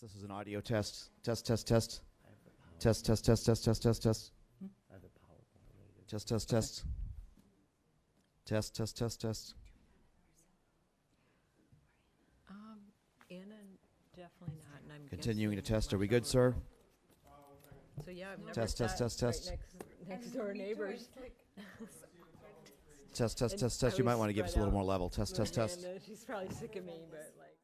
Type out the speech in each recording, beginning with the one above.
This is an audio test. Test, test, test. Test, test, test, test, test, test, test. Test, test, test. Test, test, test, test. Anna, definitely not. And I'm Continuing to guessing test. Are we Marshall good, sir? So yeah, I've never Test, test, sat test, test. right next door neighbors. Test, test, And test, I test. You might was want to give us a spread little out more level. Test, with test, test. Anna. She's probably sick of me, but like.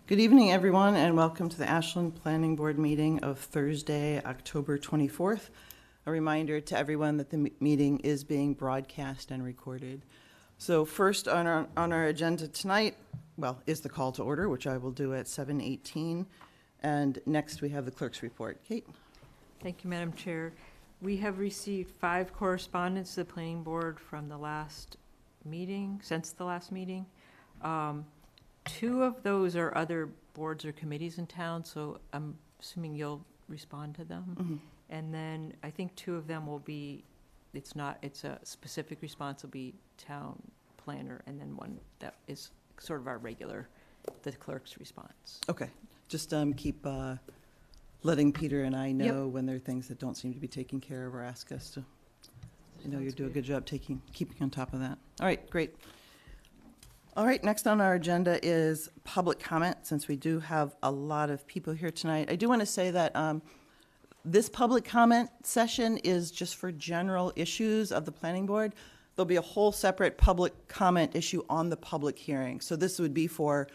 Good evening, everyone, and welcome to the Ashland Planning Board meeting of Thursday, October 24th. A reminder to everyone that the meeting is being broadcast and recorded. So first on our agenda tonight, well, is the call to order, which I will do at 7:18. And next we have the clerk's report. Kate? Thank you, Madam Chair. We have received 5 correspondence to the planning board from the last meeting, since the last meeting. 2 of those are other boards or committees in town, so I'm assuming you'll respond to them. Mm-hmm. And then I think 2 of them will be, it's a specific response will be town planner, and then one that is sort of our regular, the clerk's response. Okay, just keep letting Peter and I know when there are things that don't seem to be taken care of or ask us to. I know you do a good job keeping on top of that. All right, great. All right, next on our agenda is public comment, since we do have a lot of people here tonight. I do want to say that this public comment session is just for general issues of the planning board. There'll be a whole separate public comment issue on the public hearing. So this would be for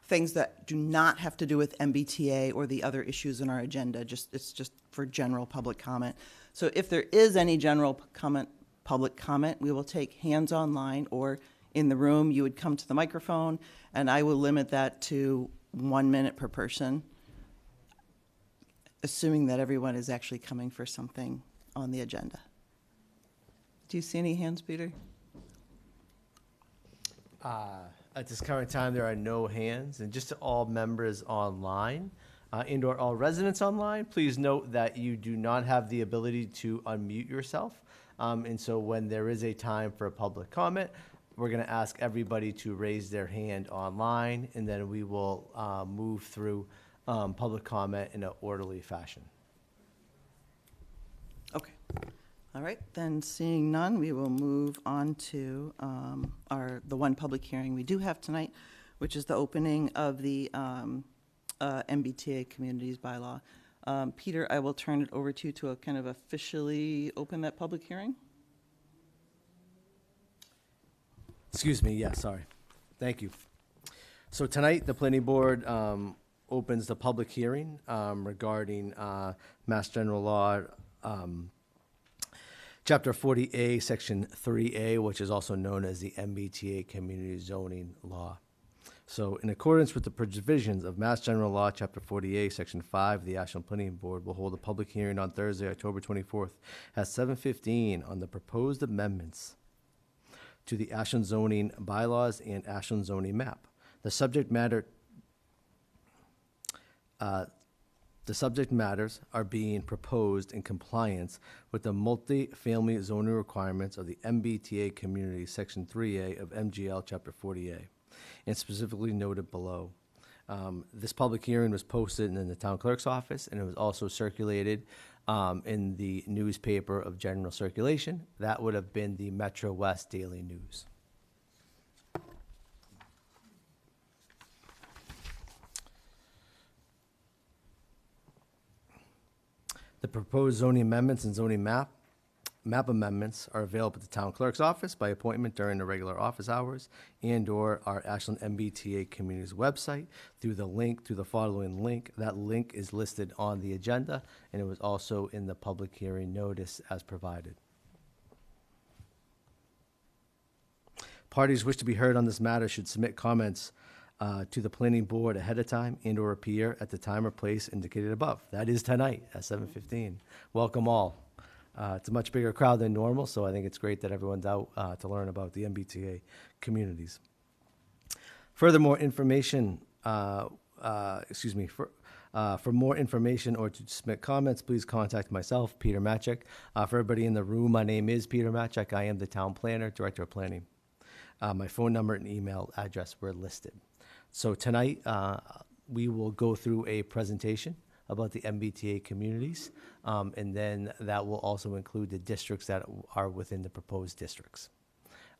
things that do not have to do with MBTA or the other issues in our agenda. It's just for general public comment. So if there is any general public comment, we will take hands online or in the room. You would come to the microphone, and I will limit that to 1 minute per person, assuming that everyone is actually coming for something on the agenda. Do you see any hands, Peter? At this current time, there are no hands. And just to all members online and/or all residents online, please note that you do not have the ability to unmute yourself. And so when there is a time for a public comment, we're going to ask everybody to raise their hand online, and then we will move through public comment in an orderly fashion. Okay. All right, then seeing none, we will move on to the one public hearing we do have tonight, which is the opening of the MBTA Communities Bylaw. Peter, I will turn it over to you to kind of officially open that public hearing. Excuse me, yeah, sorry. Thank you. So tonight, the planning board opens the public hearing regarding Mass General Law, Chapter 40A, Section 3A, which is also known as the MBTA Community Zoning Law. So in accordance with the provisions of Mass General Law, Chapter 40A, Section 5, the Ashland Planning Board will hold a public hearing on Thursday, October 24th at 7:15 on the proposed amendments to the Ashland zoning bylaws and Ashland zoning map. The subject matters are being proposed in compliance with the multi-family zoning requirements of the MBTA Community Section 3A of MGL Chapter 40A, and specifically noted below. This public hearing was posted in the town clerk's office, and it was also circulated in the newspaper of general circulation. That would have been the Metro West Daily News. The proposed zoning amendments and zoning map amendments are available at the town clerk's office by appointment during the regular office hours and/or our Ashland MBTA Communities website through the following link. That link is listed on the agenda, and it was also in the public hearing notice as provided. Parties wish to be heard on this matter should submit comments to the planning board ahead of time and/or appear at the time or place indicated above. That is tonight at 7:15. Welcome all. It's a much bigger crowd than normal, so I think it's great that everyone's out to learn about the MBTA communities. Furthermore, information, for more information or to submit comments, please contact myself, Peter Matchek. For everybody in the room, my name is Peter Matchek. I am the town planner, director of planning. My phone number and email address were listed. So tonight, we will go through a presentation about the MBTA communities, and then that will also include the districts that are within the proposed districts.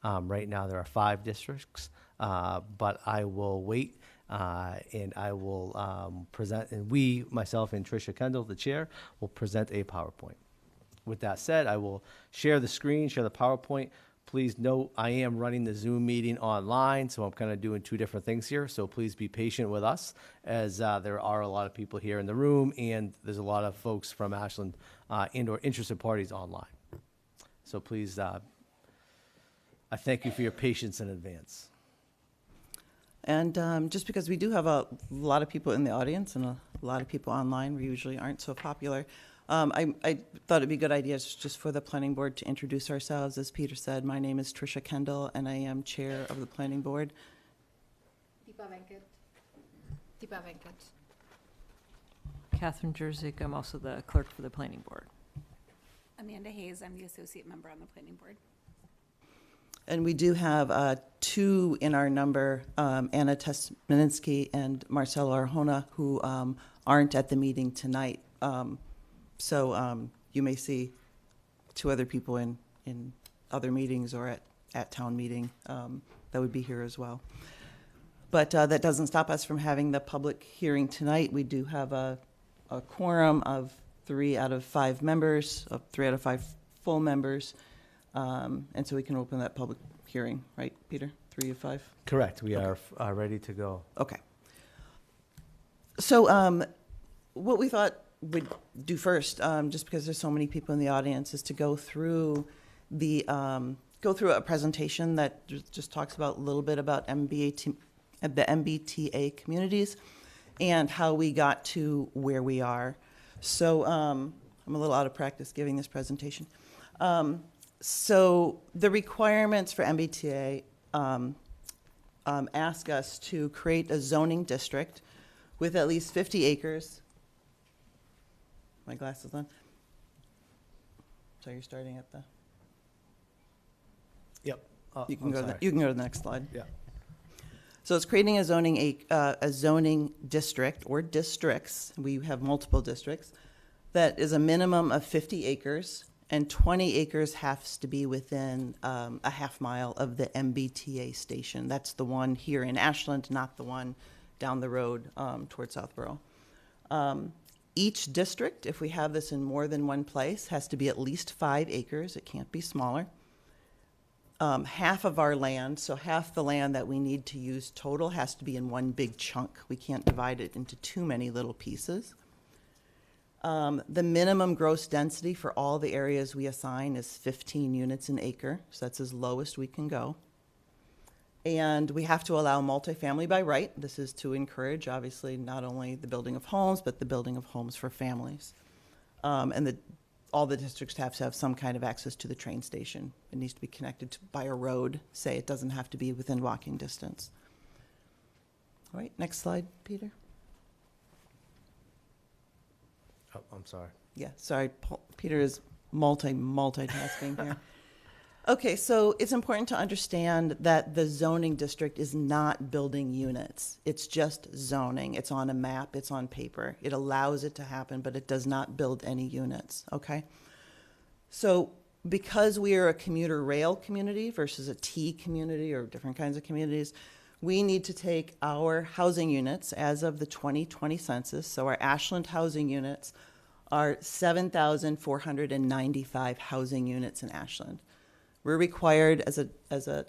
Right now, there are 5 districts, but I will wait, and I will present, and myself and Tricia Kendall, the chair, will present a PowerPoint. With that said, I will share the screen, share the PowerPoint, Please note, I am running the Zoom meeting online, so I'm kind of doing two different things here. So please be patient with us, as there are a lot of people here in the room, and there's a lot of folks from Ashland and/or interested parties online. So please, I thank you for your patience in advance. And just because we do have a lot of people in the audience and a lot of people online, we usually aren't so popular. I thought it'd be a good idea just for the planning board to introduce ourselves. As Peter said, my name is Tricia Kendall, and I am chair of the planning board. Deepa Venkat. Catherine Jerzyk, I'm also the clerk for the planning board. Amanda Hayes, I'm the associate member on the planning board. And we do have two in our number, Anna Tesmaninsky and Marcelo Arjona, who aren't at the meeting tonight. So you may see two other people in other meetings or at town meeting that would be here as well. But that doesn't stop us from having the public hearing tonight. We do have a quorum of 3 out of 5 members, 3 out of 5 full members. And so we can open that public hearing, right, Peter? 3 of 5? Correct. We are ready to go. Okay. So what we thought we'd do first, just because there's so many people in the audience, is to go through a presentation that just talks about a little bit about the MBTA communities and how we got to where we are. So I'm a little out of practice giving this presentation. So the requirements for MBTA ask us to create a zoning district with at least 50 acres. My glasses on. So you're starting at the. Yep. You can go to the next slide. Yeah. So it's creating a zoning district or districts. We have multiple districts that is a minimum of 50 acres. And 20 acres has to be within a half mile of the MBTA station. That's the one here in Ashland, not the one down the road towards Southborough. Each district, if we have this in more than one place, has to be at least 5 acres. It can't be smaller. Half of our land, so half the land that we need to use total, has to be in one big chunk. We can't divide it into too many little pieces. The minimum gross density for all the areas we assign is 15 units an acre, so that's as low as we can go. And we have to allow multifamily by right. This is to encourage, obviously, not only the building of homes, but the building of homes for families. And all the districts have to have some kind of access to the train station. It needs to be connected by a road, say. It doesn't have to be within walking distance. All right, next slide, Peter. Oh, I'm sorry. Yeah, sorry, Peter is multitasking here. Okay, so it's important to understand that the zoning district is not building units. It's just zoning. It's on a map. It's on paper. It allows it to happen, but it does not build any units, okay? So because we are a commuter rail community versus a T community or different kinds of communities, we need to take our housing units as of the 2020 census. So our Ashland housing units are 7,495 housing units in Ashland. We're required as a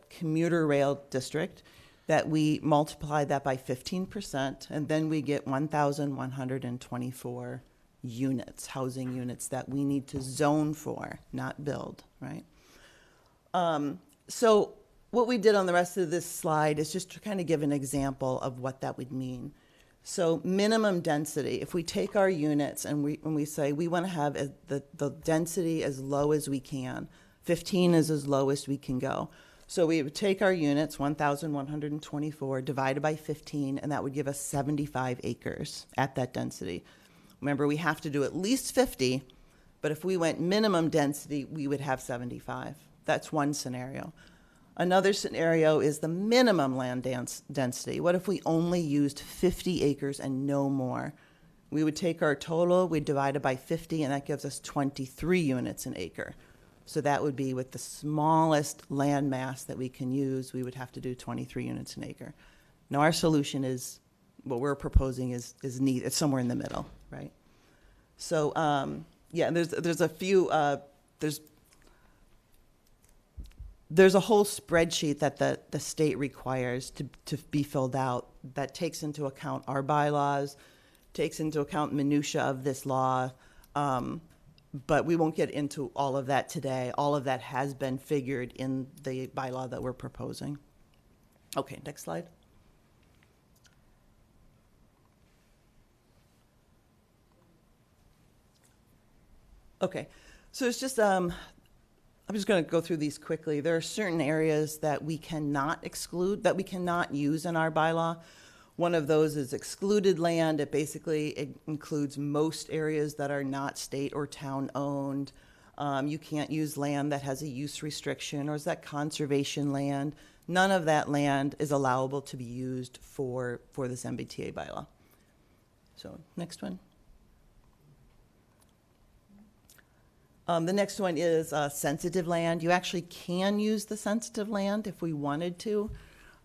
commuter rail district that we multiply that by 15%, and then we get 1,124 units, housing units that we need to zone for, not build, right? So what we did on the rest of this slide is just to kind of give an example of what that would mean. So minimum density, if we take our units and when we say we want to have the density as low as we can, 15 is as low as we can go. So we would take our units, 1,124, divided by 15, and that would give us 75 acres at that density. Remember, we have to do at least 50, but if we went minimum density, we would have 75. That's one scenario. Another scenario is the minimum land density. What if we only used 50 acres and no more? We would take our total, we'd divide it by 50, and that gives us 23 units an acre. So that would be with the smallest land mass that we can use, we would have to do 23 units an acre. Now our solution is, what we're proposing is neat. It's somewhere in the middle, right? So yeah, there's a few, there's a whole spreadsheet that the state requires to be filled out that takes into account our bylaws, takes into account minutia of this law, but we won't get into all of that today. All of that has been figured in the bylaw that we're proposing. Okay, next slide. Okay, so it's just, I'm just going to go through these quickly. There are certain areas that we cannot exclude, that we cannot use in our bylaw. One of those is excluded land. It includes most areas that are not state or town owned. You can't use land that has a use restriction or is that conservation land. None of that land is allowable to be used for this MBTA bylaw. So next one. The next one is sensitive land. You actually can use the sensitive land if we wanted to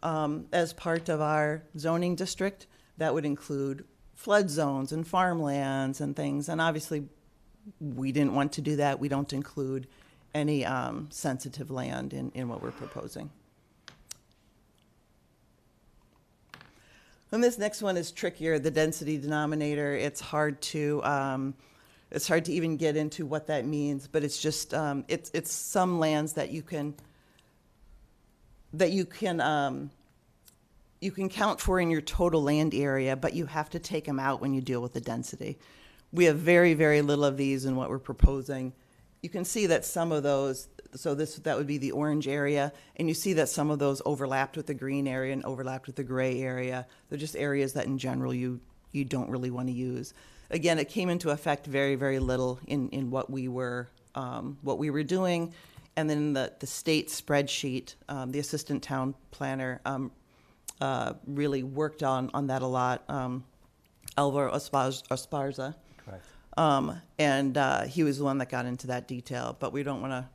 as part of our zoning district. That would include flood zones and farmlands and things. And obviously, we didn't want to do that. We don't include any sensitive land in what we're proposing. And this next one is trickier, the density denominator. It's hard to even get into what that means, but it's just it's some lands that you can count for in your total land area, but you have to take them out when you deal with the density. We have very, very little of these in what we're proposing. You can see that some of those, so that would be the orange area, and you see that some of those overlapped with the green area and overlapped with the gray area. They're just areas that in general you don't really want to use. Again, it came into effect very, very little in what we were doing, and then the state spreadsheet, the assistant town planner really worked on that a lot. Alvaro Esparza, Correct. and he was the one that got into that detail. But we don't want to.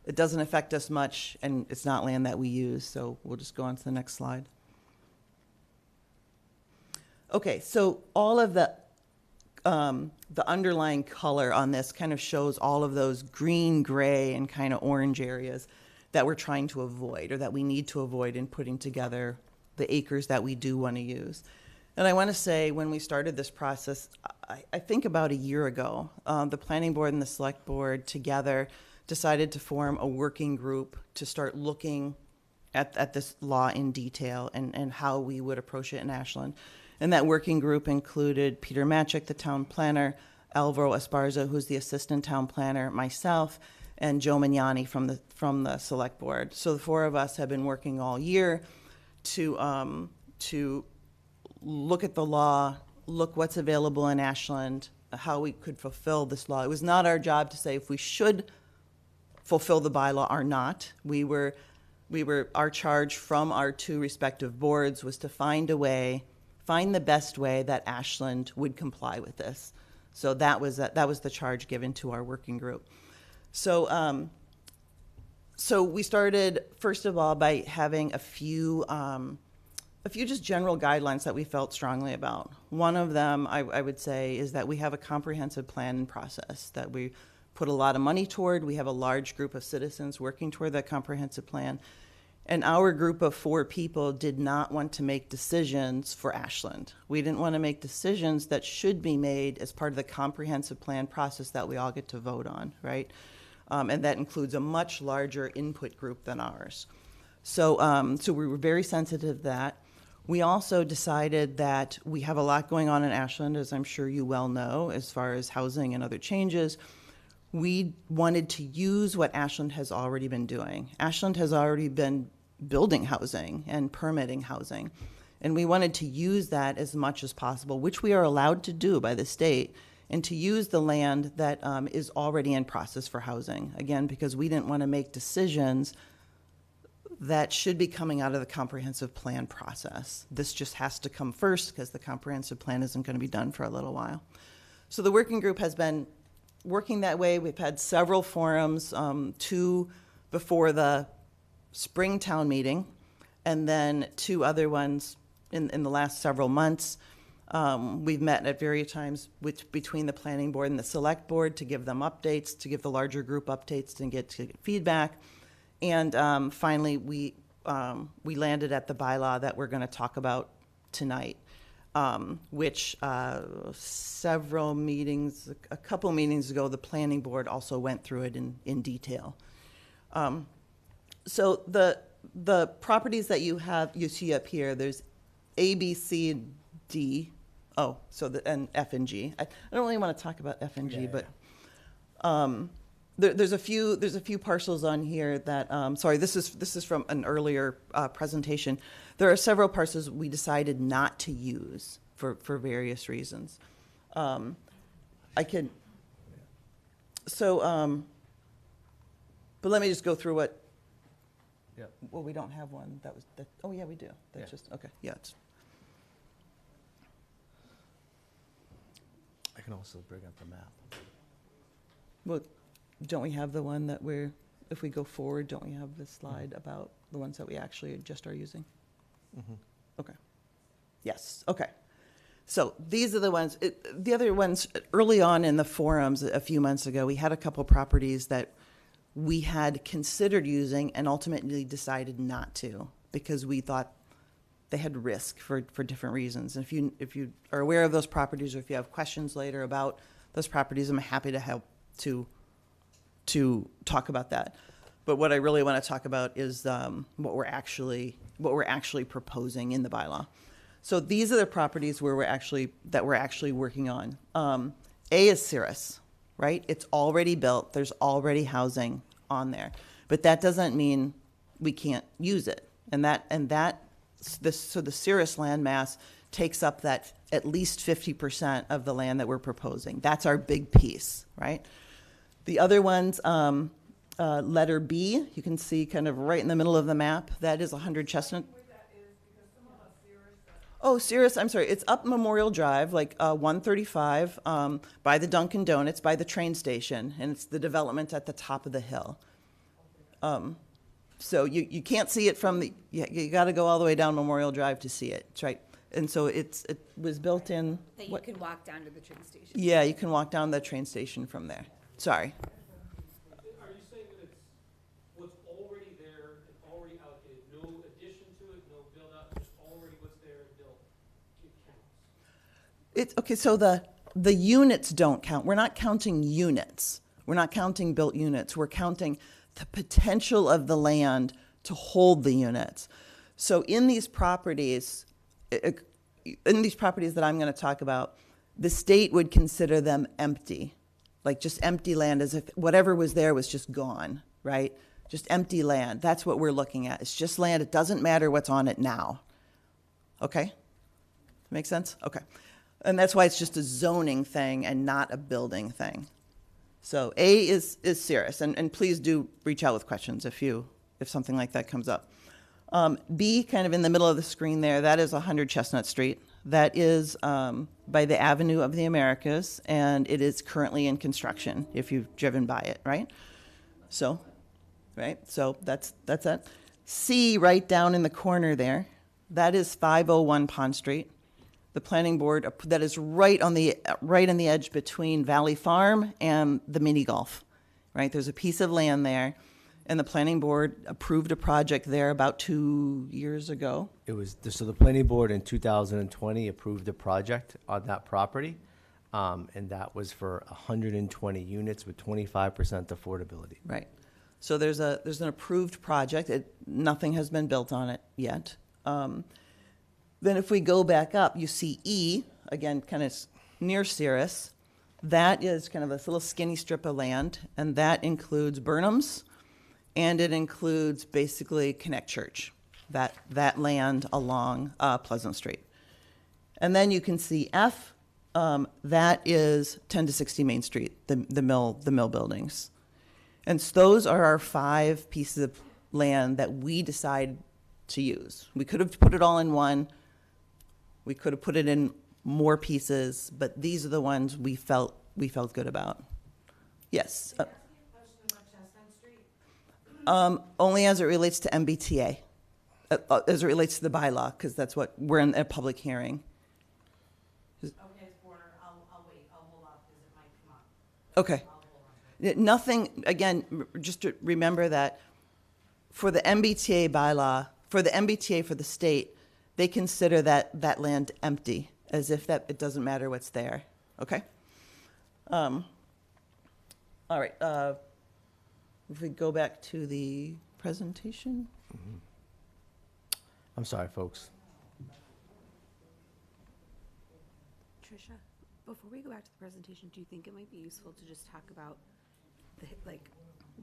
It doesn't affect us much, and it's not land that we use. So we'll just go on to the next slide. Okay, so all of the underlying color on this kind of shows all of those green, gray, and kind of orange areas that we're trying to avoid or that we need to avoid in putting together the acres that we do want to use. And I want to say when we started this process, I think about a year ago, the planning board and the select board together decided to form a working group to start looking at this law in detail and how we would approach it in Ashland. And that working group included Peter Matchik, the town planner, Alvaro Esparza, who's the assistant town planner, myself, and Joe Mignani from the select board. So the four of us have been working all year to look at the law, look what's available in Ashland, how we could fulfill this law. It was not our job to say if we should fulfill the bylaw or not. Our charge from our two respective boards was to find the best way that Ashland would comply with this. So that was the charge given to our working group. So we started first of all by having a few just general guidelines that we felt strongly about. One of them, I would say, is that we have a comprehensive planning process that we put a lot of money toward. We have a large group of citizens working toward that comprehensive plan. And our group of 4 people did not want to make decisions for Ashland. We didn't want to make decisions that should be made as part of the comprehensive plan process that we all get to vote on, right? And that includes a much larger input group than ours. So we were very sensitive to that. We also decided that we have a lot going on in Ashland, as I'm sure you well know, as far as housing and other changes. We wanted to use what Ashland has already been doing. Ashland has already been building housing and permitting housing. And we wanted to use that as much as possible, which we are allowed to do by the state, and to use the land that is already in process for housing. Again, because we didn't want to make decisions that should be coming out of the comprehensive plan process. This just has to come first because the comprehensive plan isn't going to be done for a little while. So the working group has been working that way. We've had several forums, 2 before the spring town meeting, and then 2 other ones in the last several months. We've met at various times between the planning board and the select board to give them updates, to give the larger group updates and get feedback. And finally, we landed at the bylaw that we're going to talk about tonight, which several meetings, a couple meetings ago, the planning board also went through it in detail. So the properties that you see up here, there's A, B, C, and D. Oh, so and F and G. I don't really want to talk about F and G, but there's a few parcels on here that. Sorry, this is from an earlier presentation. There are several parcels we decided not to use for various reasons. I can. So, but let me just go through what. Yeah. Well, we don't have one. Oh, yeah, we do. That's Yeah. just okay. Yeah. It's, I can also bring up the map. well, don't we have the one that if we go forward, don't we have this slide about the ones that we actually just are using? Mm-hmm. Okay. Yes. Okay. So these are the ones. The other ones early on in the forums a few months ago, we had a couple properties that we had considered using and ultimately decided not to because we thought they had risk for different reasons. And if you are aware of those properties, or if you have questions later about those properties, I'm happy to help to talk about that. But what I really want to talk about is what we're actually proposing in the bylaw. So these are the properties where we're actually working on. A is Cirrus, right? It's already built. There's already housing on there, but that doesn't mean we can't use it. So the Cirrus land mass takes up that at least 50% of the land that we're proposing. That's our big piece, right? The other ones, letter B, you can see kind of right in the middle of the map. That is 100 Chestnut. Oh, Cirrus, I'm sorry. It's up Memorial Drive, like 135, by the Dunkin' Donuts, by the train station, and it's the development at the top of the hill. So you can't see it from you got to go all the way down Memorial Drive to see it. That's right. And so it was built in. That you can walk down to the train station. Yeah, you can walk down the train station from there. Sorry. Are you saying that it's what's already there and already allocated, no addition to it, no build out, just already what's there and built, it counts? It's okay. So the units don't count. We're not counting units. We're not counting built units. We're counting the potential of the land to hold the units. So in these properties that I'm going to talk about, the state would consider them empty, like just empty land, as if whatever was there was just gone, right? Just empty land. That's what we're looking at. It's just land. It doesn't matter what's on it now. Okay? Make sense? Okay. And that's why it's just a zoning thing and not a building thing. So A is Cirrus, and please do reach out with questions if something like that comes up. B, kind of in the middle of the screen there, that is 100 Chestnut Street. That is by the Avenue of the Americas, and it is currently in construction, if you've driven by it, right? So that's that. C, right down in the corner there, that is 501 Pond Street. The planning board, that is right on the edge between Valley Farm and the mini golf, right? There's a piece of land there, and the planning board approved a project there about 2 years ago. So the planning board in 2020 approved a project on that property, and that was for 120 units with 25% affordability. Right. So there's an approved project. Nothing has been built on it yet. Then if we go back up, you see E, again, kind of near Cirrus. That is kind of this little skinny strip of land, and that includes Burnham's, and it includes basically Connect Church, that land along Pleasant Street. And then you can see F, that is 10 to 60 Main Street, the mill buildings. And so those are our 5 pieces of land that we decided to use. We could have put it all in one. We could have put it in more pieces, but these are the ones we felt good about. Yes. Only as it relates to MBTA, as it relates to the bylaw, because that's what we're in a public hearing. Okay, Porter, I'll wait, I'll hold off because it might come up. Okay. Nothing, again, just to remember that for the MBTA bylaw, for the MBTA for the state, they consider that land empty, as if that it doesn't matter what's there. Okay? All right. If we go back to the presentation. I'm sorry, folks. Tricia, before we go back to the presentation, do you think it might be useful to just talk about like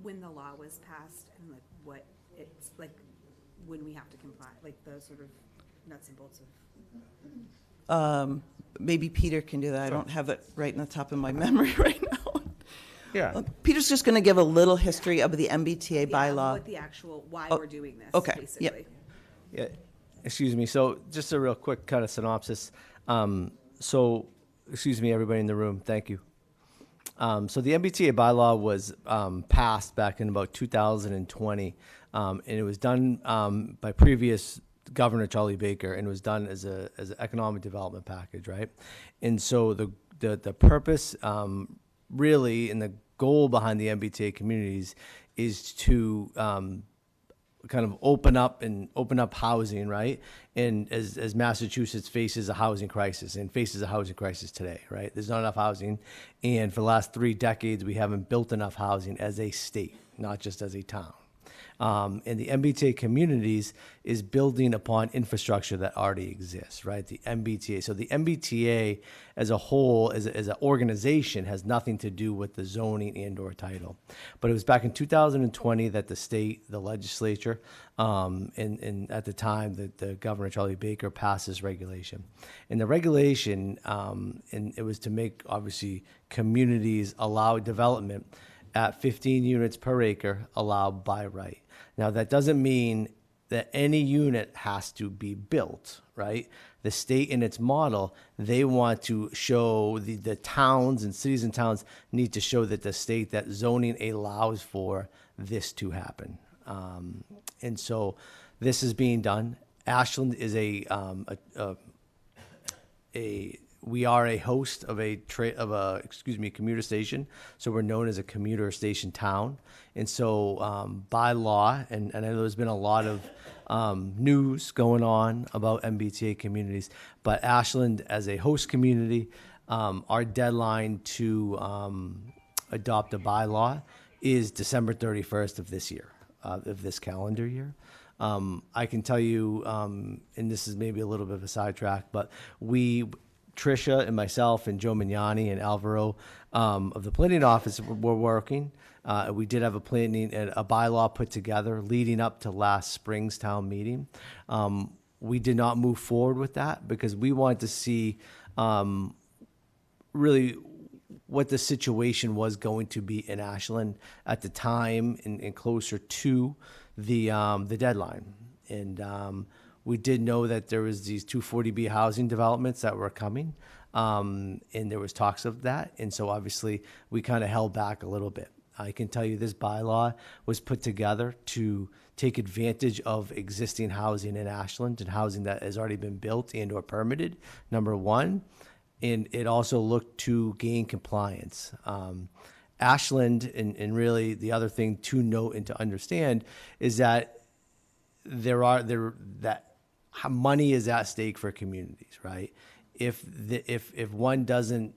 when the law was passed and like what it's like when we have to comply, like the sort of nuts and bolts of? Maybe Peter can do that. I don't have it right in the top of my memory right now. Yeah. Peter's just going to give a little history of the MBTA Yeah, bylaw. what the actual, why Oh, we're doing this, okay, basically. yep. Yeah, excuse me. So just a real quick kind of synopsis. So, excuse me, everybody in the room. Thank you. So the MBTA bylaw was passed back in about 2020, and it was done by previous Governor Charlie Baker, and it was done as an economic development package, right? And so the purpose, really, and the goal behind the MBTA communities is to kind of open up housing, right? And as Massachusetts faces a housing crisis and faces a housing crisis today, right? There's not enough housing, and for the last 3 decades, we haven't built enough housing as a state, not just as a town. And the MBTA communities is building upon infrastructure that already exists, right? The MBTA. So the MBTA as a whole, as an organization, has nothing to do with the zoning and/or title. But it was back in 2020 that the state, the legislature, and at the time the Governor Charlie Baker passed this regulation. And the regulation, and it was to make obviously communities allow development at 15 units per acre allowed by right. Now, that doesn't mean that any unit has to be built, right? The state in its model, they want to show the towns and cities and towns need to show that the state, that zoning allows for this to happen. And so this is being done. Ashland is we are a host of a commuter station, so we're known as a commuter station town. And so by law, and I know there's been a lot of news going on about MBTA communities, but Ashland as a host community, our deadline to adopt a bylaw is December 31st of this year, of this calendar year. I can tell you, and this is maybe a little bit of a sidetrack, but Tricia and myself and Joe Mignani and Alvaro of the planning office were working. We did have a bylaw put together leading up to last spring's town meeting. We did not move forward with that because we wanted to see really what the situation was going to be in Ashland at the time and closer to the deadline. And we did know that there was these 240B housing developments that were coming, and there was talks of that. And so obviously we kind of held back a little bit. I can tell you this bylaw was put together to take advantage of existing housing in Ashland and housing that has already been built and or permitted, number one. And it also looked to gain compliance. Ashland, and really the other thing to note and to understand is that money is at stake for communities, right? If one doesn't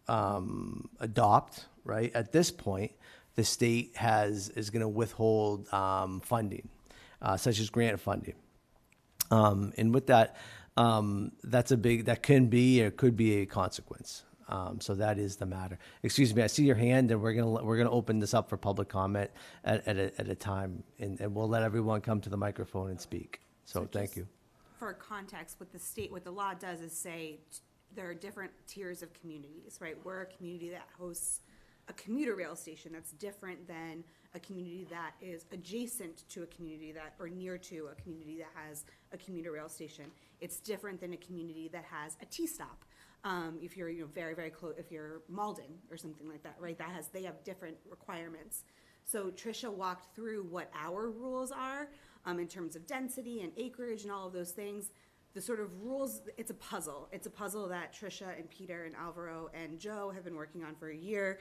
adopt, right, at this point, the state is going to withhold funding, such as grant funding, and with that, that can be or could be a consequence. So that is the matter. Excuse me, I see your hand, and we're gonna open this up for public comment at a time, and we'll let everyone come to the microphone and speak. So thank you. For context, what the law does is say there are different tiers of communities, right? We're a community that hosts a commuter rail station that's different than a community that is adjacent to a community or near to a community that has a commuter rail station. It's different than a community that has a T-stop. If you're very, very close, if you're Malden or something like that, right? They have different requirements. So Tricia walked through what our rules are in terms of density and acreage and all of those things. The sort of rules, it's a puzzle. It's a puzzle that Tricia and Peter and Alvaro and Joe have been working on for a year.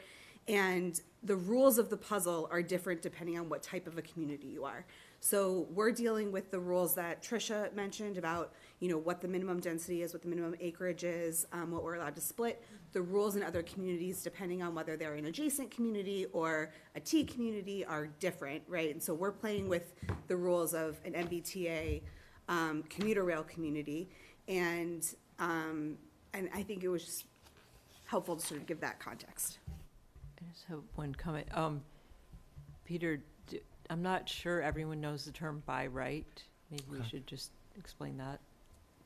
And the rules of the puzzle are different depending on what type of a community you are. So we're dealing with the rules that Tricia mentioned about, what the minimum density is, what the minimum acreage is, what we're allowed to split. The rules in other communities, depending on whether they're an adjacent community or a T community, are different, right? And so we're playing with the rules of an MBTA commuter rail community, and I think it was just helpful to sort of give that context. I just have one comment. Peter, I'm not sure everyone knows the term by right. Maybe we should just explain that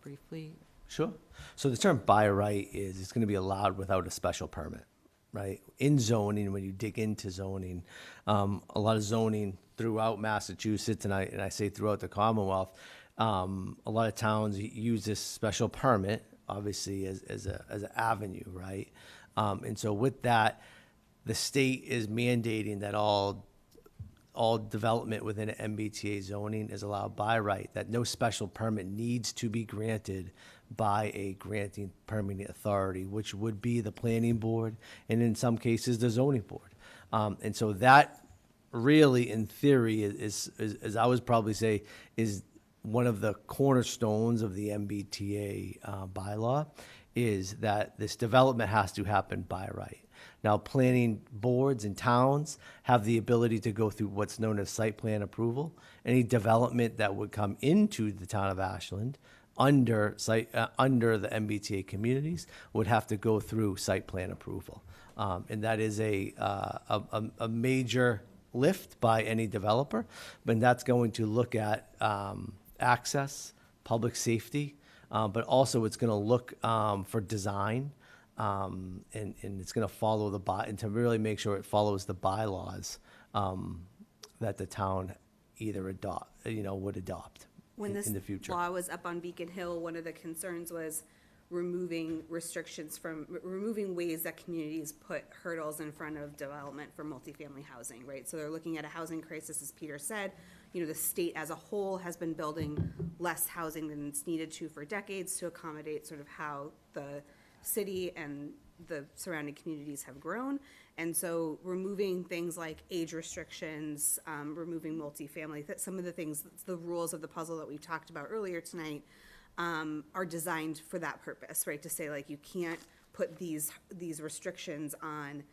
briefly. Sure. So the term by right is it's going to be allowed without a special permit, right? In zoning, when you dig into zoning, a lot of zoning throughout Massachusetts, and I say throughout the Commonwealth, a lot of towns use this special permit, obviously, as an avenue, right? And so with that, the state is mandating that all development within an MBTA zoning is allowed by right, that no special permit needs to be granted by a granting permitting authority, which would be the planning board, and in some cases, the zoning board. And so that really, in theory, is as I would probably say, is one of the cornerstones of the MBTA bylaw, is that this development has to happen by right. Now, planning boards and towns have the ability to go through what's known as site plan approval. Any development that would come into the town of Ashland under the MBTA communities would have to go through site plan approval, and that is a major lift by any developer. But that's going to look at access, public safety, but also it's going to look for design. And it's going to follow and to really make sure it follows the bylaws that the town either would adopt When this in the future. law was up on Beacon Hill, one of the concerns was removing ways that communities put hurdles in front of development for multifamily housing, right? So they're looking at a housing crisis, as Peter said. The state as a whole has been building less housing than it's needed to for decades to accommodate sort of how the city and the surrounding communities have grown. And so removing things like age restrictions, removing multifamily, some of the things, the rules of the puzzle that we talked about earlier tonight, are designed for that purpose, right? To say, like, you can't put these restrictions on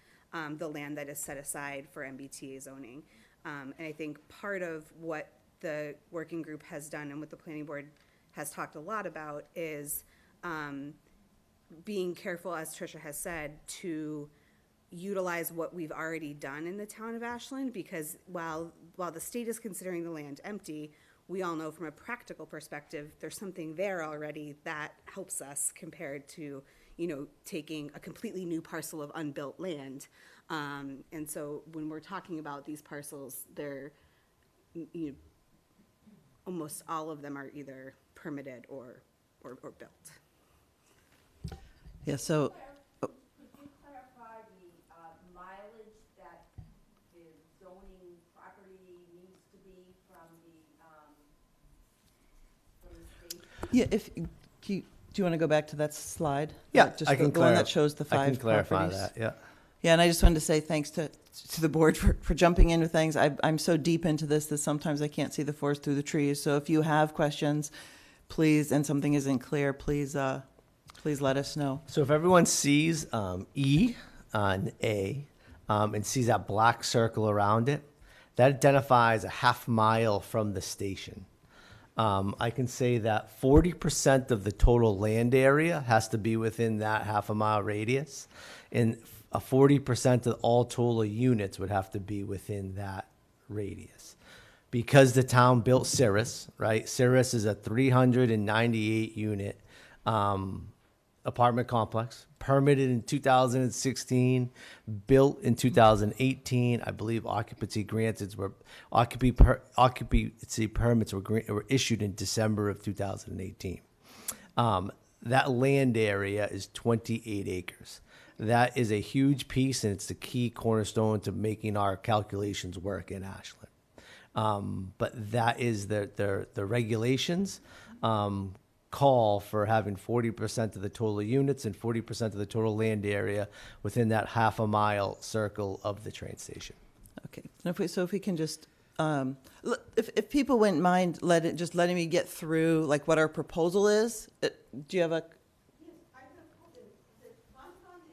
the land that is set aside for MBTA zoning. And I think part of what the working group has done and what the planning board has talked a lot about is being careful, as Tricia has said, to utilize what we've already done in the town of Ashland, because while the state is considering the land empty, we all know from a practical perspective, there's something there already that helps us compared to, taking a completely new parcel of unbuilt land. And so when we're talking about these parcels, they're, almost all of them are either permitted or built. Yeah, so, Could you clarify the mileage that the zoning property needs to be from the state? yeah, do you want to go back to that slide? Yeah, Just I can the one that shows the 5 I can clarify properties. that, yeah. Yeah, and I just wanted to say thanks to the board for jumping in with things. I'm so deep into this that sometimes I can't see the forest through the trees. So if you have questions, please, and something isn't clear, please let us know. So if everyone sees E on A and sees that black circle around it, that identifies a half mile from the station. I can say that 40% of the total land area has to be within that half a mile radius, and 40% of all total units would have to be within that radius. Because the town built Cirrus, right? Cirrus is a 398 unit apartment complex, permitted in 2016, built in 2018. I believe occupancy permits were issued in December of 2018. That land area is 28 acres. That is a huge piece, and it's the key cornerstone to making our calculations work in Ashland. But that is the regulations. call for having 40% of the total units and 40% of the total land area within that half a mile circle of the train station. Okay, so if we can just, if people wouldn't mind just letting me get through like what our proposal is, do you have a? Yes, I have a problem. The 100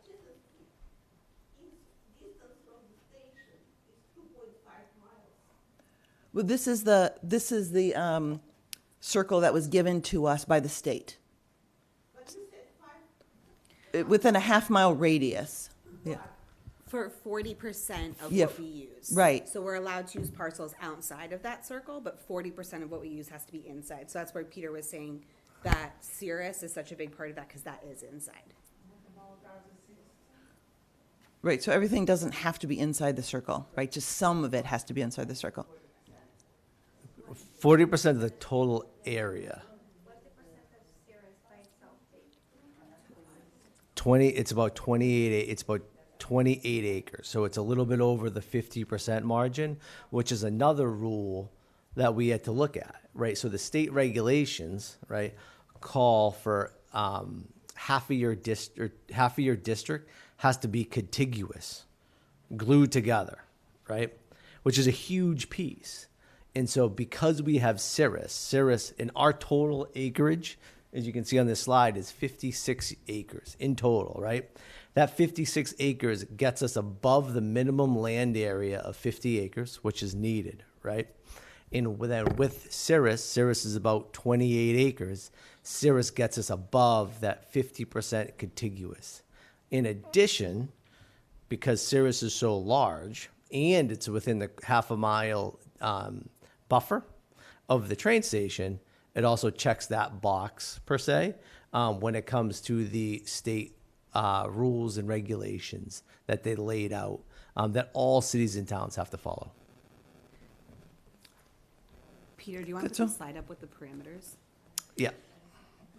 Chisholm Street, distance from the station is 2.5 miles. Well, this is the circle that was given to us by the state. But you said 5. Within a half-mile radius. Yeah. For 40% of Yeah, what we use. right. So we're allowed to use parcels outside of that circle, but 40% of what we use has to be inside. So that's where Peter was saying that Cirrus is such a big part of that, because that is inside. Right, so everything doesn't have to be inside the circle, right? Just some of it has to be inside the circle. 40% of the total area. What's the percent of Cirrus by itself take? 28 acres. So it's a little bit over the 50% margin, which is another rule that we had to look at, right? So the state regulations, right, call for half of your district has to be contiguous, glued together, right? Which is a huge piece. And so because we have Cirrus in our total acreage, as you can see on this slide, is 56 acres in total, right? That 56 acres gets us above the minimum land area of 50 acres, which is needed, right? And with Cirrus is about 28 acres. Cirrus gets us above that 50% contiguous. In addition, because Cirrus is so large and it's within the half a mile buffer of the train station, it also checks that box per se when it comes to the state rules and regulations that they laid out that all cities and towns have to follow. Peter, do you want to Good, put the so- slide up with the parameters? Yeah.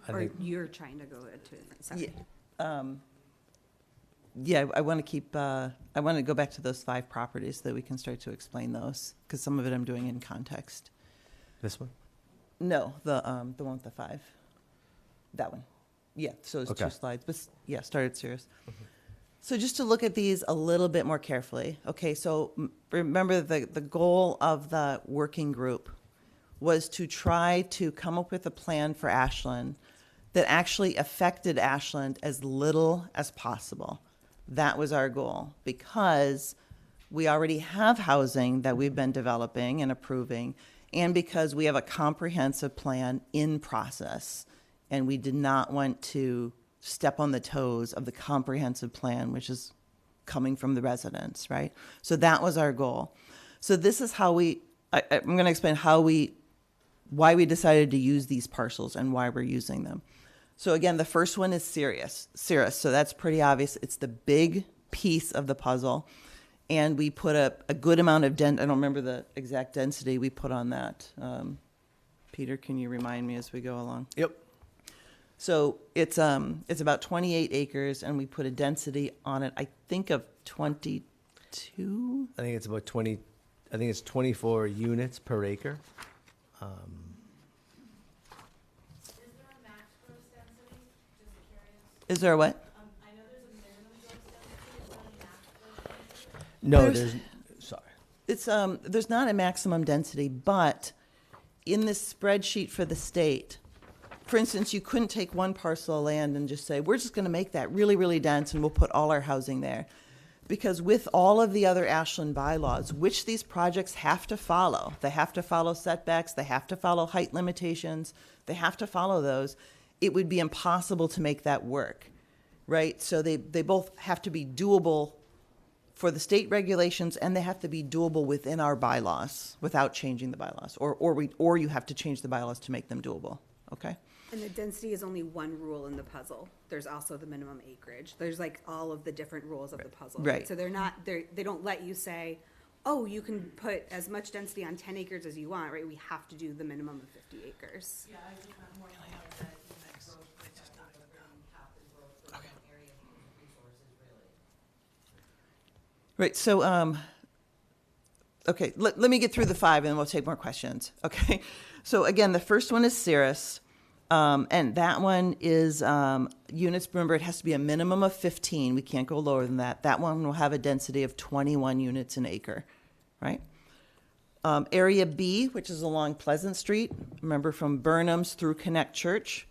I Or think you're trying to go to a different section? Yeah, I want to keep, I want to go back to those 5 properties so that we can start to explain those, because some of it I'm doing in context. this one. No, the one with the 5. That one. Yeah, so it's Okay. 2 slides, but yeah, started serious. So just to look at these a little bit more carefully. Okay, so remember the goal of the working group was to try to come up with a plan for Ashland that actually affected Ashland as little as possible. That was our goal, because we already have housing that we've been developing and approving, and because we have a comprehensive plan in process, and we did not want to step on the toes of the comprehensive plan, which is coming from the residents, right? So that was our goal. So this is how I'm going to explain why we decided to use these parcels and why we're using them. So again, the first one is Cirrus. So that's pretty obvious. It's the big piece of the puzzle. And we put a good amount of I don't remember the exact density we put on that. Peter, can you remind me as we go along? Yep. So it's about 28 acres, and we put a density on it, I think, of 22. I think it's about 20. I think it's 24 units per acre. Is there a max gross density? Just curious. Is there a what? I know there's a minimum gross density, is there a max gross density? No, There's- sorry. It's there's not a maximum density, but in this spreadsheet for the state, for instance, you couldn't take one parcel of land and just say, we're just going to make that really, really dense and we'll put all our housing there. Because with all of the other Ashland bylaws, which these projects have to follow, they have to follow setbacks, they have to follow height limitations, they have to follow those, it would be impossible to make that work, right? So they both have to be doable for the state regulations, and they have to be doable within our bylaws without changing the bylaws, or you have to change the bylaws to make them doable, okay? And the density is only one rule in the puzzle. There's also the minimum acreage. There's like all of the different rules of the puzzle. Right. So they don't let you say, oh, you can put as much density on 10 acres as you want, right? We have to do the minimum of 50 acres. Yeah, I just meant more like that, you meant gross perspective of bringing cap and growth for one area of resources, really. Right, so, okay, let me get through the 5 and then we'll take more questions, okay? So again, the first one is Cirrus. And that one is units, remember, it has to be a minimum of 15. We can't go lower than that. That one will have a density of 21 units an acre, right? Area B, which is along Pleasant Street, remember from Burnham's through Connect Church,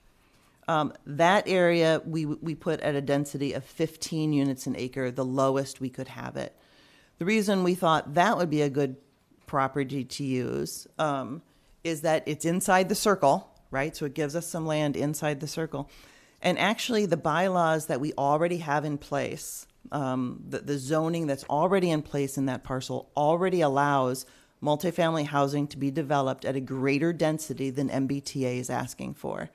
that area we put at a density of 15 units an acre, the lowest we could have it. The reason we thought that would be a good property to use is that it's inside the circle, right? So it gives us some land inside the circle. And actually, the bylaws that we already have in place, the zoning that's already in place in that parcel already allows multifamily housing to be developed at a greater density than MBTA is asking for.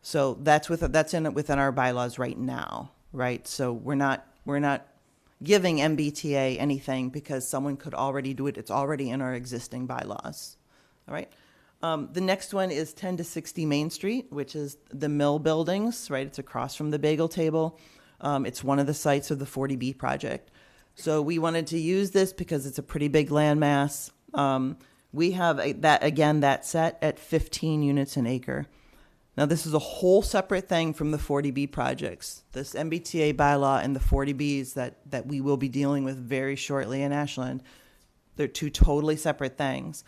So that's within our bylaws right now, right? So we're not giving MBTA anything because someone could already do it. It's already in our existing bylaws. All right. The next one is 10 to 60 Main Street, which is the mill buildings, right? It's across from the bagel table. It's one of the sites of the 40B project. So we wanted to use this because it's a pretty big landmass. We have that set at 15 units an acre. Now, this is a whole separate thing from the 40B projects. This MBTA bylaw and the 40Bs that we will be dealing with very shortly in Ashland, they're two totally separate things.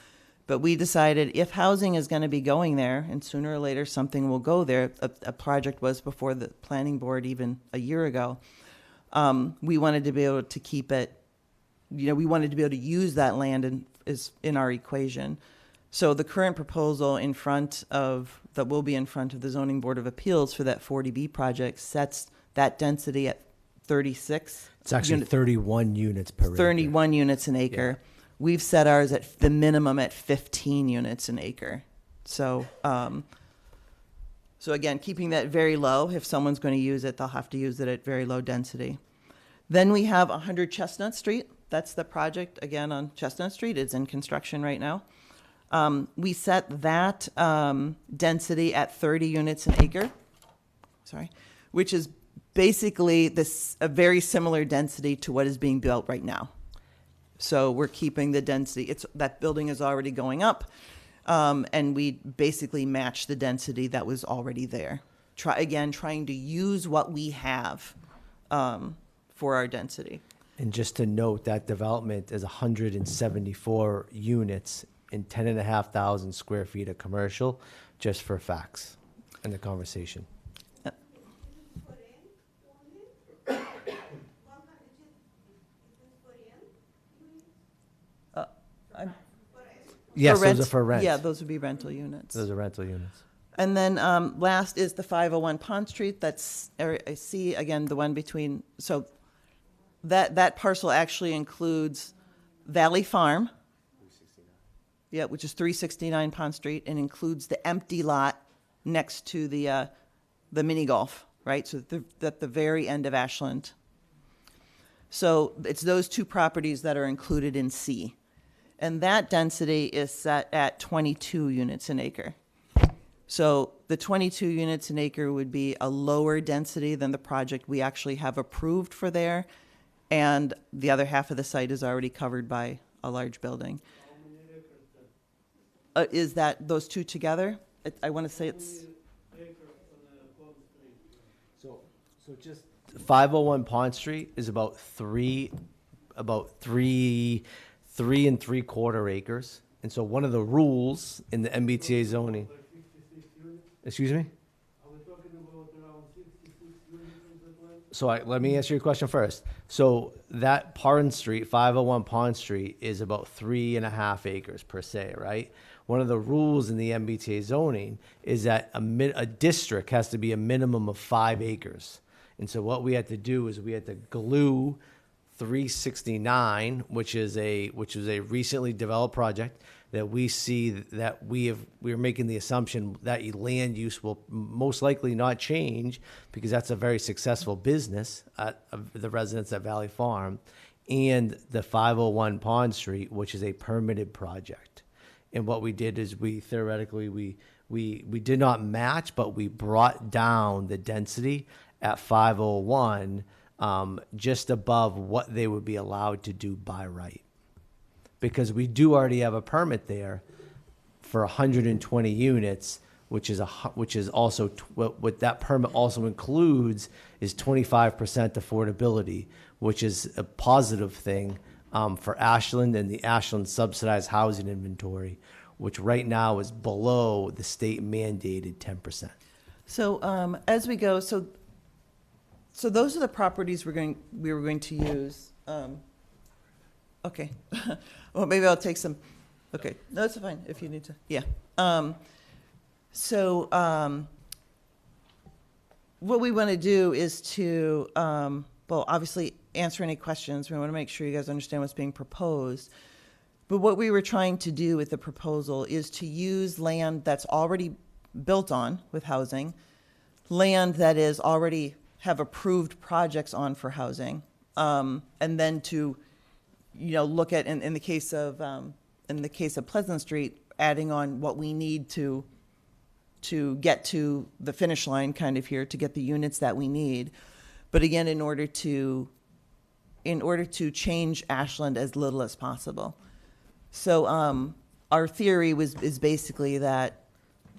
But we decided if housing is going to be going there, and sooner or later something will go there, a project was before the planning board even a year ago, we wanted to be able to keep it, we wanted to be able to use that land in our equation. So the current proposal that will be in front of the Zoning Board of Appeals for that 40B project sets that density at 36. It's actually 31 units per acre. 31 units an acre. Yeah. We've set ours at the minimum at 15 units an acre. So, so again, keeping that very low. If someone's going to use it, they'll have to use it at very low density. Then we have 100 Chestnut Street. That's the project, again, on Chestnut Street. It's in construction right now. We set that density at 30 units an acre, which is basically a very similar density to what is being built right now. So we're keeping the density. That building is already going up, and we basically match the density that was already there. Trying to use what we have for our density. And just to note, that development is 174 units and 10,500 square feet of commercial, just for facts in the conversation. Yes, those are for rent. Yeah, those would be rental units. Those are rental units. And then last is the 501 Pond Street. That's, I see, again, the one between, so that parcel actually includes Valley Farm, which is 369 Pond Street, and includes the empty lot next to the mini golf, right? So at the very end of Ashland. So it's those two properties that are included in C. And that density is set at 22 units an acre. So the 22 units an acre would be a lower density than the project we actually have approved for there. And the other half of the site is already covered by a large building. Is that those two together? I want to say it's... So just 501 Pond Street is about three and 3/4 acres. And so one of the rules in the MBTA zoning... Excuse me? So let me answer your question first. So that Pond Street, 501 Pond Street, is about 3.5 acres per se, right? One of the rules in the MBTA zoning is that a district has to be a minimum of 5 acres. And so what we had to do is we had to glue 369, which is a recently developed project that we see that we're making the assumption that land use will most likely not change because that's a very successful business at the residents at Valley Farm, and the 501 Pond Street, which is a permitted project. And what we did is we did not match, but we brought down the density at 501 just above what they would be allowed to do by right. Because we do already have a permit there for 120 units which is also what that permit also includes is 25% affordability, which is a positive thing for Ashland and the Ashland subsidized housing inventory, which right now is below the state mandated 10%. So as we go, so those are the properties we were going to use. Okay. Well, maybe I'll take some. Okay, no, that's fine if you need to. Yeah. What we want to do is to, well, obviously answer any questions. We want to make sure you guys understand what's being proposed. But what we were trying to do with the proposal is to use land that's already built on with housing, land that is already have approved projects on for housing, and then to, look at in the case of Pleasant Street, adding on what we need to get to the finish line kind of here to get the units that we need. But again, in order to change Ashland as little as possible. So our theory is basically that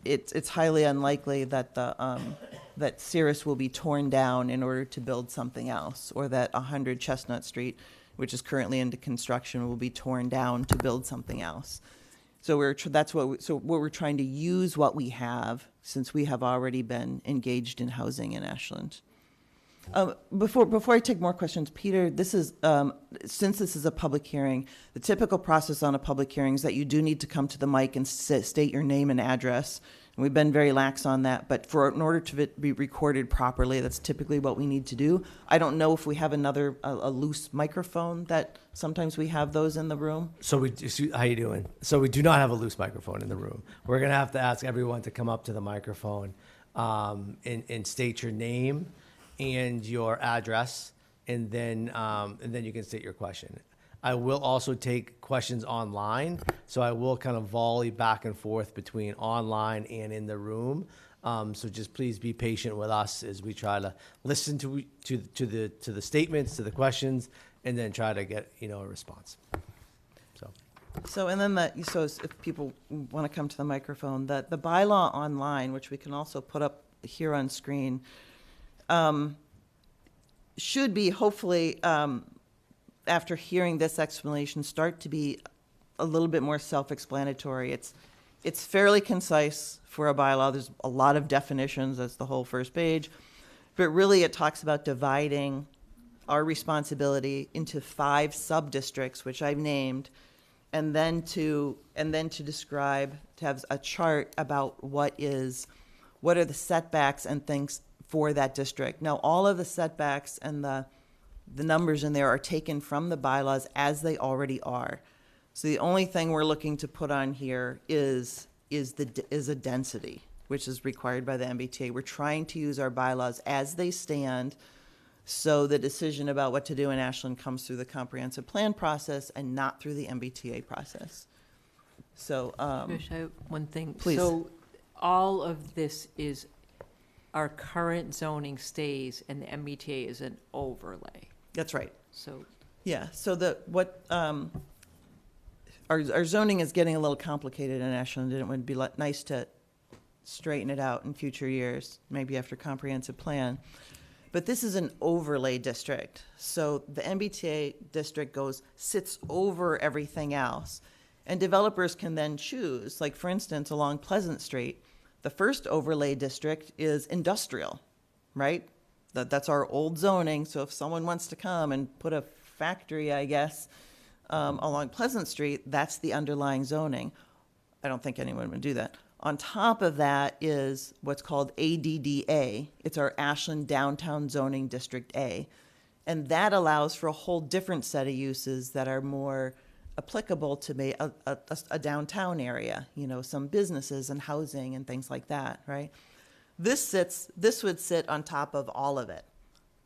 it's highly unlikely that that Cirrus will be torn down in order to build something else, or that 100 Chestnut Street, which is currently into construction, will be torn down to build something else. So we're trying to use what we have, since we have already been engaged in housing in Ashland. Before I take more questions, Peter, this is since this is a public hearing, the typical process on a public hearing is that you do need to come to the mic and state your name and address. And we've been very lax on that, but in order to be recorded properly, that's typically what we need to do. I don't know if we have a loose microphone that sometimes we have those in the room. So how you doing? So we do not have a loose microphone in the room. We're gonna have to ask everyone to come up to the microphone and state your name and your address, and then you can state your question. I will also take questions online, so I will kind of volley back and forth between online and in the room. So just please be patient with us as we try to listen to the statements, to the questions, and then try to get a response. So and then if people want to come to the microphone, the bylaw online, which we can also put up here on screen, should be hopefully, after hearing this explanation, start to be a little bit more self-explanatory. It's fairly concise for a bylaw. There's a lot of definitions. That's the whole first page. But really it talks about dividing our responsibility into 5 sub-districts, which I've named, and then to describe, to have a chart about what are the setbacks and things for that district. Now, all of the setbacks and the numbers in there are taken from the bylaws as they already are. So the only thing we're looking to put on here is a density, which is required by the MBTA. We're trying to use our bylaws as they stand, so the decision about what to do in Ashland comes through the comprehensive plan process and not through the MBTA process. So, Trish, I have one thing. Please. So all of this is our current zoning stays, and the MBTA is an overlay. that's right. So Yeah. So our zoning is getting a little complicated in Ashland, and it would be nice to straighten it out in future years, maybe after comprehensive plan. But this is an overlay district. So the MBTA district sits over everything else. And developers can then choose, like for instance, along Pleasant Street, the first overlay district is industrial, right? That's our old zoning. So if someone wants to come and put a factory, I guess, along Pleasant Street, that's the underlying zoning. I don't think anyone would do that. On top of that is what's called ADDA. It's our Ashland Downtown Zoning District A. And that allows for a whole different set of uses that are more applicable to a downtown area, some businesses and housing and things like that, right? This would sit on top of all of it.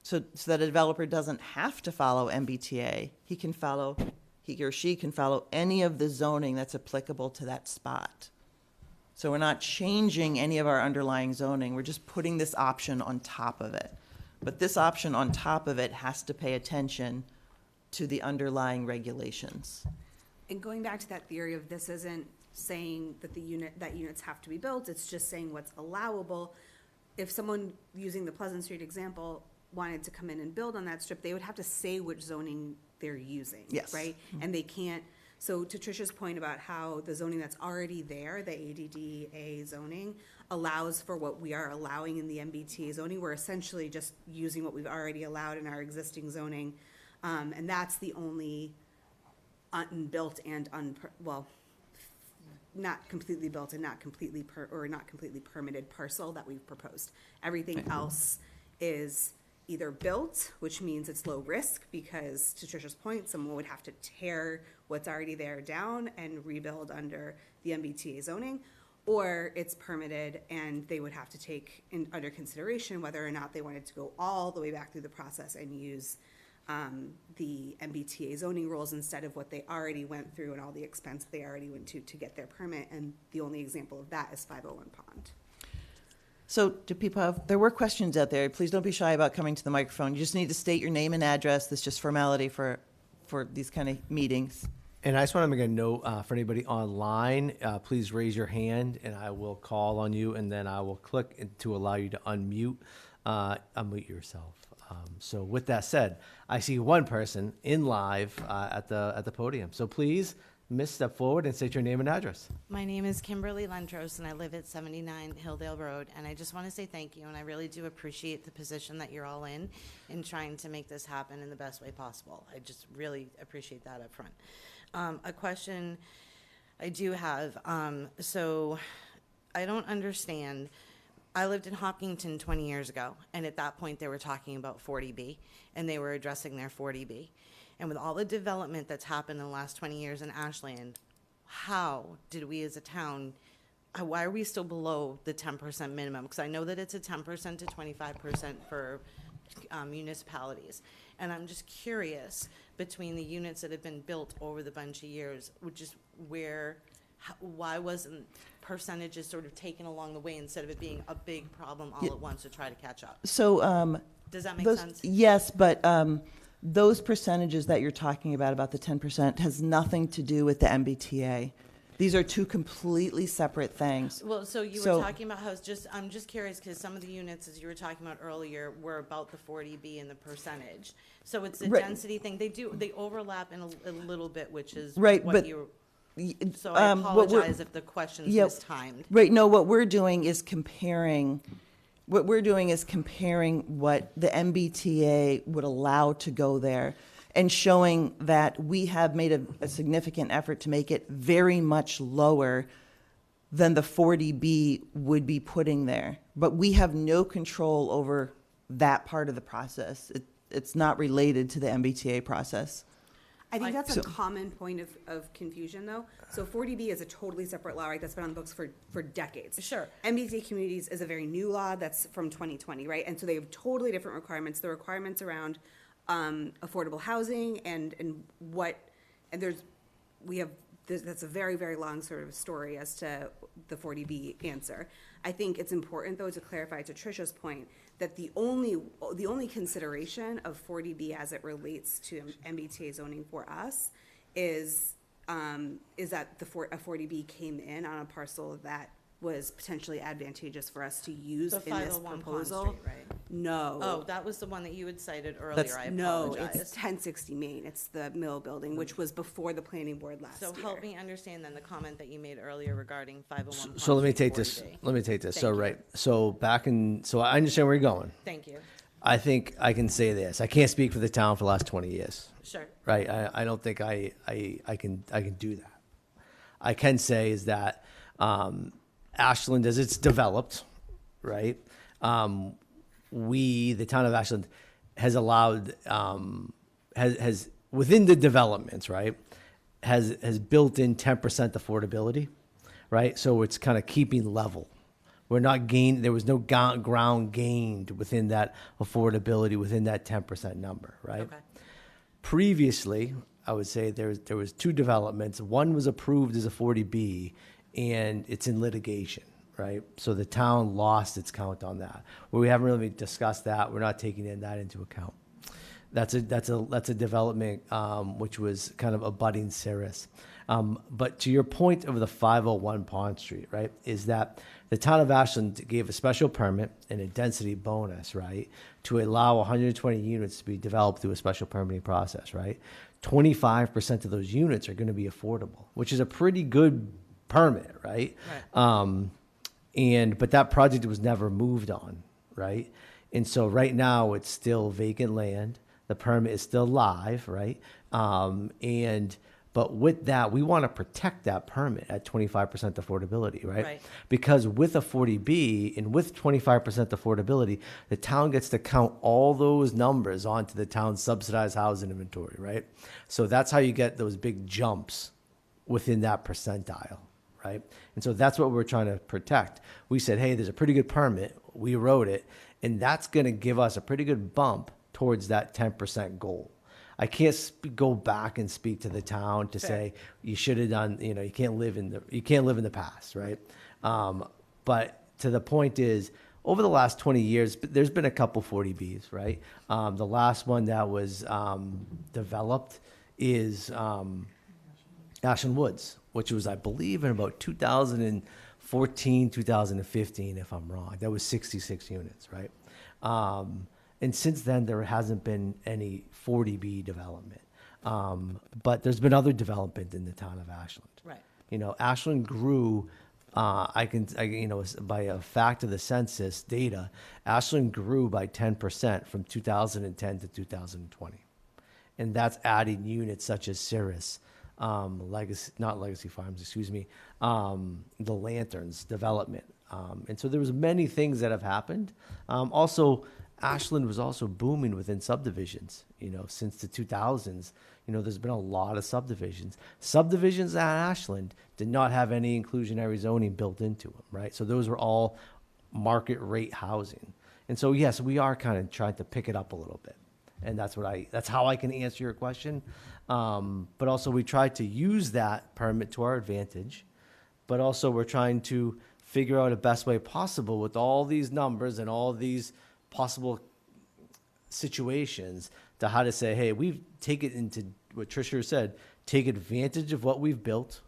So that a developer doesn't have to follow MBTA. He or she can follow any of the zoning that's applicable to that spot. So we're not changing any of our underlying zoning. We're just putting this option on top of it. But this option on top of it has to pay attention to the underlying regulations. And going back to that theory of this isn't saying that units have to be built, it's just saying what's allowable. If someone, using the Pleasant Street example, wanted to come in and build on that strip, they would have to say which zoning they're using. Yes. Right? And they can't, so to Tricia's point about how the zoning that's already there, the ADDA zoning, allows for what we are allowing in the MBTA zoning, we're essentially just using what we've already allowed in our existing zoning. And that's the only unbuilt and not completely built and not completely permitted parcel that we've proposed. Everything else is either built, which means it's low risk because, to Tricia's point, someone would have to tear what's already there down and rebuild under the MBTA zoning, or it's permitted and they would have to take under consideration whether or not they wanted to go all the way back through the process and use the MBTA zoning rules instead of what they already went through and all the expense they already went to get their permit. And the only example of that is 501 Pond. So do people have, there were questions out there. Please don't be shy about coming to the microphone. You just need to state your name and address. That's just formality for these kind of meetings. And I just want to make a note for anybody online, please raise your hand and I will call on you and then I will click to allow you to unmute yourself. So with that said, I see one person in live at the podium. So please, Miss, step forward and state your name and address. My name is Kimberly Lentros, and I live at 79 Hilldale Road. And I just want to say thank you, and I really do appreciate the position that you're all in trying to make this happen in the best way possible. I just really appreciate that up front. A question I do have, so I don't understand. I lived in Hopkinton 20 years ago, and at that point they were talking about 40B, and they were addressing their 40B. And with all the development that's happened in the last 20 years in Ashland, how did we as a town, why are we still below the 10% minimum? Because I know that it's a 10% to 25% for municipalities. And I'm just curious, between the units that have been built over the bunch of years, which is why wasn't percentages sort of taken along the way instead of it being a big problem all at once to try to catch up? So does that make sense? Yes, but those percentages that you're talking about the 10%, has nothing to do with the MBTA. These are two completely separate things. Well, so you were talking about how I'm just curious because some of the units, as you were talking about earlier, were about the 40B and the percentage. So it's a density thing. They overlap in a little bit, which is right, what but you. So I apologize if the question's mistimed. Right. No, what we're doing is comparing. What we're doing is comparing what the MBTA would allow to go there and showing that we have made a significant effort to make it very much lower than the 40B would be putting there. But we have no control over that part of the process. It's not related to the MBTA process. I think that's a common point of confusion, though. So 40B is a totally separate law, right? That's been on the books for decades. Sure. MBTA communities is a very new law that's from 2020, right? And so they have totally different requirements. The requirements around affordable housing that's a very, very long sort of story as to the 40B answer. I think it's important, though, to clarify to Tricia's point that the only consideration of 40B as it relates to MBTA zoning for us is that a 40B came in on a parcel that was potentially advantageous for us to use in this proposal. Pond Street, right? No. Oh, that was the one that you had cited earlier. I apologize. No, it's 1060 Main. It's the mill building, which was before the planning board last year. So help me understand then the comment that you made earlier regarding 501 Pond So let me Street take this. 40B. Let me take this. Thank So you. So I understand where you're going. Thank you. I think I can say this. I can't speak for the town for the last 20 years. Sure. Right. I don't think I can do that. I can say is that Ashland, as it's developed, right? The town of Ashland has allowed, has within the developments, right, has built in 10% affordability, right? So it's kind of keeping level. There was no ground gained within that affordability, within that 10% number, right? Okay. Previously, I would say there was two developments. One was approved as a 40B, and it's in litigation, right? So the town lost its count on that. Well, we haven't really discussed that. We're not taking that into account. That's a development which was kind of abutting Cirrus. But to your point of the 501 Pond Street, right, is that the town of Ashland gave a special permit and a density bonus, right, to allow 120 units to be developed through a special permitting process, right? 25% of those units are going to be affordable, which is a pretty good permit, right? But that project was never moved on, right? And so right now it's still vacant land. The permit is still live, right? But with that, we want to protect that permit at 25% affordability, right? Right. Because with a 40B and with 25% affordability, the town gets to count all those numbers onto the town's subsidized housing inventory, right? So that's how you get those big jumps within that percentile, right? And so that's what we're trying to protect. We said, hey, there's a pretty good permit. We wrote it, and that's going to give us a pretty good bump towards that 10% goal. I can't go back and speak to the town to say you should have done. You can't live in the past, right? But to the point is, over the last 20 years, there's been a couple 40Bs, right? The last one that was developed is Ashland Woods, which was, I believe, in about 2014, 2015, if I'm wrong. That was 66 units, right? And since then, there hasn't been any 40B development. But there's been other development in the town of Ashland. Right. Ashland grew, by a fact of the census data, Ashland grew by 10% from 2010 to 2020. And that's adding units such as Cirrus, Legacy Farms, the Lanterns development. And so there was many things that have happened. Also, Ashland was also booming within subdivisions, since the 2000s. There's been a lot of subdivisions. Subdivisions at Ashland did not have any inclusionary zoning built into them, right? So those were all market rate housing. And so, yes, we are kind of trying to pick it up a little bit. And that's how I can answer your question. But also we try to use that permit to our advantage, but also we're trying to figure out the best way possible with all these numbers and all these possible situations to how to say, hey, we've taken into what Tricia said, take advantage of what we've built,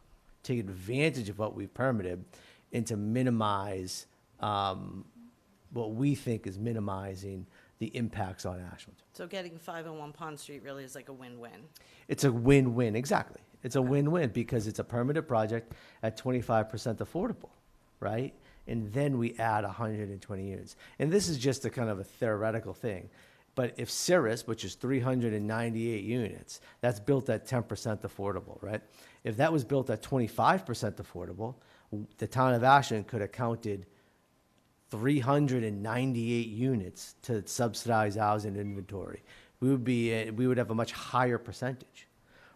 take advantage of what we've permitted, and to minimize what we think is minimizing the impacts on Ashland. So getting 501 Pond Street really is like a win-win. It's a win-win, exactly. It's a win-win because it's a permitted project at 25% affordable, right? And then we add 120 units. And this is just a kind of a theoretical thing. But if Cirrus, which is 398 units, that's built at 10% affordable, right? If that was built at 25% affordable, the town of Ashland could have counted 398 units to subsidize housing inventory. We would have a much higher percentage.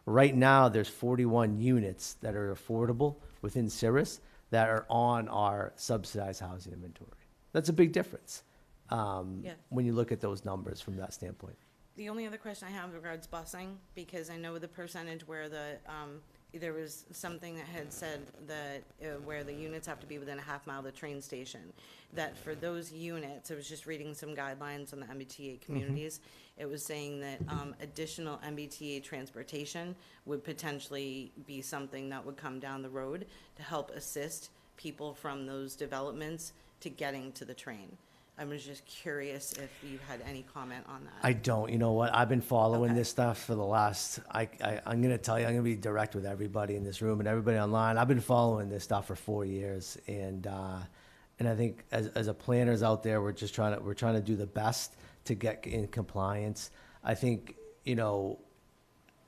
Right now, there's 41 units that are affordable within Cirrus that are on our subsidized housing inventory. That's a big difference when you look at those numbers from that standpoint. The only other question I have regards busing, because I know the percentage where there was something that had said that where the units have to be within a half mile of the train station, that for those units, I was just reading some guidelines on the MBTA communities. It was saying that additional MBTA transportation would potentially be something that would come down the road to help assist people from those developments to getting to the train. I was just curious if you had any comment on that. I don't. You know what? I've been following this stuff for the last, I'm going to tell you, I'm going to be direct with everybody in this room and everybody online. I've been following this stuff for 4 years. And I think as a planners out there, we're trying to do the best to get in compliance. I think,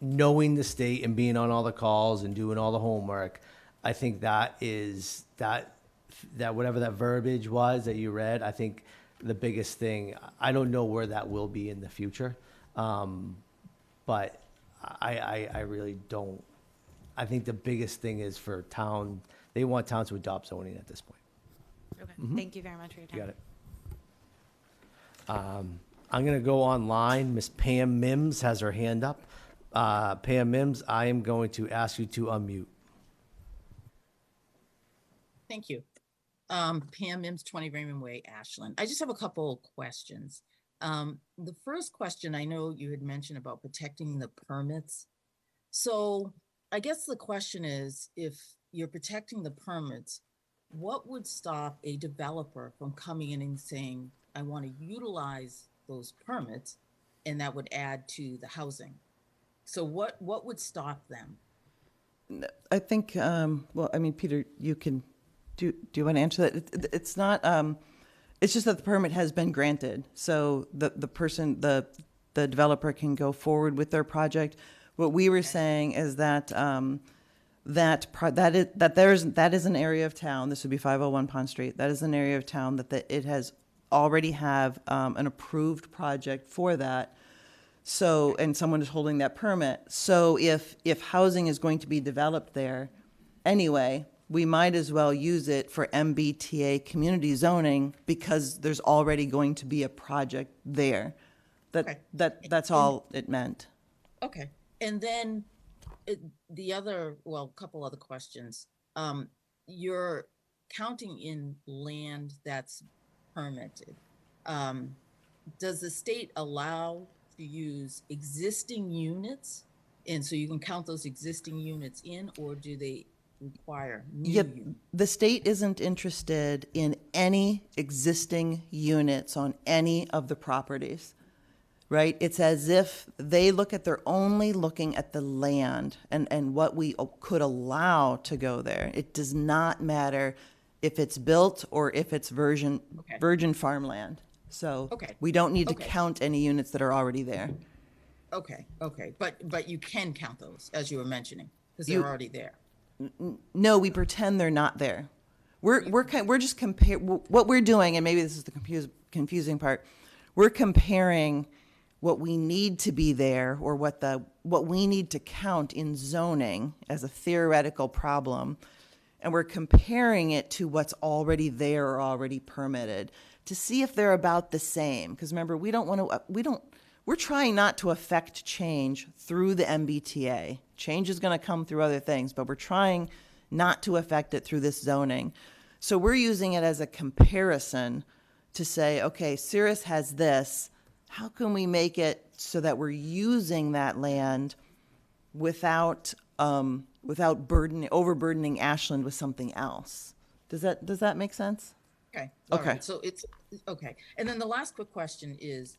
knowing the state and being on all the calls and doing all the homework, I think that is that whatever that verbiage was that you read, I think the biggest thing, I don't know where that will be in the future, but I really don't. I think the biggest thing is for town, they want towns to adopt zoning at this point. Okay. Thank you very much for your time. You got it. I'm going to go online. Miss Pam Mims has her hand up. Pam Mims, I am going to ask you to unmute. Thank you. Pam Mims, 20 Raymond Way, Ashland. I just have a couple questions. The first question, I know you had mentioned about protecting the permits. So I guess the question is, if you're protecting the permits, what would stop a developer from coming in and saying, I want to utilize those permits, and that would add to the housing? So what would stop them? I think, well, I mean, Peter, you can, do you want to answer that? It's not, it's just that the permit has been granted. So the person, the developer can go forward with their project. What we were saying is that, that is an area of town, this would be 501 Pond Street, that is an area of town that it has already have an approved project for that. So, and someone is holding that permit. So if housing is going to be developed there anyway, we might as well use it for MBTA community zoning because there's already going to be a project there. Okay. That's all it meant. Okay, and then the other, well, a couple other questions. You're counting in land that's permitted. Does the state allow to use existing units? And so you can count those existing units in, or do they require new units? The state isn't interested in any existing units on any of the properties, right? It's as if they're only looking at the land and what we could allow to go there. It does not matter if it's built or if it's virgin farmland. So we don't need to count any units that are already there. Okay, but you can count those, as you were mentioning, because they're already there. No, we pretend they're not there. We're just comparing what we're doing, and maybe this is the confusing part. We're comparing what we need to be there, or what we need to count in zoning as a theoretical problem, and we're comparing it to what's already there or already permitted to see if they're about the same. Because remember, we're trying not to affect change through the MBTA. Change is going to come through other things, but we're trying not to affect it through this zoning. So we're using it as a comparison to say, okay, Cirrus has this. How can we make it so that we're using that land without overburdening Ashland with something else? Does that make sense? Okay. Okay. All right. So it's okay. And then the last quick question is,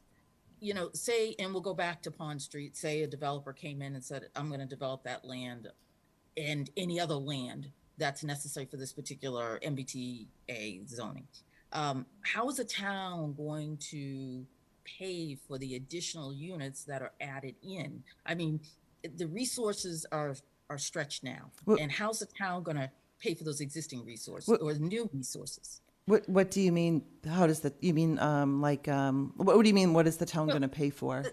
say, and we'll go back to Pond Street, say a developer came in and said, I'm going to develop that land and any other land that's necessary for this particular MBTA zoning. How is the town going to pay for the additional units that are added in? I mean, the resources are stretched now. And how's the town going to pay for those existing resources or new resources? What do you mean? How does that? You mean what do you mean? What is the town going to pay for?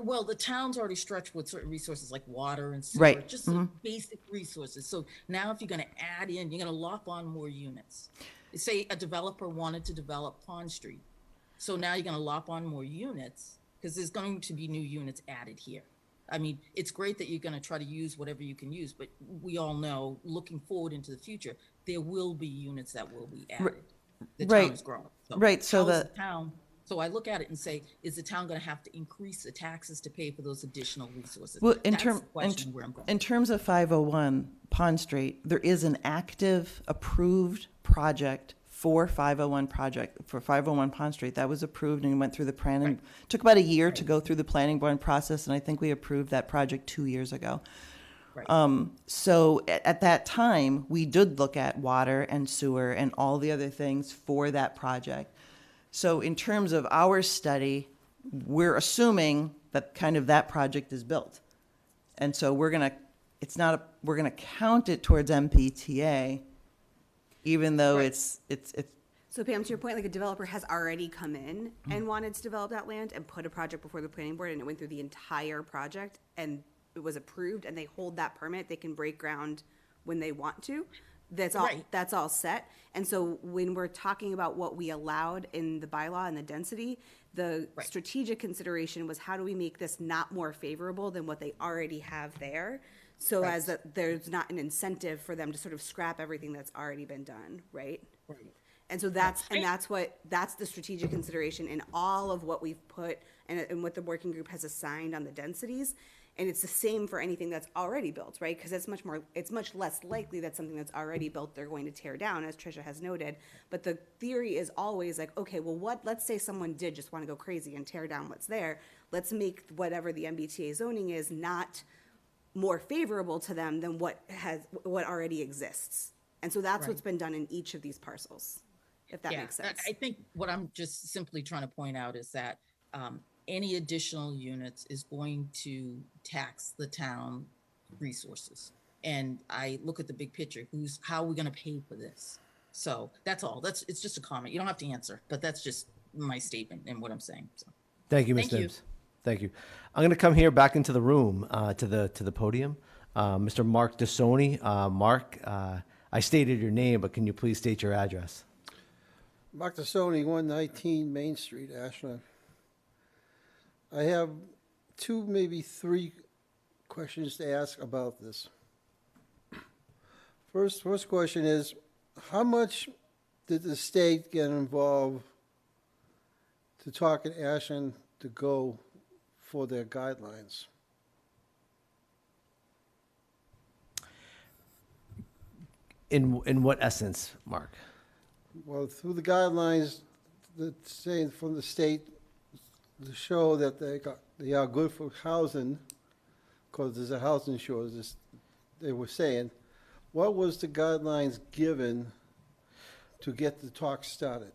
Well, the town's already stretched with certain resources like water and sewer, right? Just some basic resources. So now, if you're going to add in, you're going to lop on more units. Say a developer wanted to develop Pond Street, so now you're going to lop on more units because there's going to be new units added here. I mean, it's great that you're going to try to use whatever you can use, but we all know, looking forward into the future, there will be units that will be added. The town is growing. So right. So the town. So I look at it and say, is the town going to have to increase the taxes to pay for those additional resources? Well, in terms of 501 Pond Street, there is an active approved project for 501 Pond Street that was approved and went through the planning. Took about a year to go through the planning board process, and I think we approved that project 2 years ago. Right. So at that time, we did look at water and sewer and all the other things for that project. So in terms of our study, we're assuming that kind of that project is built. And so we're going to count it towards MPTA, even though it's. So Pam, to your point, like a developer has already come in and wanted to develop that land and put a project before the planning board, and it went through the entire project and it was approved, and they hold that permit. They can break ground when they want to. That's all. Right. That's all set. And so when we're talking about what we allowed in the bylaw and the density, the strategic consideration was how do we make this not more favorable than what they already have there, so as that there's not an incentive for them to sort of scrap everything that's already been done, right? Right. And so that's the strategic consideration in all of what we've put and what the working group has assigned on the densities And it's the same for anything that's already built, right? Because it's much less likely that something that's already built they're going to tear down, as Tricia has noted. But the theory is always like, okay, well, let's say someone did just want to go crazy and tear down what's there. Let's make whatever the MBTA zoning is not more favorable to them than what already exists. And so that's what's been done in each of these parcels, if that makes sense. I think what I'm just simply trying to point out is that any additional units is going to tax the town resources. And I look at the big picture, how are we going to pay for this? So that's all. It's just a comment. You don't have to answer, but that's just my statement and what I'm saying. So. Thank you, Ms. Nibbs. Thank you. I'm going to come here back into the room to the podium. Mr. Mark Dessoni. Mark, I stated your name, but can you please state your address? Mark Dessoni, 119 Main Street, Ashland. I have 2, maybe 3 questions to ask about this. First question is, how much did the state get involved to talk in Ashland to go for their guidelines? In what essence, Mark? Well, through the guidelines that say from the state to show that they are good for housing, because there's a housing shortage, they were saying, what was the guidelines given to get the talk started?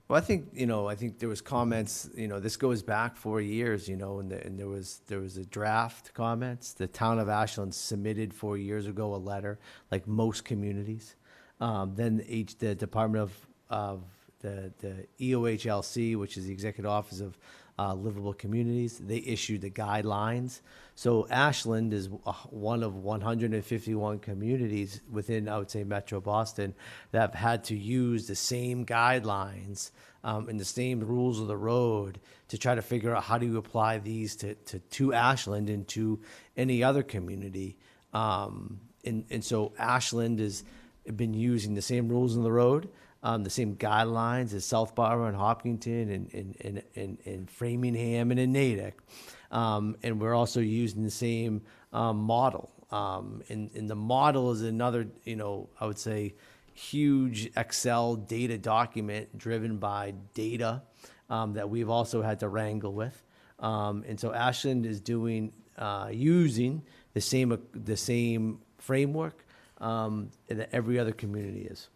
Well, I think there was comments, this goes back 4 years, and there was a draft comments. The town of Ashland submitted 4 years ago a letter, like most communities. Then the Department of the EOHLC, which is the Executive Office of Livable Communities, they issued the guidelines. So Ashland is one of 151 communities within, I would say, Metro Boston that have had to use the same guidelines and the same rules of the road to try to figure out how do you apply these to Ashland and to any other community. And so Ashland has been using the same rules on the road, the same guidelines as Southborough and Hopkinton and Framingham and in Natick. And we're also using the same model. And the model is another, I would say, huge Excel data document driven by data that we've also had to wrangle with. And so Ashland is using the same framework that every other community is.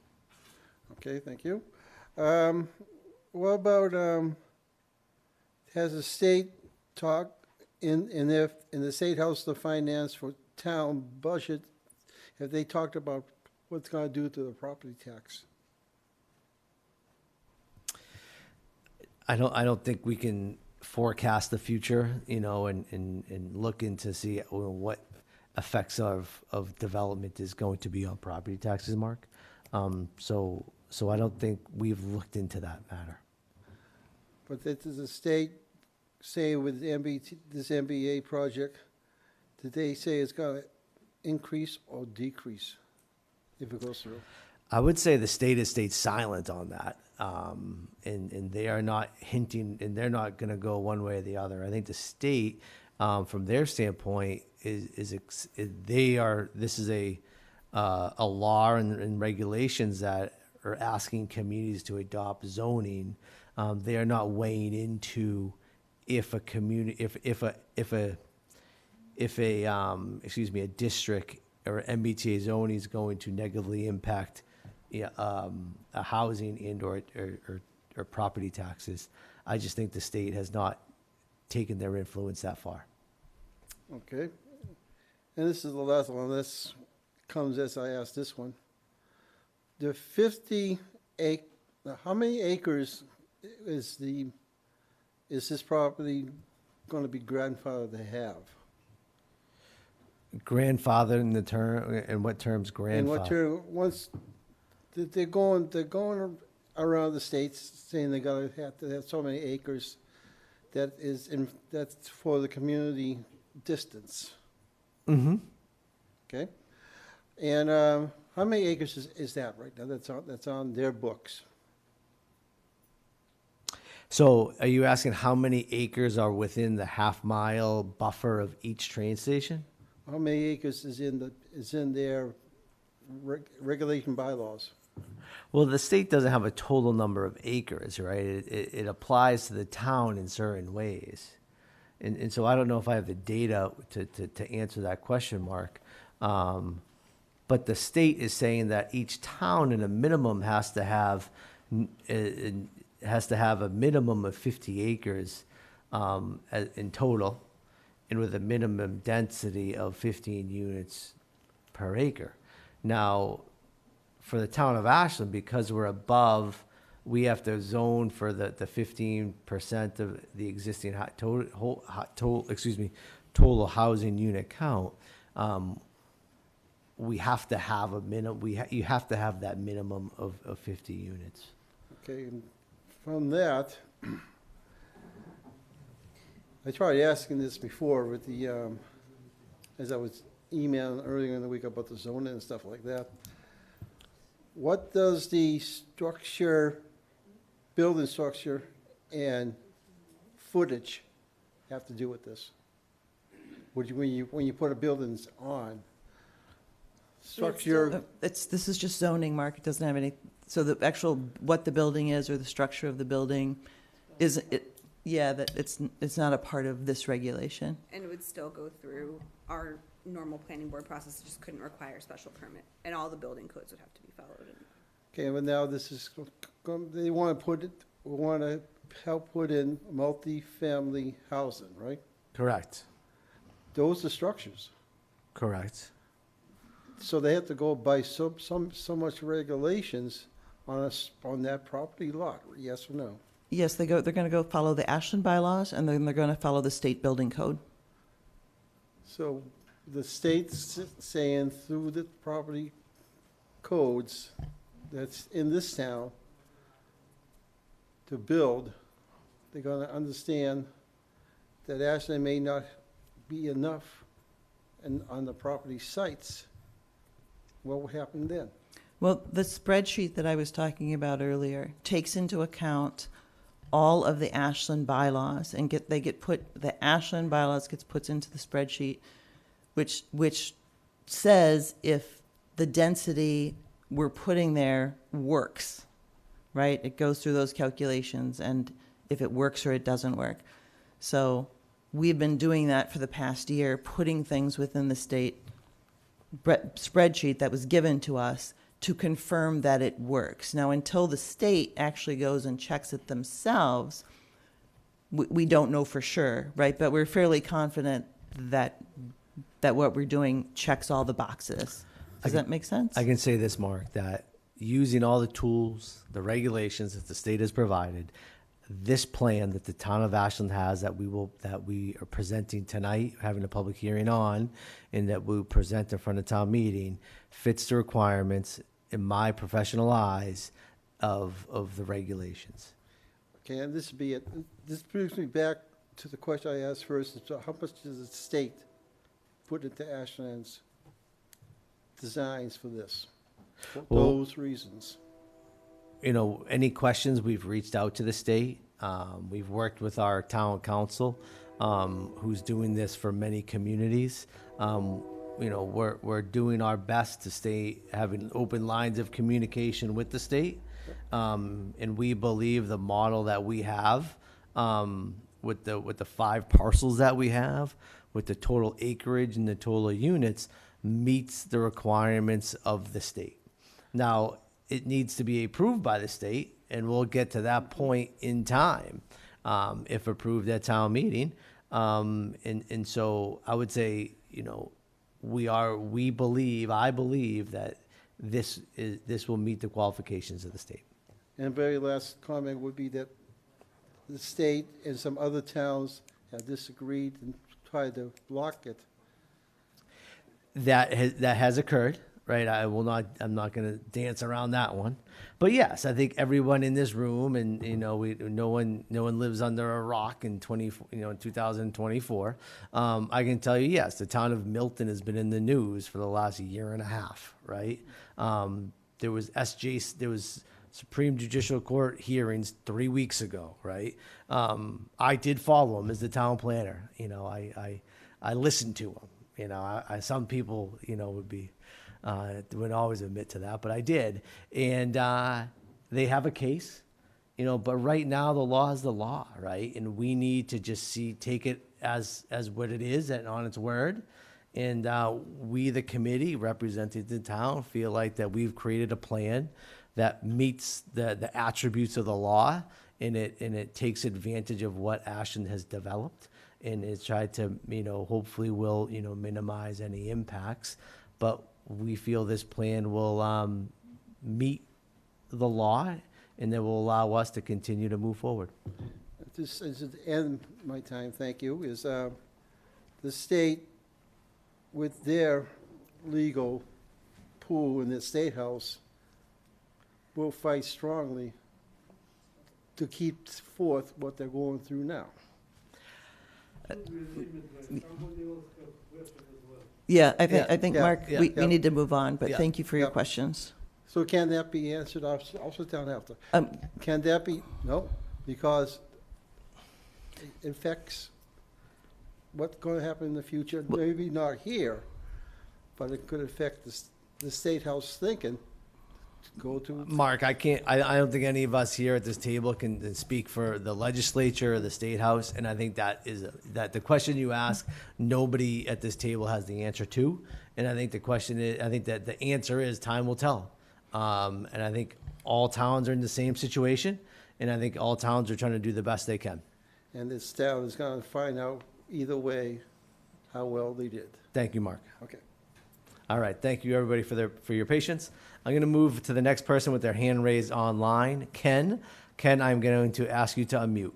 Okay, thank you. What about, has the state talked in the State House of Finance for town budget, have they talked about what it's going to do to the property tax? I don't think we can forecast the future, and look into see what effects of development is going to be on property taxes, Mark. So I don't think we've looked into that matter. But does the state say with this MBA project, did they say it's going to increase or decrease if it goes through? I would say the state has stayed silent on that, and they are not hinting, and they're not going to go one way or the other. I think the state, from their standpoint, this is a law and regulations that are asking communities to adopt zoning. They are not weighing into if a community, a district or MBTA zoning is going to negatively impact a housing and or property taxes. I just think the state has not taken their influence that far. Okay. And this is the last one. This comes as I asked this one. The 50 acre, how many acres is this property going to be grandfathered to have? Grandfather in the term, in what terms grandfather? In what term? Once they're going around the states saying they have to have so many acres. That's for the community distance. Mm-hmm. Okay. And how many acres is that right now? That's on their books. So are you asking how many acres are within the half-mile buffer of each train station? How many acres is in their regulation bylaws? Well, the state doesn't have a total number of acres, right? It applies to the town in certain ways. And so I don't know if I have the data to answer that question, Mark. But the state is saying that each town in a minimum has to have a minimum of 50 acres in total, and with a minimum density of 15 units per acre. Now, for the town of Ashland, because we're above, we have to zone for the 15% of the existing total housing unit count. We have to have a minimum. You have to have that minimum of 50 units. Okay, and from that, I tried asking this before with the, as I was emailing earlier in the week about the zoning and stuff like that. What does the structure, building structure, and footage have to do with this? When you put a buildings on? Structure, This is just zoning, Mark. It doesn't have any, so the actual, what the building is or the structure of the building that it's not a part of this regulation. And it would still go through our normal planning board process, it just couldn't require a special permit, and all the building codes would have to be followed. okay, but now this is, they want to help put in multi-family housing, right? Correct. Those are structures. Correct. So they have to go by so much regulations on that property lot, yes or no? Yes, they're going to go follow the Ashland bylaws, and then they're going to follow the state building code. So the state's saying through the property codes that's in this town to build, they're gonna understand that Ashland may not be enough on the property sites. What will happen then? Well, the spreadsheet that I was talking about earlier takes into account all of the Ashland bylaws, and the Ashland bylaws gets put into the spreadsheet, which says if the density we're putting there works, right? It goes through those calculations, and if it works or it doesn't work. So we've been doing that for the past year, putting things within the state spreadsheet that was given to us to confirm that it works. Now, until the state actually goes and checks it themselves, we don't know for sure, right? But we're fairly confident that what we're doing checks all the boxes. Does that make sense? I can say this, Mark, that using all the tools, the regulations that the state has provided, this plan that the town of Ashland has that we are presenting tonight, having a public hearing on, and that we'll present in front of town meeting, fits the requirements, in my professional eyes, of the regulations. Okay, and this brings me back to the question I asked first, is how much does the state put into Ashland's designs for this? For those reasons. Any questions, we've reached out to the state. We've worked with our town council, who's doing this for many communities. We're doing our best to stay having open lines of communication with the state. And we believe the model that we have, with the 5 parcels that we have, with the total acreage and the total units, meets the requirements of the state. Now, it needs to be approved by the state, and we'll get to that point in time, if approved at town meeting. And so I would say, I believe that this will meet the qualifications of the state. And very last comment would be that the state and some other towns have disagreed and tried to block it. That has occurred, right? I'm not going to dance around that one. But yes, I think everyone in this room, and no one lives under a rock in 2024. I can tell you, yes, the town of Milton has been in the news for the last year and a half, right? There was Supreme Judicial Court hearings 3 weeks ago, right? I did follow them as the town planner. You know, I listened to them. You know, some people, you know, wouldn't always admit to that, but I did. And they have a case, you know, but right now the law is the law, right? And we need to just take it as what it is and on its word. And we, the committee representing the town, feel like that we've created a plan that meets the attributes of the law, and it takes advantage of what Ashland has developed, and it's tried to, you know, hopefully will, you know, minimize any impacts. But we feel this plan will meet the law, and that will allow us to continue to move forward. This is the end of my time, thank you, is the state with their legal pool in the State House will fight strongly to keep forth what they're going through now. Yeah, I Yeah, think, yeah, Mark, yeah, we yeah. need to move on, but Yeah. thank you for your Yeah. questions. So can that be answered? I'll sit down after. Can that be, no, because it affects what's going to happen in the future, maybe not here, but it could affect the State House thinking to go to. Mark, I don't think any of us here at this table can speak for the legislature or the State House, and I think that the question you ask, nobody at this table has the answer to. And I think I think that the answer is time will tell. And I think all towns are in the same situation, and I think all towns are trying to do the best they can. And this town is going to find out either way how well they did. Thank you, Mark. Okay. All right, thank you, everybody, for your patience. I'm going to move to the next person with their hand raised online. Ken, I'm going to ask you to unmute.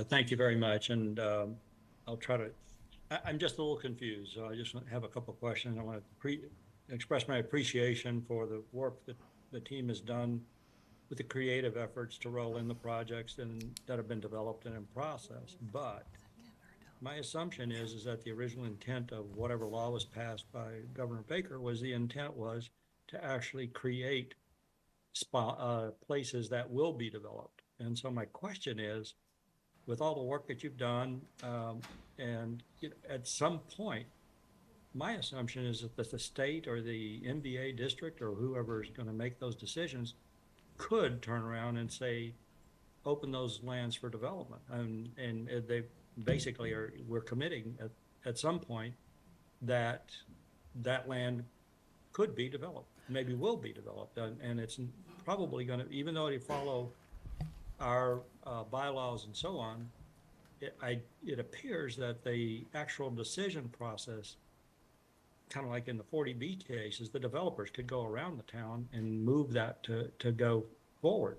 Thank you very much, and I'll try to, I'm just a little confused, so I just have a couple of questions. I want to express my appreciation for the work that the team has done with the creative efforts to roll in the projects that have been developed and in process. But my assumption is that the original intent of whatever law was passed by Governor Baker was to actually create places that will be developed. And so my question is, with all the work that you've done, and you know, at some point, my assumption is that the state or the NBA district or whoever is going to make those decisions could turn around and say, open those lands for development. And they basically we're committing at some point that land could be developed, maybe will be developed. And it's probably going to, even though they follow our bylaws and so on, it appears that the actual decision process, kind of like in the 40B cases, the developers could go around the town and move that to go forward.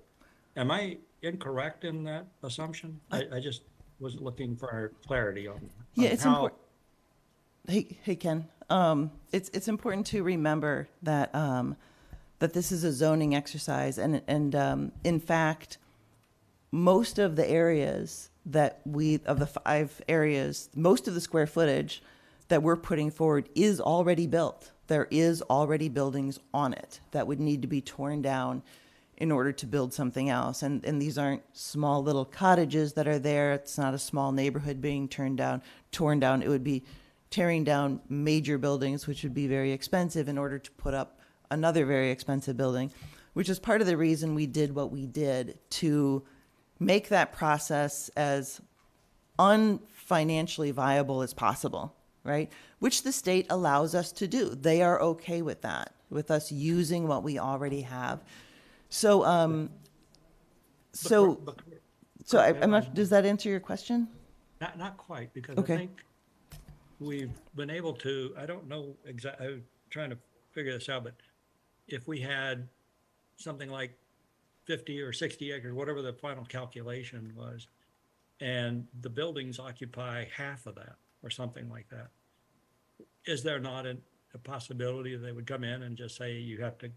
Am I incorrect in that assumption? I just was looking for clarity on Yeah, it's how. important. Hey, Ken. It's important to remember that that this is a zoning exercise, and in fact, most of the areas of the 5 areas, most of the square footage that we're putting forward is already built. There is already buildings on it that would need to be torn down in order to build something else. And these aren't small little cottages that are there. It's not a small neighborhood being torn down. It would be tearing down major buildings, which would be very expensive in order to put up another very expensive building, which is part of the reason we did what we did, to make that process as unfinancially viable as possible, right? Which the state allows us to do. They are okay with that, with us using what we already have. So, I'm not, does that answer your question? Not quite, because Okay. I think we've been able to, I don't know exactly, I'm trying to figure this out, but if we had something like 50 or 60 acres, whatever the final calculation was, and the buildings occupy half of that or something like that, is there not a possibility that they would come in and just say, you have to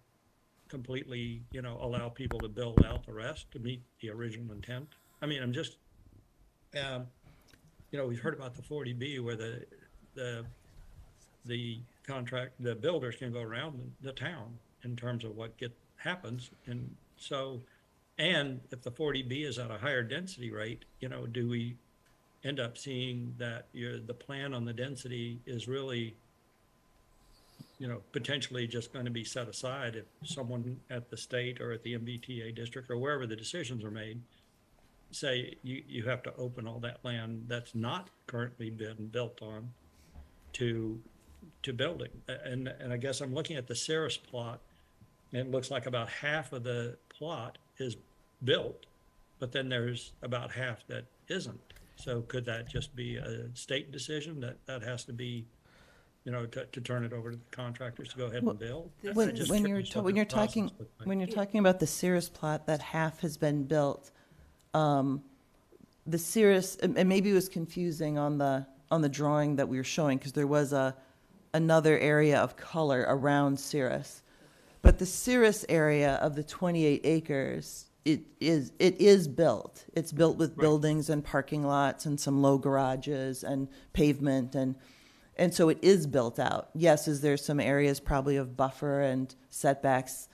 completely, allow people to build out the rest to meet the original intent? I mean, I'm just, we've heard about the 40B where the the builders can go around the town in terms of what happens. And so, and if the 40B is at a higher density rate, do we end up seeing that the plan on the density is really, potentially just going to be set aside if someone at the state or at the MBTA district or wherever the decisions are made say you have to open all that land that's not currently been built on to building. And I guess I'm looking at the Cirrus plot, and it looks like about half of the plot is built, but then there's about half that isn't. So could that just be a state decision that has to be, to turn it over to the contractors to go ahead and build? When you're talking about the Cirrus plot, that half has been built. The Cirrus, and maybe it was confusing on the drawing that we were showing, because there was another area of color around Cirrus. But the Cirrus area of the 28 acres, it is built. It's built with buildings and parking lots and some low garages and pavement, and so it is built out. Yes, is there some areas probably of buffer and setbacks,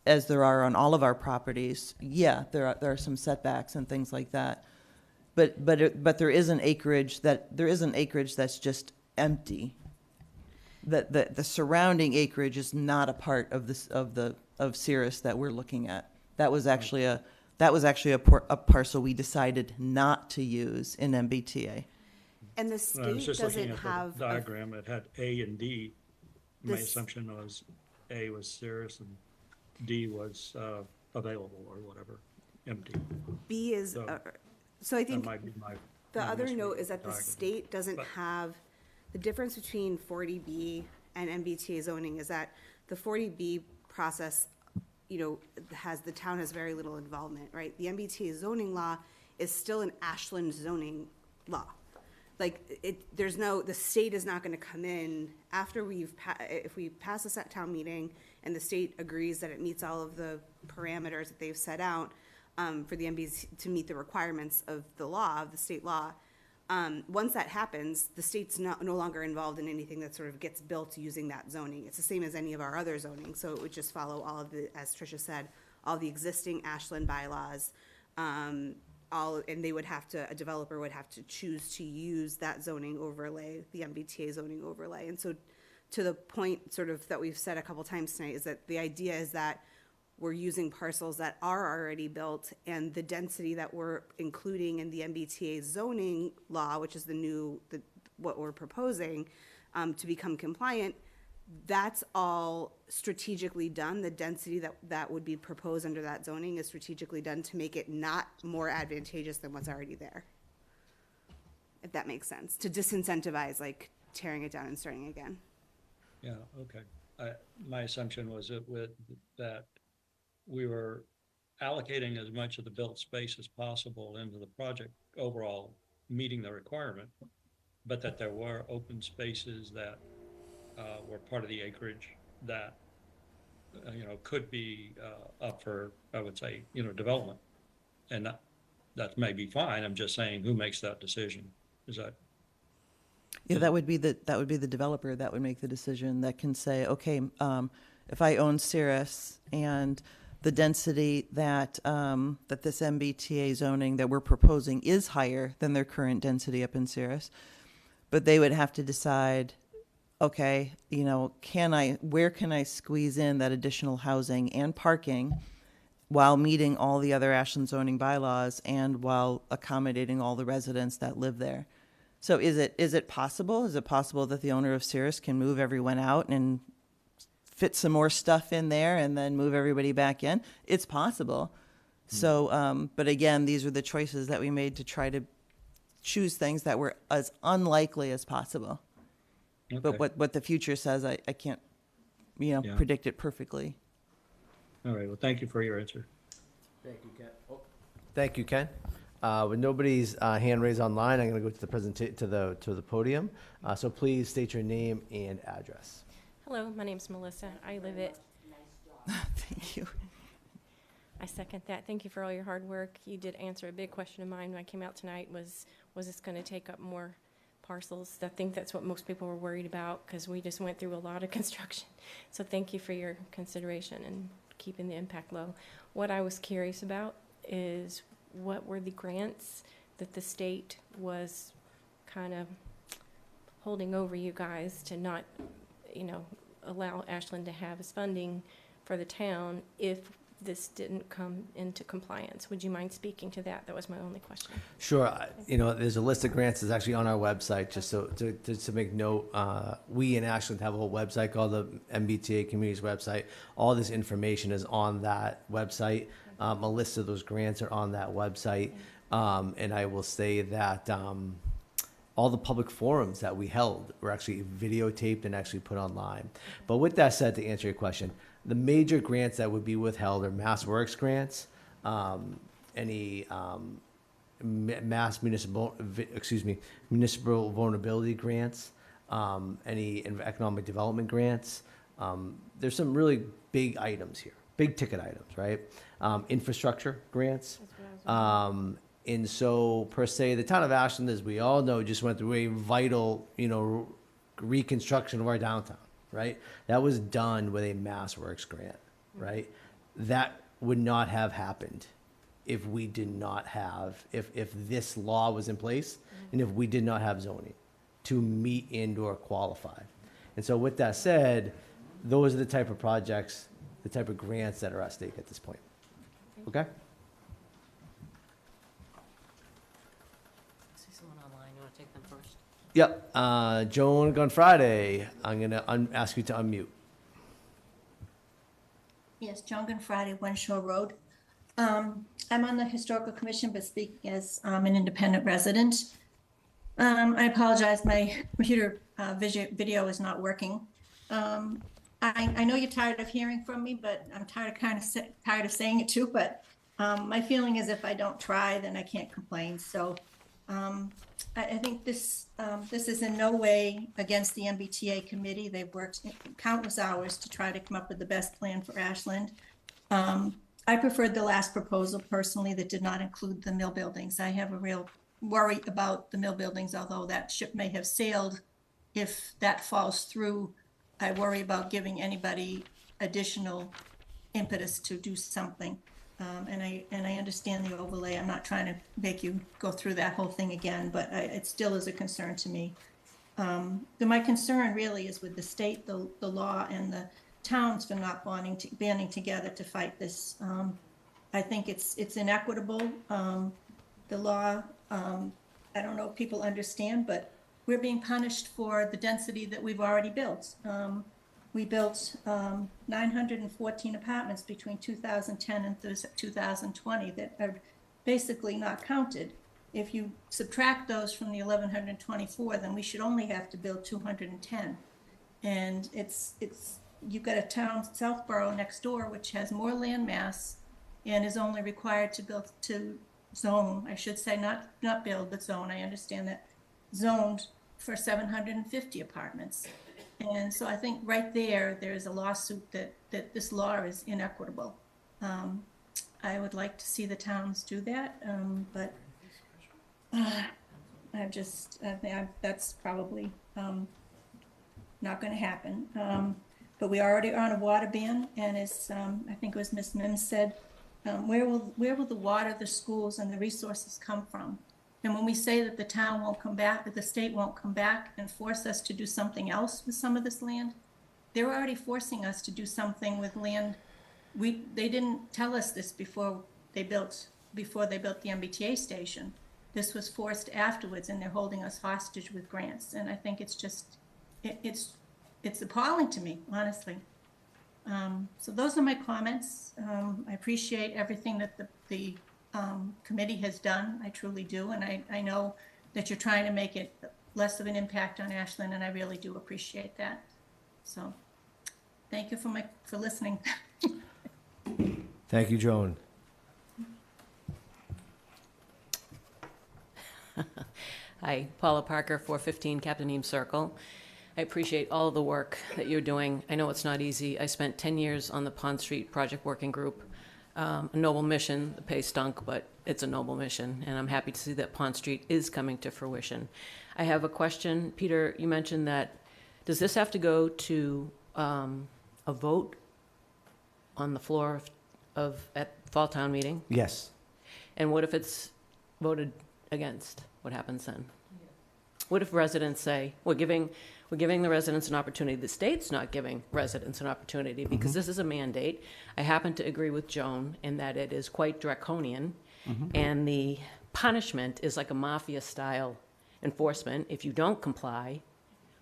as there are on all of our properties? Yeah, there are some setbacks and things like that. But there isn't acreage that's just empty. The surrounding acreage is not a part of this of Cirrus that we're looking at. That was actually a parcel we decided not to use in MBTA. And the I was state just looking doesn't at the have. diagram. It had A and D. My This- assumption was A was Cirrus and D was available or whatever, empty. B is, so I That think might be my. the my other misread note of is that the diagram. state doesn't But- have, the difference between 40B and MBTA zoning is that the 40B process, the town has very little involvement, right? The MBTA zoning law is still an Ashland zoning law. Like, the state is not gonna come in after if we pass this at town meeting and the state agrees that it meets all of the parameters that they've set out, for the MBs to meet the requirements of the law, of the state law. Once that happens, the state's no longer involved in anything that sort of gets built using that zoning. It's the same as any of our other zoning, so it would just follow all of the, as Tricia said, all the existing Ashland bylaws. And a developer would have to choose to use that zoning overlay, the MBTA zoning overlay. And so to the point sort of that we've said a couple times tonight is that the idea is that we're using parcels that are already built, and the density that we're including in the MBTA zoning law, which is what we're proposing, to become compliant, that's all strategically done. The density that would be proposed under that zoning is strategically done to make it not more advantageous than what's already there. If that makes sense, to disincentivize like tearing it down and starting again. Yeah, okay. My assumption was that we were allocating as much of the built space as possible into the project overall, meeting the requirement, but that there were open spaces that were part of the acreage that, could be up for, I would say, development. And that may be fine. I'm just saying, who makes that decision? Is that? Yeah, that would be the developer that would make the decision, that can say, okay, if I own Cirrus and the density that this MBTA zoning that we're proposing is higher than their current density up in Cirrus, but they would have to decide, okay, where can I squeeze in that additional housing and parking while meeting all the other Ashland zoning bylaws and while accommodating all the residents that live there? So is it possible? Is it possible that the owner of Cirrus can move everyone out and fit some more stuff in there and then move everybody back in? It's possible. So, but again, these are the choices that we made to try to choose things that were as unlikely as possible. Okay. But what the future says, I can't, predict it perfectly. All right, well, thank you for your answer. Thank you, Ken. Thank you, Ken. With nobody's hand raised online, I'm going to go to the podium. So please state your name and address. Hello, my name's Melissa. I live at. Thank you. I second that. Thank you for all your hard work. You did answer a big question of mine when I came out tonight. Was this going to take up more parcels. I think that's what most people were worried about because we just went through a lot of construction. So thank you for your consideration and keeping the impact low. What I was curious about is what were the grants that the state was kind of holding over you guys to not, allow Ashland to have as funding for the town if this didn't come into compliance? Would you mind speaking to that? That was my only question. Sure. There's a list of grants that's actually on our website, just so to make note. We in Ashland have a whole website called the MBTA Communities website. All this information is on that website. A list of those grants are on that website. And I will say that all the public forums that we held were actually videotaped and actually put online. But with that said, to answer your question, the major grants that would be withheld are Mass Works grants, any mass municipal vulnerability grants, any economic development grants. There's some really big items here, big ticket items, right? Infrastructure grants. And so, per se, the town of Ashland, as we all know, just went through a vital, reconstruction of our downtown, right? That was done with a Mass Works grant, right? That would not have happened if we did not have, if this law was in place and if we did not have zoning to meet and/or qualify. And so with that said, those are the type of projects, the type of grants that are at stake at this point. Okay? See someone online, you want to take them first? Yep. Joan Gonfrade, I'm going to ask you to unmute. Yes, Joan Gonfrade, One Shore Road. I'm on the Historical Commission, but speaking as an independent resident. I apologize, my computer video is not working. I know you're tired of hearing from me, but I'm tired of saying it too, but my feeling is if I don't try, then I can't complain. So I think this is in no way against the MBTA committee. They've worked countless hours to try to come up with the best plan for Ashland. I preferred the last proposal personally that did not include the mill buildings. I have a real worry about the mill buildings, although that ship may have sailed. If that falls through, I worry about giving anybody additional impetus to do something. And I understand the overlay. I'm not trying to make you go through that whole thing again, but it still is a concern to me. My concern really is with the state, the law, and the towns for not banding together to fight this. I think it's inequitable. The law, I don't know if people understand, but we're being punished for the density that we've already built. We built 914 apartments between 2010 and 2020 that are basically not counted. If you subtract those from the 1,124, then we should only have to build 210. And you've got a town, Southborough, next door, which has more land mass and is only required to zone, I should say, not build, but zone. I understand that, zoned for 750 apartments. And so I think right there's a lawsuit that this law is inequitable. I would like to see the towns do that, but that's probably not going to happen. But we already are on a water ban, and as I think it was Ms. Mims said, where will the water, the schools, and the resources come from? And when we say that the town won't come back, that the state won't come back and force us to do something else with some of this land, they're already forcing us to do something with land. They didn't tell us this before they built the MBTA station. This was forced afterwards, and they're holding us hostage with grants. And I think it's just, it's appalling to me, honestly. So those are my comments. I appreciate everything that the committee has done. I truly do. And I know that you're trying to make it less of an impact on Ashland, and I really do appreciate that. So thank you for listening. Thank you, Joan. Hi, Paula Parker, 415 Captain Eames Circle. I appreciate all the work that you're doing. I know it's not easy. I spent 10 years on the Pond Street Project Working Group. A noble mission. The pay stunk, but it's a noble mission, and I'm happy to see that Pond Street is coming to fruition. I have a question. Peter, you mentioned that, does this have to go to a vote on the floor at fall town meeting? Yes. And what if it's voted against? What happens then? What if residents say, we're giving the residents an opportunity, the state's not giving residents an opportunity because this is a mandate. I happen to agree with Joan in that it is quite draconian, and the punishment is like a mafia-style enforcement. If you don't comply,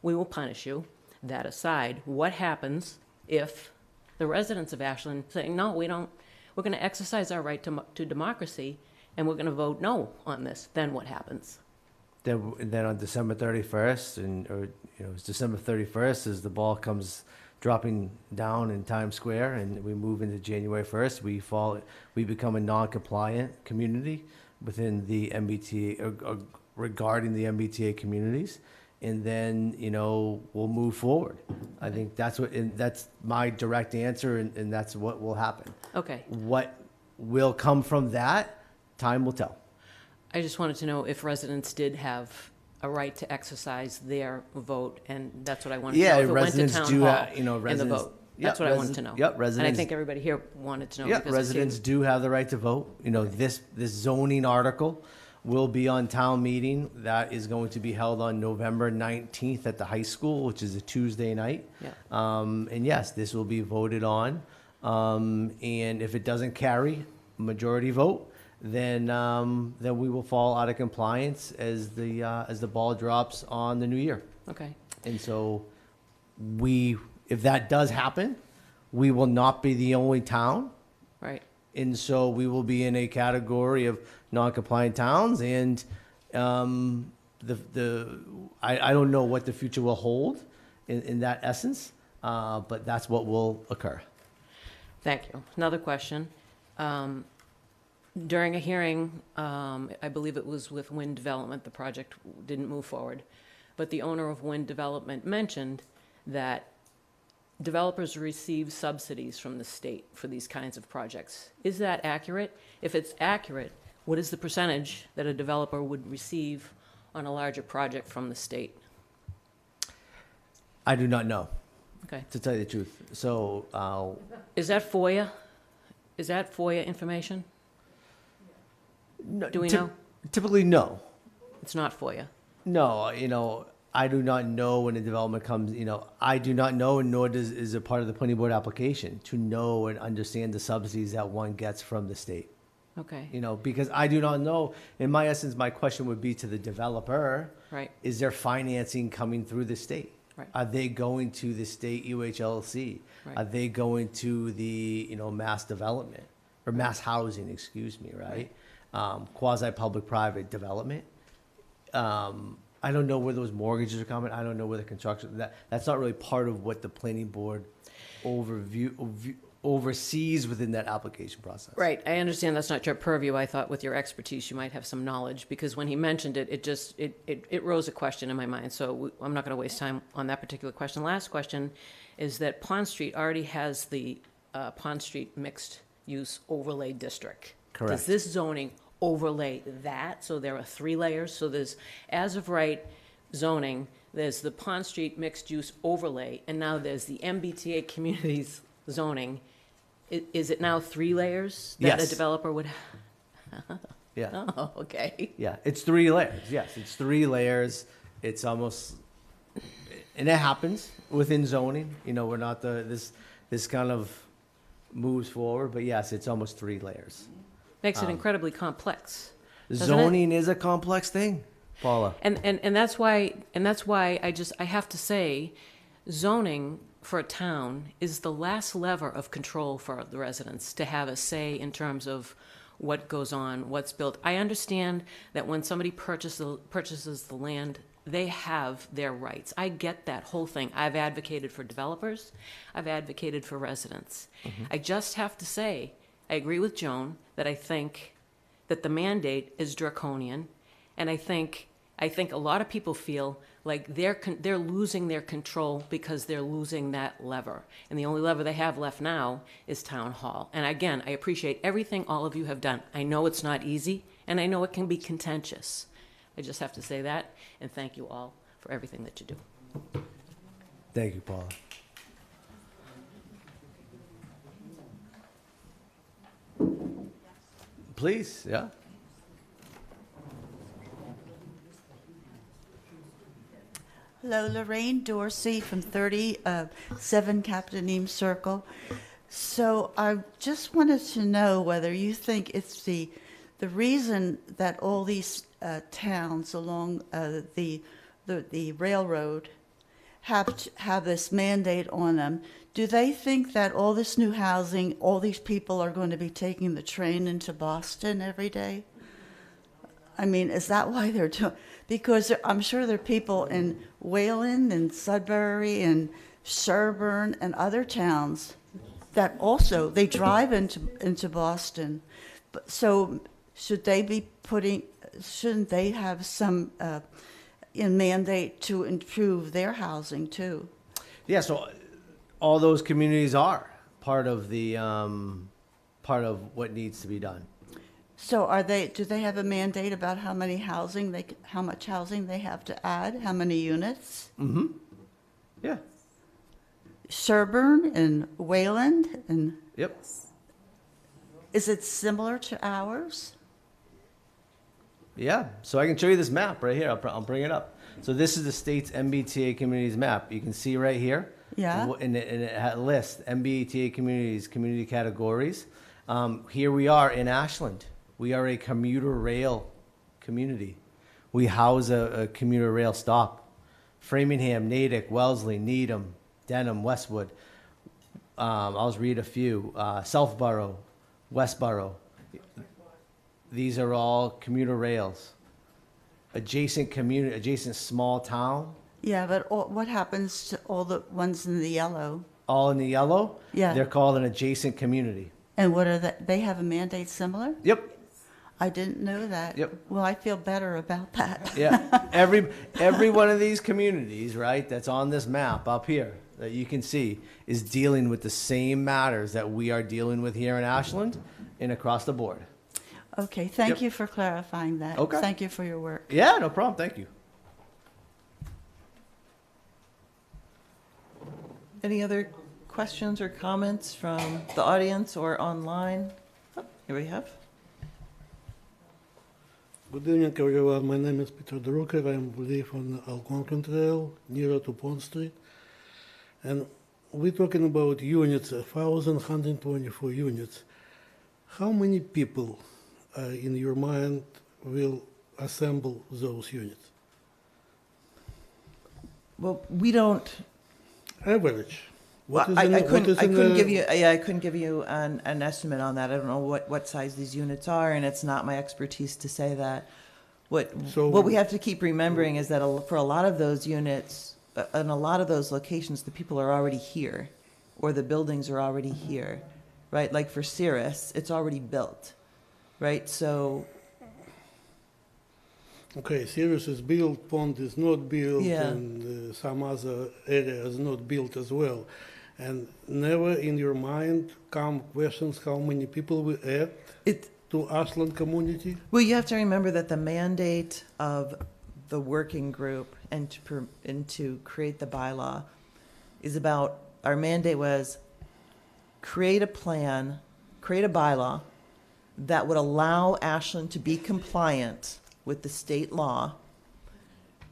we will punish you. That aside, what happens if the residents of Ashland say, no, we're going to exercise our right to democracy, and we're going to vote no on this? Then what happens? Then on December 31st, it's December 31st as the ball comes dropping down in Times Square, and we move into January 1st, we become a non-compliant community within the MBTA, regarding the MBTA communities, and then, we'll move forward. I think that's my direct answer, and that's what will happen. Okay. What will come from that, time will tell. I just wanted to know if residents did have a right to exercise their vote, and that's what I wanted to know. If it residents went to town do, hall in the vote. That's what I wanted to know. Yep, residents. And I think everybody here wanted to know. Yep, because residents do have the right to vote. This zoning article will be on town meeting. That is going to be held on November 19th at the high school, which is a Tuesday night. Yeah. And yes, this will be voted on. And if it doesn't carry majority vote, then we will fall out of compliance as the ball drops on the new year. Okay. And so if that does happen, we will not be the only town. Right. And so we will be in a category of non-compliant towns, and I don't know what the future will hold in that essence, but that's what will occur. Thank you. Another question. During a hearing, I believe it was with Wind Development, the project didn't move forward, but the owner of Wind Development mentioned that developers receive subsidies from the state for these kinds of projects. Is that accurate? If it's accurate, what is the percentage that a developer would receive on a larger project from the state? I do not know, Okay. to tell you the truth. So Is that FOIA? Is that FOIA information? no, Do we know? Typically, no. It's not FOIA. No, I do not know when a development comes, I do not know, and nor is a part of the planning board application to know and understand the subsidies that one gets from the state. Okay. Because I do not know. In my essence, my question would be to the developer. Right. Is there financing coming through the state? Right. Are they going to the state UHLC? Right. Are they going to the, mass development or mass housing, excuse me, right? Quasi-public-private development. I don't know where those mortgages are coming. I don't know where the construction, that's not really part of what the planning board oversees within that application process. Right. I understand that's not your purview. I thought with your expertise, you might have some knowledge, because when he mentioned it, it rose a question in my mind. So I'm not going to waste time on that particular question. Last question is that Pond Street already has the Pond Street Mixed Use Overlay District. Correct. Does this zoning overlay that? So there are 3 layers. So there's, as of right, zoning, there's the Pond Street Mixed Use Overlay, and now there's the MBTA Communities zoning. Is it now 3 layers that Yes. a developer would? Yeah. Oh, okay. Yeah, it's 3 layers. Yes, it's 3 layers. It's almost, and it happens within zoning. We're not this kind of moves forward, but yes, it's almost 3 layers. Makes it incredibly complex. doesn't it? Zoning is a complex thing, Paula. And that's why I have to say, zoning for a town is the last lever of control for the residents to have a say in terms of what goes on, what's built. I understand that when somebody purchases the land, they have their rights. I get that whole thing. I've advocated for developers. I've advocated for residents. I just have to say, I agree with Joan that I think that the mandate is draconian, and I think a lot of people feel like they're losing their control because they're losing that lever. And the only lever they have left now is town hall. And again, I appreciate everything all of you have done. I know it's not easy, and I know it can be contentious. I just have to say that, and thank you all for everything that you do. Thank you, Paula. Please, yeah. Hello, Lorraine Dorsey from 37 Captain Eames Circle. So I just wanted to know whether you think it's the reason that all these towns along the railroad have this mandate on them. Do they think that all this new housing, all these people are going to be taking the train into Boston every day? I mean, is that why they're doing? Because I'm sure there are people in Wayland and Sudbury and Sherburne and other towns that also, they drive into Boston. So shouldn't they have some mandate to improve their housing too? Yeah, so all those communities are part of the part of what needs to be done. So do they have a mandate about how much housing they have to add, how many units? Mm-hmm. Yeah. Sherburne and Wayland and. Yep. Is it similar to ours? Yeah, so I can show you this map right here. I'll bring it up. So this is the state's MBTA communities map. You can see right here. Yeah. And it lists MBTA communities, community categories. Here we are in Ashland. We are a commuter rail community. We house a commuter rail stop. Framingham, Natick, Wellesley, Needham, Denham, Westwood. I'll just read a few. Southborough, Westborough. These are all commuter rails. Adjacent small town. Yeah, but what happens to all the ones in the yellow? All in the yellow? Yeah. They're called an adjacent community. And what are they have a mandate similar? Yep. I didn't know that. Yep. Well, I feel better about that. Yeah. Every one of these communities, right, that's on this map up here that you can see is dealing with the same matters that we are dealing with here in Ashland and across the board. Okay, thank you for clarifying that. Okay. Thank you for your work. Yeah, no problem. Thank you. Any other questions or comments from the audience or online? Oh, here we have. Good evening, everyone. My name is Peter Drucker. I live on Algonquin Trail, nearer to Pond Street. And we're talking about units, 1,124 units. How many people, in your mind, will assemble those units? Well, we don't. Average. I couldn't give you an estimate on that. I don't know what size these units are, and it's not my expertise to say that. What we have to keep remembering is that for a lot of those units, in a lot of those locations, the people are already here, or the buildings are already here, right? Like for Cirrus, it's already built, right? So. Okay, Cirrus is built, Pond is not built, Yeah. and some other area is not built as well. And never in your mind come questions how many people we add to Ashland community? Well, you have to remember that the mandate of the working group and to create the bylaw is about, our mandate was create a plan, create a bylaw that would allow Ashland to be compliant with the state law,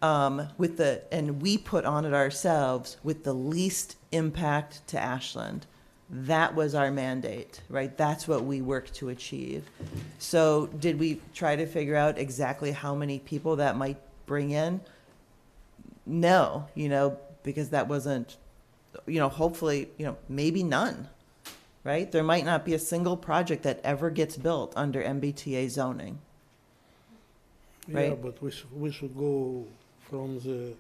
and we put on it ourselves with the least impact to Ashland. That was our mandate, right? That's what we worked to achieve. So did we try to figure out exactly how many people that might bring in? No, because that wasn't, hopefully, maybe none, right? There might not be a single project that ever gets built under MBTA zoning. Right. Yeah, but we should go from the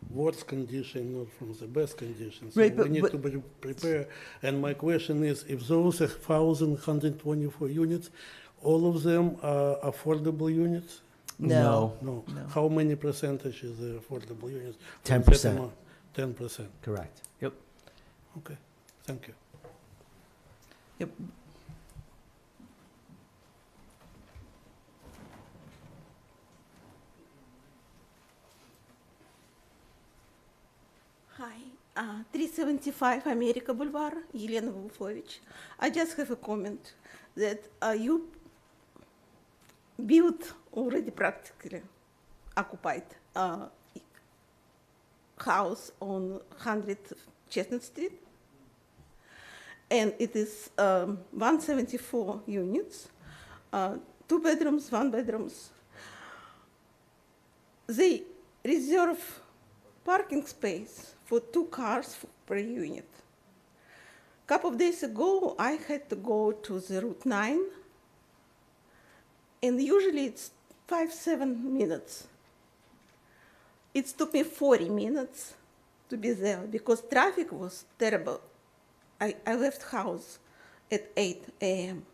worst condition, not from the best condition. So Right, we need to be prepared. And my question is, if those 1,124 units, all of them are affordable units? No. No. How many percentage is the affordable units? 10%. 10%. Correct. Yep. Okay. Thank you. Yep. 375 America Boulevard, Елена Wolfovich. I just have a comment that you built already practically occupied house on 100 Chestnut Street, and it is 174 units, 2 bedrooms, 1 bedrooms. They reserve parking space for 2 cars per unit. A couple of days ago, I had to go to the Route 9, and usually it's 5-7 minutes. It took me 40 minutes to be there because traffic was terrible. I left house at 8 a.m.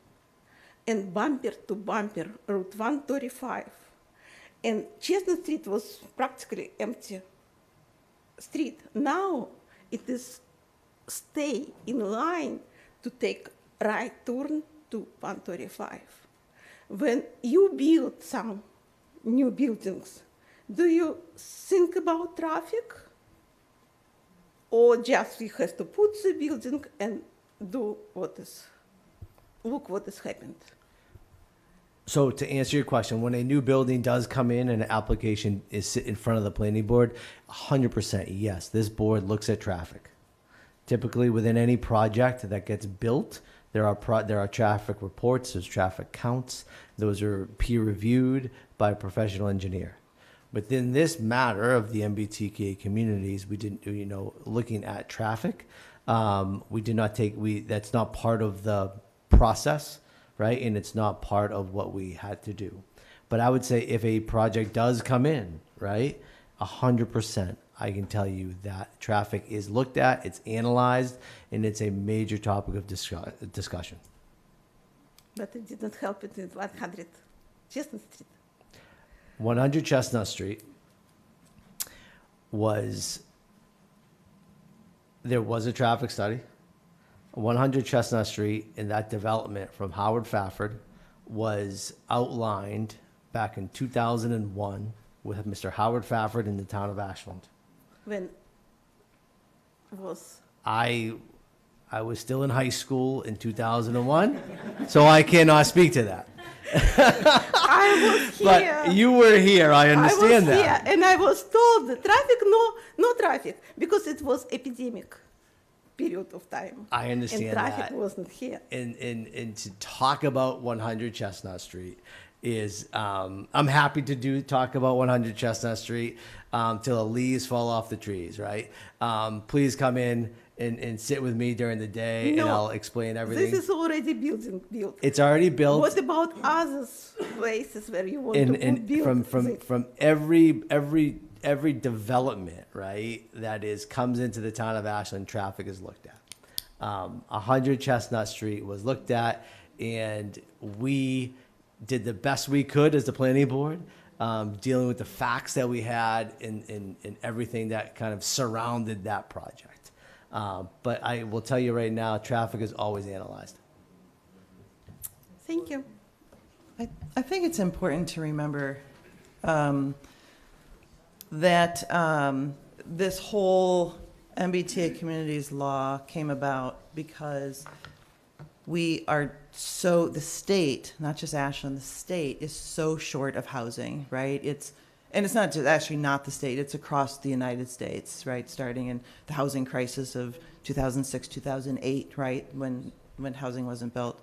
and bumper to bumper, Route 135. And Chestnut Street was practically empty street. Now it is stay in line to take right turn to 135. When you build some new buildings, do you think about traffic? Or just we have to put the building and do look what has happened? So to answer your question, when a new building does come in and an application is sit in front of the planning board, 100% yes, this board looks at traffic. Typically within any project that gets built, there are traffic reports, there's traffic counts. Those are peer reviewed by a professional engineer. Within this matter of the MBTK communities, we didn't, looking at traffic, that's not part of the process, right? And it's not part of what we had to do. But I would say if a project does come in, right, 100%, I can tell you that traffic is looked at, it's analyzed, and it's a major topic of discussion. But it didn't help it in 100 Chestnut Street. 100 Chestnut Street there was a traffic study. 100 Chestnut Street in that development from Howard Fafford was outlined back in 2001 with Mr. Howard Fafford in the town of Ashland. When was? I was still in high school in 2001, so I cannot speak to that. I was here. But you were here, I understand that. I was here, and I was told the traffic, no traffic, because it was epidemic period of time. I understand and traffic that. wasn't here. And to talk about 100 Chestnut Street is, I'm happy to talk about 100 Chestnut Street till the leaves fall off the trees, right? Please come in and sit with me during the day, and I'll explain everything. This is already built. It's already built. What about other places where you want to build? From every development, right, that comes into the town of Ashland, traffic is looked at. 100 Chestnut Street was looked at, and we did the best we could as the planning board, dealing with the facts that we had and everything that kind of surrounded that project. But I will tell you right now, traffic is always analyzed. Thank you. I think it's important to remember that this whole MBTA communities law came about because the state, not just Ashland, the state is so short of housing, right? And it's not just actually not the state, it's across the United States, right? Starting in the housing crisis of 2006, 2008, right? When housing wasn't built.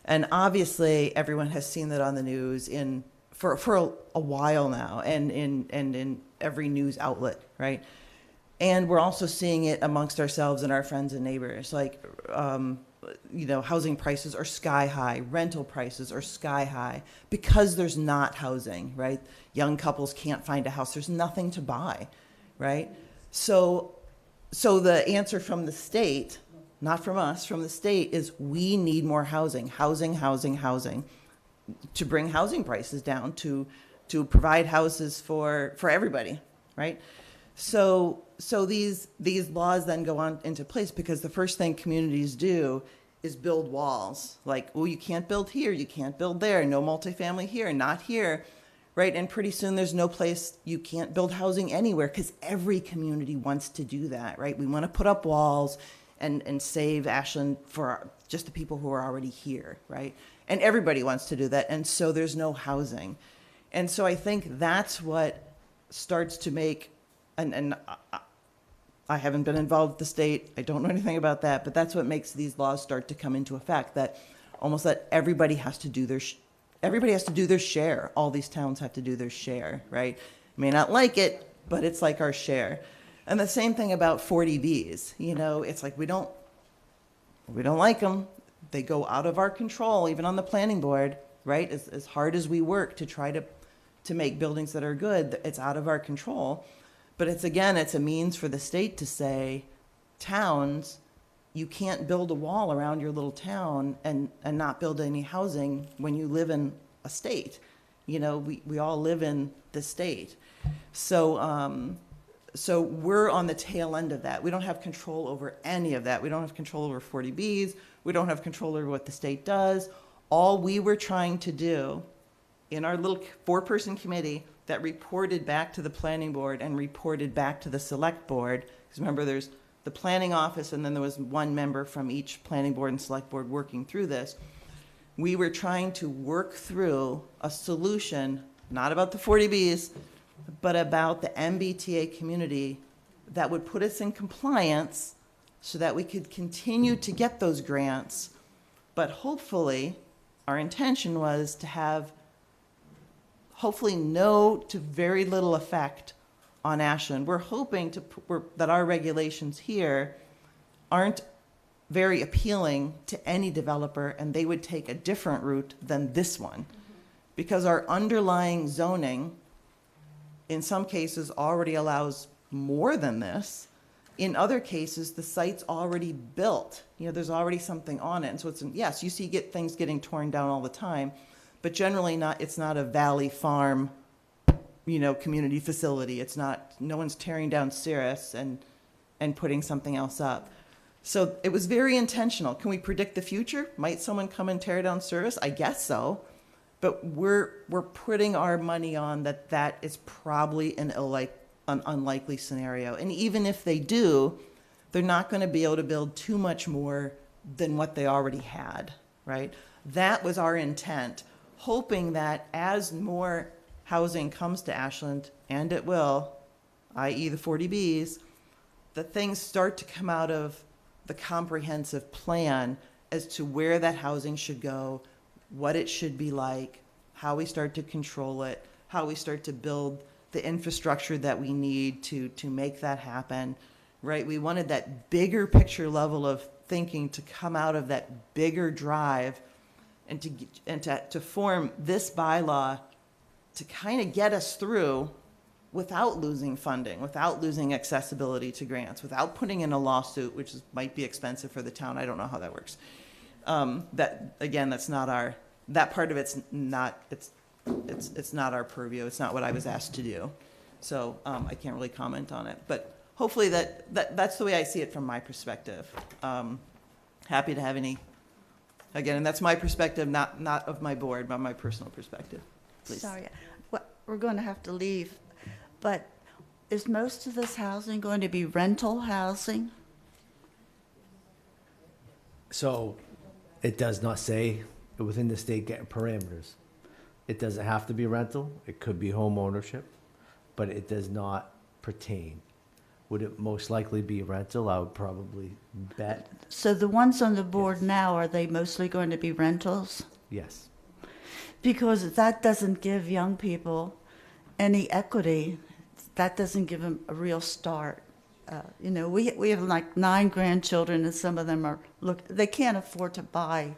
And obviously everyone has seen that on the news for a while now and in every news outlet, right? And we're also seeing it amongst ourselves and our friends and neighbors. Like, housing prices are sky high, rental prices are sky high because there's not housing, right? Young couples can't find a house. There's nothing to buy, right? So the answer from the state, not from us, from the state is we need more housing to bring housing prices down, to provide houses for everybody, right? So these laws then go on into place because the first thing communities do is build walls. Like, you can't build here, you can't build there, no multifamily here, not here, right? And pretty soon there's no place, you can't build housing anywhere because every community wants to do that, right? We want to put up walls and save Ashland for just the people who are already here, right? And everybody wants to do that. And so there's no housing. And so I think that's what starts to make, and I haven't been involved with the state, I don't know anything about that, but that's what makes these laws start to come into effect, that almost that everybody has to do their share. All these towns have to do their share, right? May not like it, but it's like our share. And the same thing about 40Bs. You know, it's like we don't like them. They go out of our control, even on the planning board, right? As hard as we work to try to make buildings that are good, it's out of our control. But it's a means for the state to say, towns, you can't build a wall around your little town and not build any housing when you live in a state. You know, we all live in the state. So we're on the tail end of that. We don't have control over any of that. We don't have control over 40Bs. We don't have control over what the state does. All we were trying to do in our little 4-person committee that reported back to the planning board and reported back to the select board, because remember there's the planning office and then there was one member from each planning board and select board working through this. We were trying to work through a solution, not about the 40Bs, but about the MBTA community that would put us in compliance so that we could continue to get those grants. But hopefully, our intention was to have hopefully no to very little effect on Ashland. We're hoping that our regulations here aren't very appealing to any developer and they would take a different route than this one. Because our underlying zoning in some cases already allows more than this. In other cases, the site's already built. You know, there's already something on it. And so yes, you see things getting torn down all the time, but generally it's not a Valley Farm, you know, community facility. No one's tearing down Cirrus and putting something else up. So it was very intentional. Can we predict the future? Might someone come and tear down Cirrus? I guess so. But we're putting our money on that is probably an unlikely scenario. And even if they do, they're not going to be able to build too much more than what they already had, right? That was our intent, hoping that as more housing comes to Ashland, and it will, i.e. the 40Bs, that things start to come out of the comprehensive plan as to where that housing should go, what it should be like, how we start to control it, how we start to build the infrastructure that we need to make that happen, right? We wanted that bigger picture level of thinking to come out of that bigger drive and to form this bylaw to kind of get us through without losing funding, without losing accessibility to grants, without putting in a lawsuit, which might be expensive for the town. I don't know how that works. That's not our, that part of it's not our purview. It's not what I was asked to do. So I can't really comment on it, but hopefully that's the way I see it from my perspective. Happy to have any, again, and that's my perspective, not of my board, but my personal perspective. Please. Sorry, we're going to have to leave, but is most of this housing going to be rental housing? So it does not say within the state parameters. It doesn't have to be rental. It could be home ownership, but it does not pertain. Would it most likely be rental? I would probably bet. So the ones on the board now, are they mostly going to be rentals? Yes. Because that doesn't give young people any equity. That doesn't give them a real start. We have like 9 grandchildren, and some of them they can't afford to buy,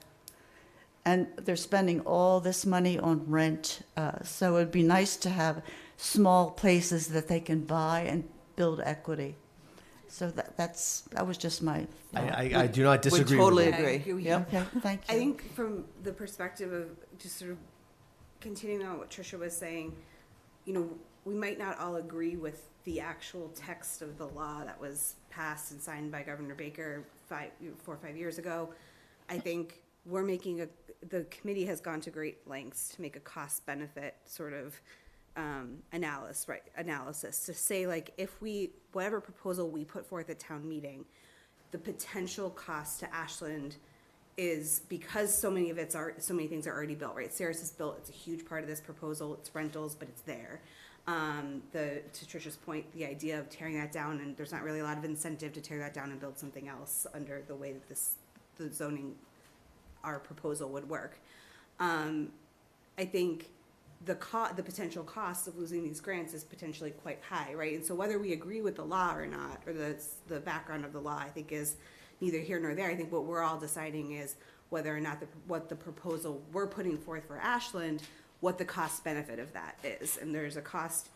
and they're spending all this money on rent. So it'd be nice to have small places that they can buy and build equity. So that was just my thought. I do not disagree. Would totally with agree. Yep. Okay, thank you. I think from the perspective of just sort of continuing on what Tricia was saying, we might not all agree with the actual text of the law that was passed and signed by Governor Baker 4 or 5 years ago. I think the committee has gone to great lengths to make a cost benefit sort of analysis to say, like, if whatever proposal we put forth at town meeting, the potential cost to Ashland is, because so many things are already built, right? Sarah's is built, it's a huge part of this proposal, it's rentals, but it's there. To Tricia's point, the idea of tearing that down, and there's not really a lot of incentive to tear that down and build something else under the way that the zoning, our proposal would work. I think the potential cost of losing these grants is potentially quite high, right? And so whether we agree with the law or not, or the background of the law, I think is neither here nor there. I think what we're all deciding is whether or not what the proposal we're putting forth for Ashland, what the cost benefit of that is. And there's a cost,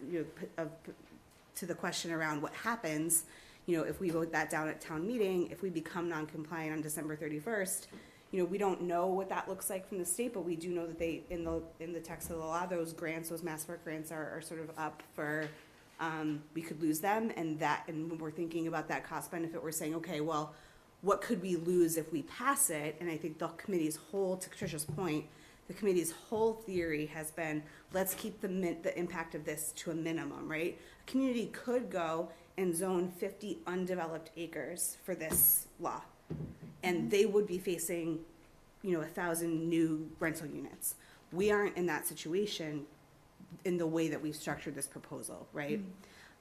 to the question around what happens, if we vote that down at town meeting, if we become non-compliant on December 31st, we don't know what that looks like from the state, but we do know that they, in the text of the law, those grants, those Mass Work grants are sort of up for, we could lose them. And when we're thinking about that cost benefit, we're saying, okay, well, what could we lose if we pass it? And I think the committee's whole, to Tricia's point, the committee's whole theory has been, let's keep the impact of this to a minimum, right? A community could go and zone 50 undeveloped acres for this law, and they would be facing, 1,000 new rental units. We aren't in that situation in the way that we've structured this proposal, right?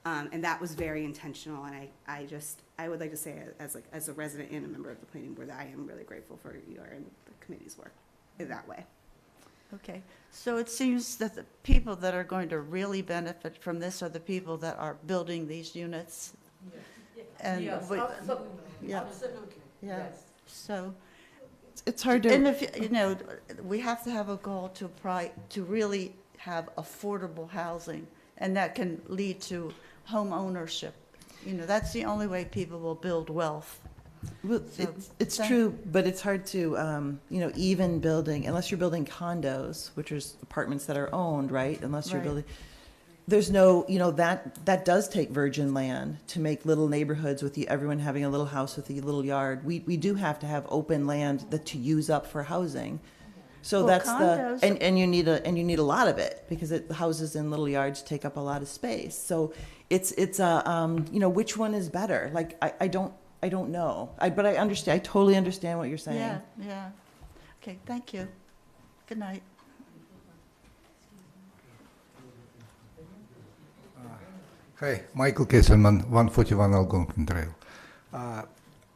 And that was very intentional, and I would like to say, as a resident and a member of the planning board, that I am really grateful for your and the committee's work in that way. Okay, so it seems that the people that are going to really benefit from this are the people that are building these units. And Yes, absolutely. Yeah. Absolutely. Yeah. Yes. So It's hard to. And if we have to have a goal to really have affordable housing, and that can lead to home ownership. That's the only way people will build wealth. Well, it's true, but it's hard to, even building, unless you're building condos, which is apartments that are owned, right? Unless you're Right. building, there's no, that does take virgin land to make little neighborhoods with everyone having a little house with a little yard. We do have to have open land to use up for housing. So Well, that's condos- and you need a lot of it, because the houses in little yards take up a lot of space. So it's which one is better? Like I don't know. But I understand. I totally understand what you're saying. Yeah, yeah. Okay, thank you. Good night. Hi, Michael Kesselman, 141 Algonquin Trail. I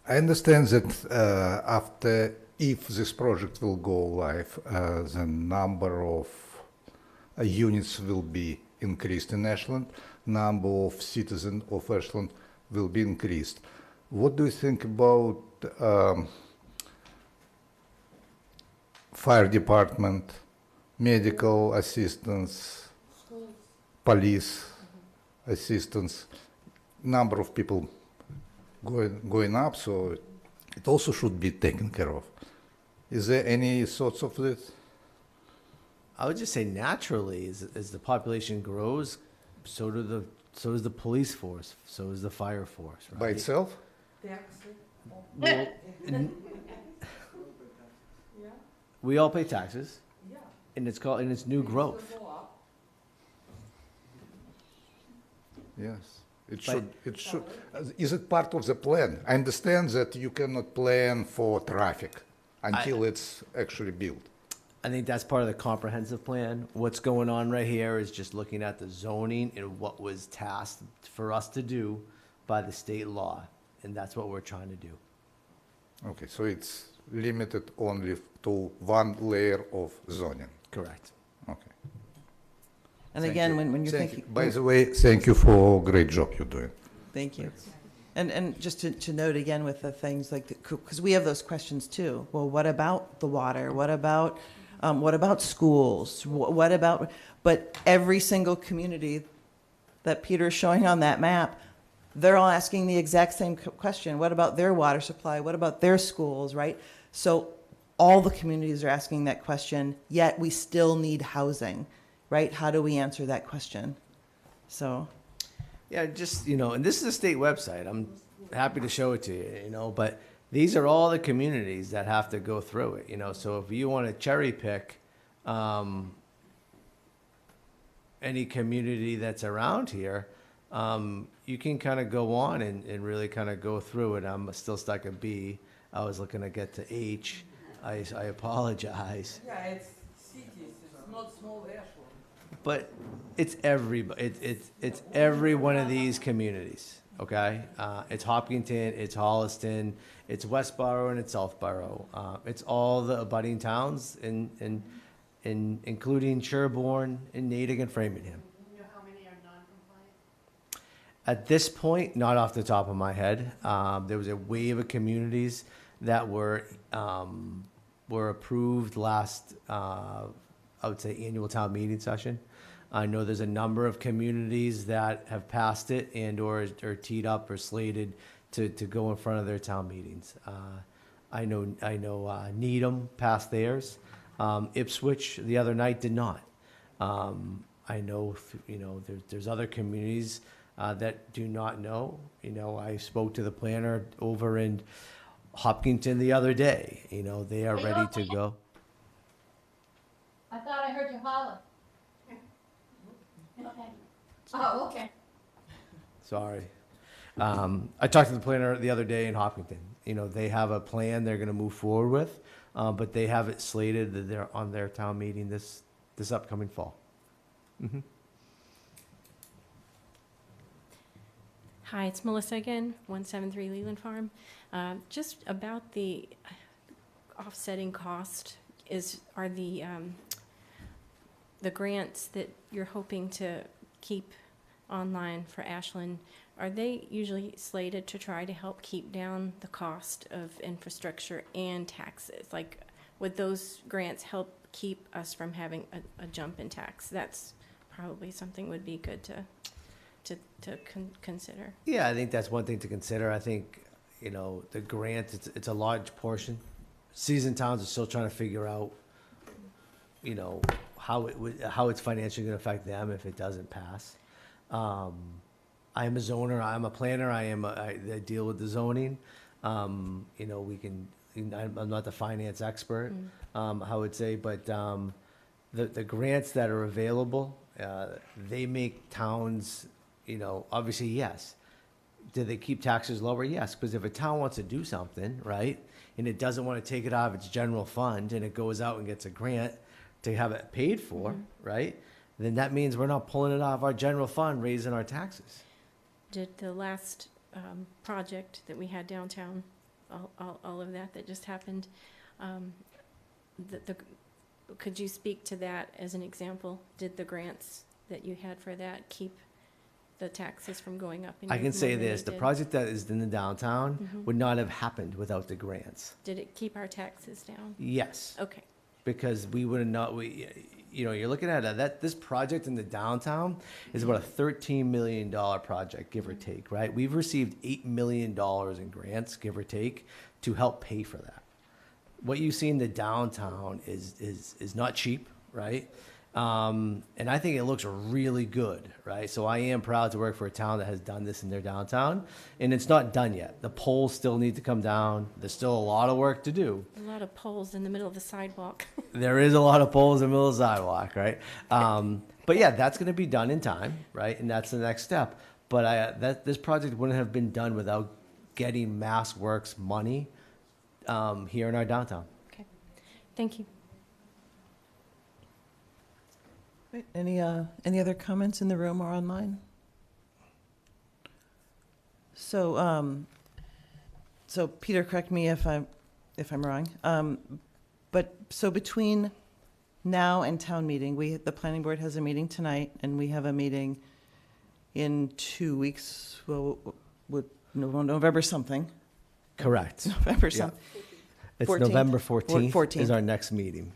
understand that if this project will go live, the number of units will be increased in Ashland, number of citizens of Ashland will be increased. What do you think about fire department, medical assistance, police assistance? Number of people going up, so it also should be taken care of. Is there any thoughts of this? I would just say naturally, as the population grows, so does the police force, so is the fire force. Right? By itself? Well, we all pay taxes, and it's new growth. Yes, it should. Is it part of the plan? I understand that you cannot plan for traffic until it's actually built. I think that's part of the comprehensive plan. What's going on right here is just looking at the zoning and what was tasked for us to do by the state law, and that's what we're trying to do. Okay, so it's limited only to one layer of zoning. Correct. Okay. And Thank again, you. when you're Thank thinking. you. By the way, thank you for a great job you're doing. Thank you. And just to note again with the things like, because we have those questions too. Well, what about the water? What about schools? What about, but every single community that Peter's showing on that map, they're all asking the exact same question. What about their water supply? What about their schools, right? So all the communities are asking that question, yet we still need housing, right? How do we answer that question? So. Yeah, just, and this is a state website. I'm happy to show it to you, but these are all the communities that have to go through it, So if you want to cherry pick, any community that's around here, you can kind of go on and really kind of go through it. I'm still stuck at B. I was looking to get to H. I apologize. Yeah, it's cities, it's not small Ashland. But it's it's every one of these communities, okay? It's Hopkinton, it's Holliston, it's Westboro, and it's Southboro. It's all the abutting towns, including Sherborne and Natick and Framingham. You know how many are non-compliant? At this point, not off the top of my head. There was a wave of communities that were approved last, I would say, annual town meeting session. I know there's a number of communities that have passed it and or teed up or slated to go in front of their town meetings. I know Needham passed theirs. Ipswich the other night did not. I know, there's other communities that do not know. I spoke to the planner over in Hopkinton the other day. They are ready to go. I thought I heard you holler. Okay. Oh, okay. Sorry. I talked to the planner the other day in Hopkinton. They have a plan they're going to move forward with, but they have it slated that they're on their town meeting this upcoming fall. Mm-hmm. Hi, it's Melissa again, 173 Leland Farm. Just about the offsetting cost, are the grants that you're hoping to keep online for Ashland, are they usually slated to try to help keep down the cost of infrastructure and taxes? Like, would those grants help keep us from having a jump in tax? That's probably something would be good to consider. Yeah, I think that's one thing to consider. I think, the grant, it's a large portion. Cities and towns are still trying to figure out, how it's financially going to affect them if it doesn't pass. I am a zoner. I'm a planner. I deal with the zoning. I'm not the finance expert, I would say, but the grants that are available, they make towns, obviously, yes. Do they keep taxes lower? Yes, because if a town wants to do something, right, and it doesn't want to take it out of its general fund, and it goes out and gets a grant to have it paid for, right, then that means we're not pulling it off our general fund, raising our taxes. Did the last project that we had downtown, all of that just happened, could you speak to that as an example? Did the grants that you had for that keep the taxes from going up? I can say this, the project that is in the downtown would not have happened without the grants. Did it keep our taxes down? Yes. Okay. Because we would have not, you're looking at this project in the downtown is about a $13 million project, give or take, right? We've received $8 million in grants, give or take, to help pay for that. What you see in the downtown is not cheap, right? And I think it looks really good, right? So I am proud to work for a town that has done this in their downtown, and it's not done yet. The poles still need to come down. There's still a lot of work to do. A lot of poles in the middle of the sidewalk. There is a lot of poles in the middle of the sidewalk, right? But yeah, that's going to be done in time, right? And that's the next step. But this project wouldn't have been done without getting Mass Works money here in our downtown. Okay, thank you. Great. Any other comments in the room or online? So Peter, correct me if I'm wrong. But so between now and town meeting, the planning board has a meeting tonight, and we have a meeting in 2 weeks. Well, November something. Correct. November something. It's 14th? November 14th 14th. is our next meeting.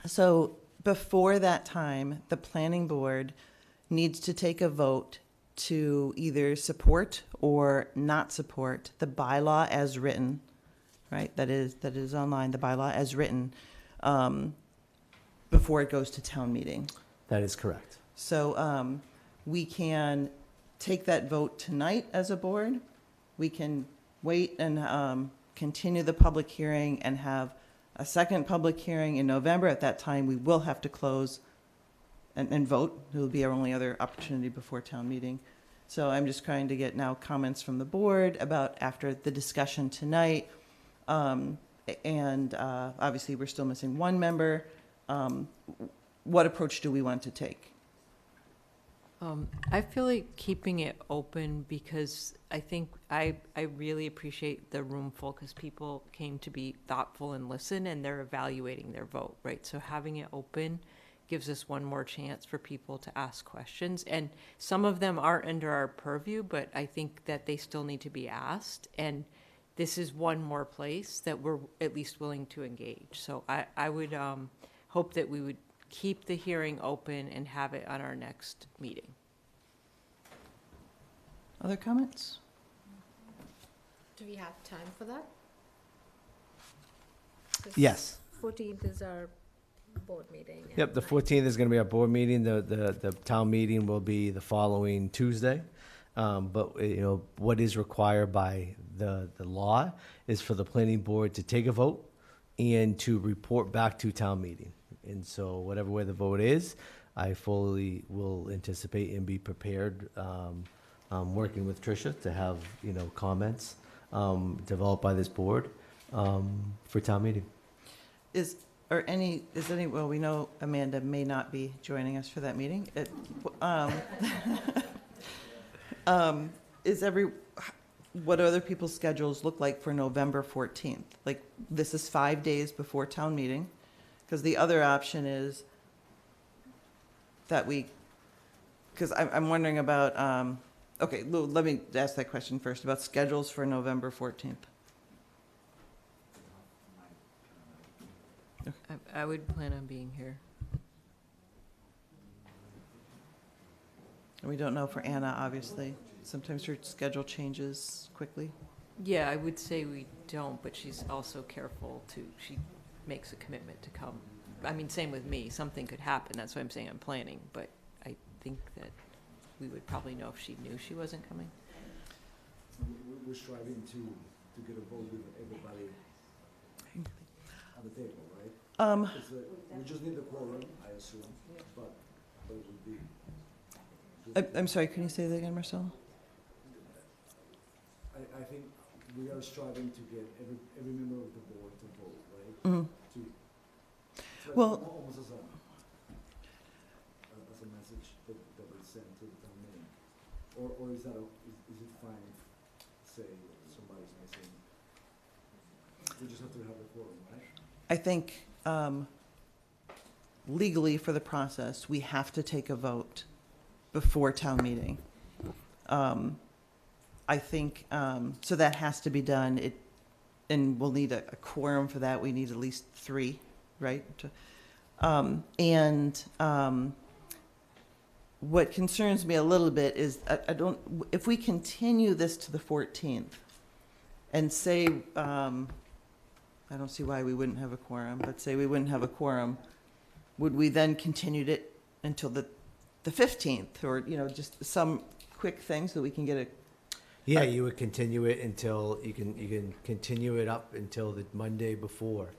So before that time, the planning board needs to take a vote to either support or not support the bylaw as written, right? That is online, the bylaw as written, before it goes to town meeting. That is correct. So we can take that vote tonight as a board. We can wait and continue the public hearing and have a second public hearing in November. At that time, we will have to close and vote. It will be our only other opportunity before town meeting. So I'm just trying to get now comments from the board about after the discussion tonight. Obviously, we're still missing one member. What approach do we want to take? I feel like keeping it open because I think I really appreciate the room full because people came to be thoughtful and listen and they're evaluating their vote, right? So having it open gives us one more chance for people to ask questions. And some of them aren't under our purview, but I think that they still need to be asked. And this is one more place that we're at least willing to engage. So I would hope that we would keep the hearing open and have it on our next meeting. Other comments? Do we have time for that? Yes. 14th is our board meeting. Yep, the 14th is going to be our board meeting. The town meeting will be the following Tuesday. But, you know, what is required by the law is for the planning board to take a vote and to report back to town meeting. And so whatever way the vote is, I fully will anticipate and be prepared, working with Tricia to have, you know, comments developed by this board for town meeting. Well, we know Amanda may not be joining us for that meeting. What do other people's schedules look like for November 14th? Like, this is 5 days before town meeting, because the other option is that because I'm wondering about, okay, let me ask that question first about schedules for November 14th. I would plan on being here. And we don't know for Anna, obviously. Sometimes her schedule changes quickly. Yeah, I would say we don't, but she's also careful she makes a commitment to come. I mean, same with me. Something could happen. That's why I'm saying I'm planning, but I think that we would probably know if she knew she wasn't coming. We're striving to get a vote with everybody on the table, right? We just need the quorum, I assume, but it would be. I'm sorry, can you say that again, Marcelo? I think we are striving to get every member of the board to vote, right? Mm-hmm. Almost as a message that we send to the town meeting. Or is it fine if, say, somebody's missing? We just have to have the quorum, right? I think legally for the process, we have to take a vote before town meeting. I think, so that has to be done. And we'll need a quorum for that. We need at least 3, right? What concerns me a little bit is if we continue this to the 14th and say, I don't see why we wouldn't have a quorum, but say we wouldn't have a quorum, would we then continue it until the 15th, or, you know, just some quick thing so we can get a. Yeah, you would continue it until you can continue it up until the Monday before.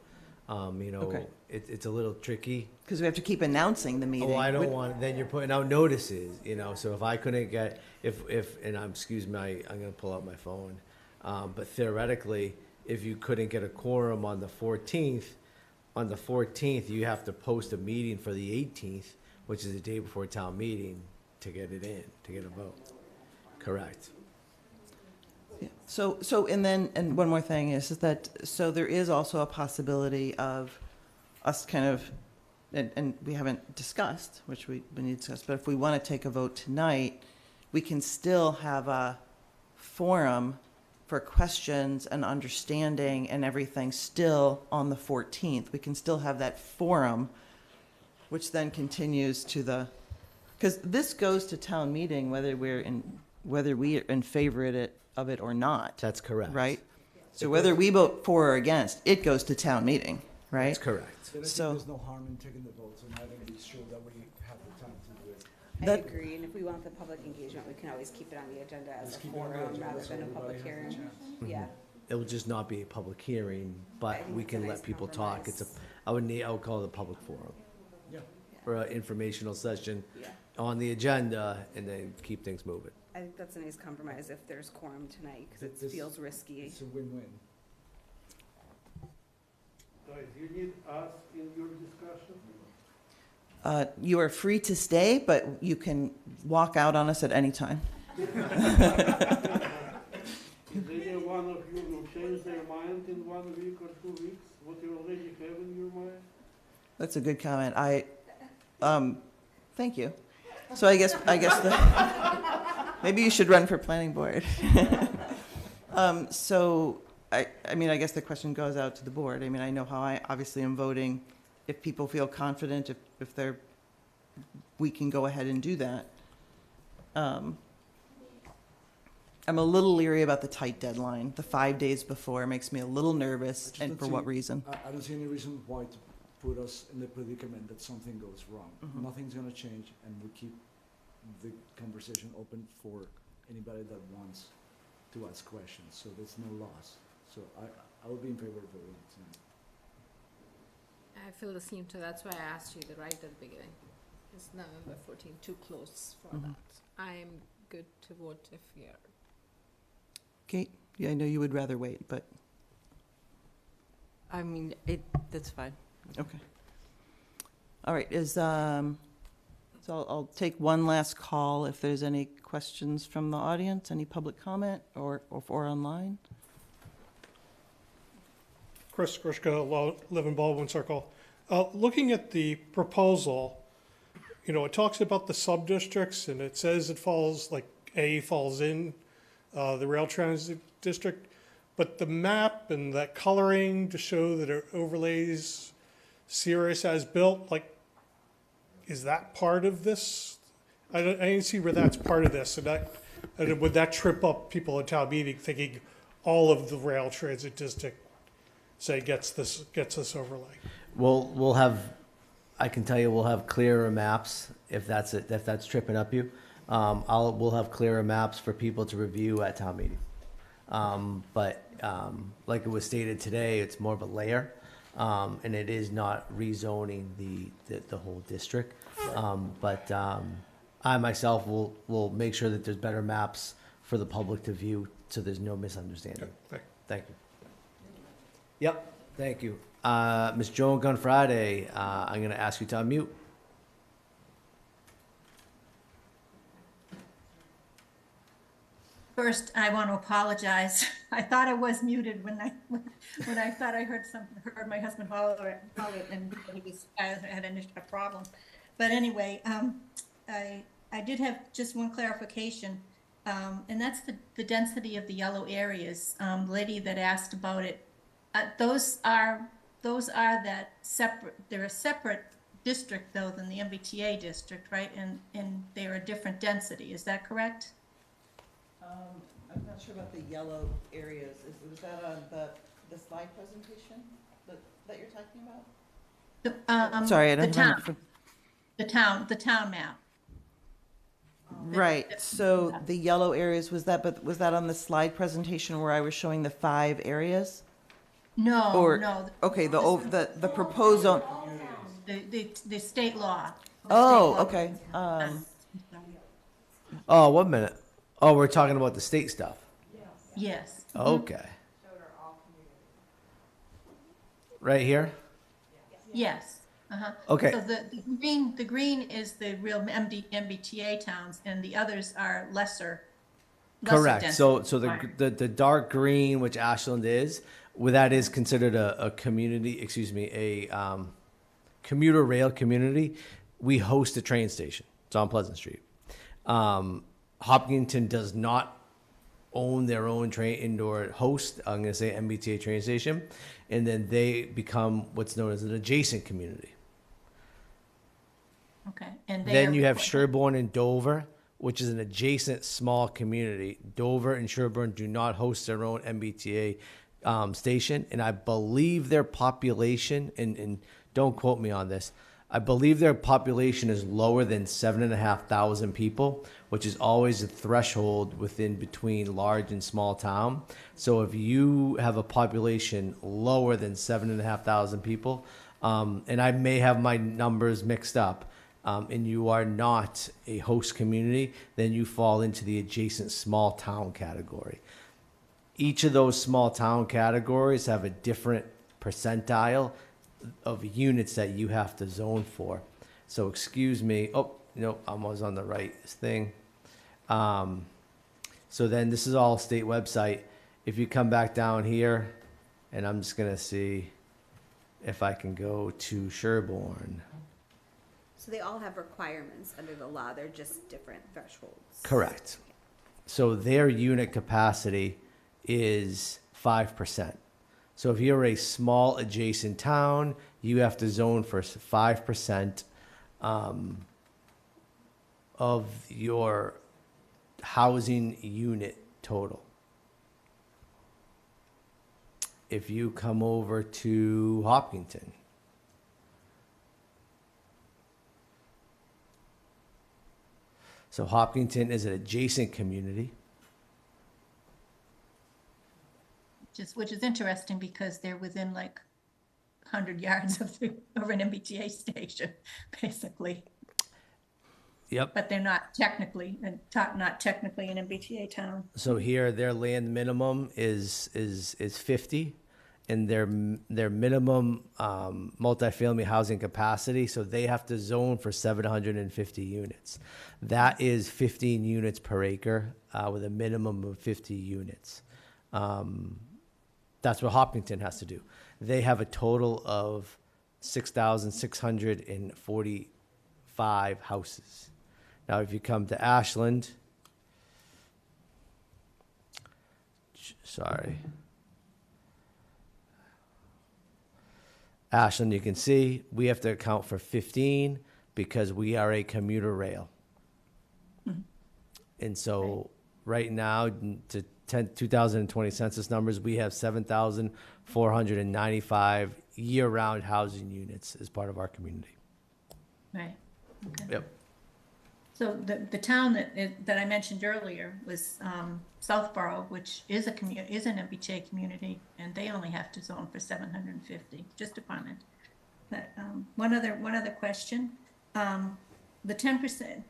You know, Okay. It's a little tricky. Because we have to keep announcing the meeting. Oh, I don't want, then you're putting out notices, you know, so if I couldn't get, excuse me, I'm gonna pull out my phone. But theoretically, if you couldn't get a quorum on the 14th, you have to post a meeting for the 18th, which is the day before town meeting, to get it in, to get a vote. Correct. Yeah. So, and one more thing is that, so there is also a possibility of us kind of, and we haven't discussed, which we need to discuss, but if we want to take a vote tonight, we can still have a forum for questions and understanding and everything still on the 14th. We can still have that forum, which then continues to because this goes to town meeting whether we are in favor of it or not. That's correct. Right? So whether we vote for or against, it goes to town meeting, right? That's correct. Then I think there's no harm in taking the votes and having to be sure that we have the time to do it. I agree, and if we want the public engagement, we can always keep it on the agenda as a forum rather than a public hearing. Yeah. It will just not be a public hearing, but think we it's a can nice let people talk. compromise. I would call it a public forum. Yeah. for an informational session Yeah. on the agenda and then keep things moving. I think that's a nice compromise if there's quorum tonight, because it This- feels risky. It's a win-win. Guys, you need us in your discussion? You are free to stay, but you can walk out on us at any time. Is any one of you will change their mind in 1 week or 2 weeks, what you already have in your mind? That's a good comment. Thank you. So I guess maybe you should run for planning board. So I mean, I guess the question goes out to the board. I mean, I know how I obviously am voting. If people feel confident, if we can go ahead and do that. I'm a little leery about the tight deadline. The 5 days before makes me a little nervous, Just and don't for see- what reason? I don't see any reason why to put us in the predicament that something goes wrong. Mhm. Nothing's gonna change, and we keep the conversation open for anybody that wants to ask questions, so there's no loss. So I would be in favor of voting tonight. I feel the same too, that's why I asked you right at the beginning. It's November 14, too close for Mhm. that. I'm good to vote if you're. Kate, yeah, I know you would rather wait, but, I mean, that's fine. okay. All right, so I'll take one last call if there's any questions from the audience, any public comment or online. Chris Grishka, live in Baldwin Circle. Looking at the proposal, it talks about the sub-districts, and it says it falls, like A falls in the rail transit district, but the map and that coloring to show that it overlays Cirrus as built, like, is that part of this? I didn't see where that's part of this, and would that trip up people at town meeting thinking all of the rail transit district, say, gets this overlay? We'll have, I can tell you, we'll have clearer maps if that's tripping up you. We'll have clearer maps for people to review at town meeting. But like it was stated today, it's more of a layer, and it is not rezoning the whole district. But I myself will make sure that there's better maps for the public to view, so there's no misunderstanding. Okay, Thank you. Yep, thank you. Ms. Joan Gunfriday, I'm going to ask you to unmute. First, I want to apologize. I thought I was muted when I thought I heard my husband holler and I had a problem. But anyway, I did have just one clarification, and that's the density of the yellow areas. The lady that asked about it, those are that separate. They're a separate district though than the MBTA district, right? And they're a different density. Is that correct? I'm not sure about the yellow areas. Was that on the slide presentation that you're talking about? Sorry, I don't remember. The town map. Right, so the yellow areas, was that on the slide presentation where I was showing the 5 areas? No, Or- no. Okay, the proposed zone. The state law. Oh, okay. Oh, 1 minute. Oh, we're talking about the state stuff. Yes. Okay. Right here? Yes. Uh-huh. Okay. So the green is the real MBTA towns, and the others are lesser. Correct. density. So the dark green, which Ashland is, where that is considered a community, a commuter rail community. We host a train station. It's on Pleasant Street. Hopkinton does not own their own indoor host. I'm going to say MBTA train station, and then they become what's known as an adjacent community. Okay. And Then you have Sherborne and Dover, which is an adjacent small community. Dover and Sherborne do not host their own MBTA station, and I believe their population, and don't quote me on this, I believe their population is lower than 7,500 people, which is always a threshold within between large and small town. So if you have a population lower than 7,500 people, and I may have my numbers mixed up, and you are not a host community, then you fall into the adjacent small town category. Each of those small town categories have a different percentile of units that you have to zone for. So excuse me, oh, no, I was on the right thing. So then this is all state website. If you come back down here, and I'm just gonna see if I can go to Sherborne. So they all have requirements under the law, they're just different thresholds. Correct. So their unit capacity is 5%. So if you're a small adjacent town, you have to zone for 5% of your housing unit total. If you come over to Hopkinton, so Hopkinton is an adjacent community. Which is interesting because they're within like 100 yards of an MBTA station, basically. Yep. But they're not technically an MBTA town. So here, their land minimum is 50, and their minimum multifamily housing capacity. So they have to zone for 750 units. That is 15 units per acre with a minimum of 50 units. That's what Hopkinton has to do. They have a total of 6,645 houses. Now, if you come to Ashland, Ashland, you can see we have to account for 15 because we are a commuter rail. Mm-hmm. And so right now, to 2020 census numbers, we have 7,495 year-round housing units as part of our community. Right. Okay. Yep. So the town that I mentioned earlier was Southborough, which is an MBTA community, and they only have to zone for 750. Just a comment. But one other question. The 10%.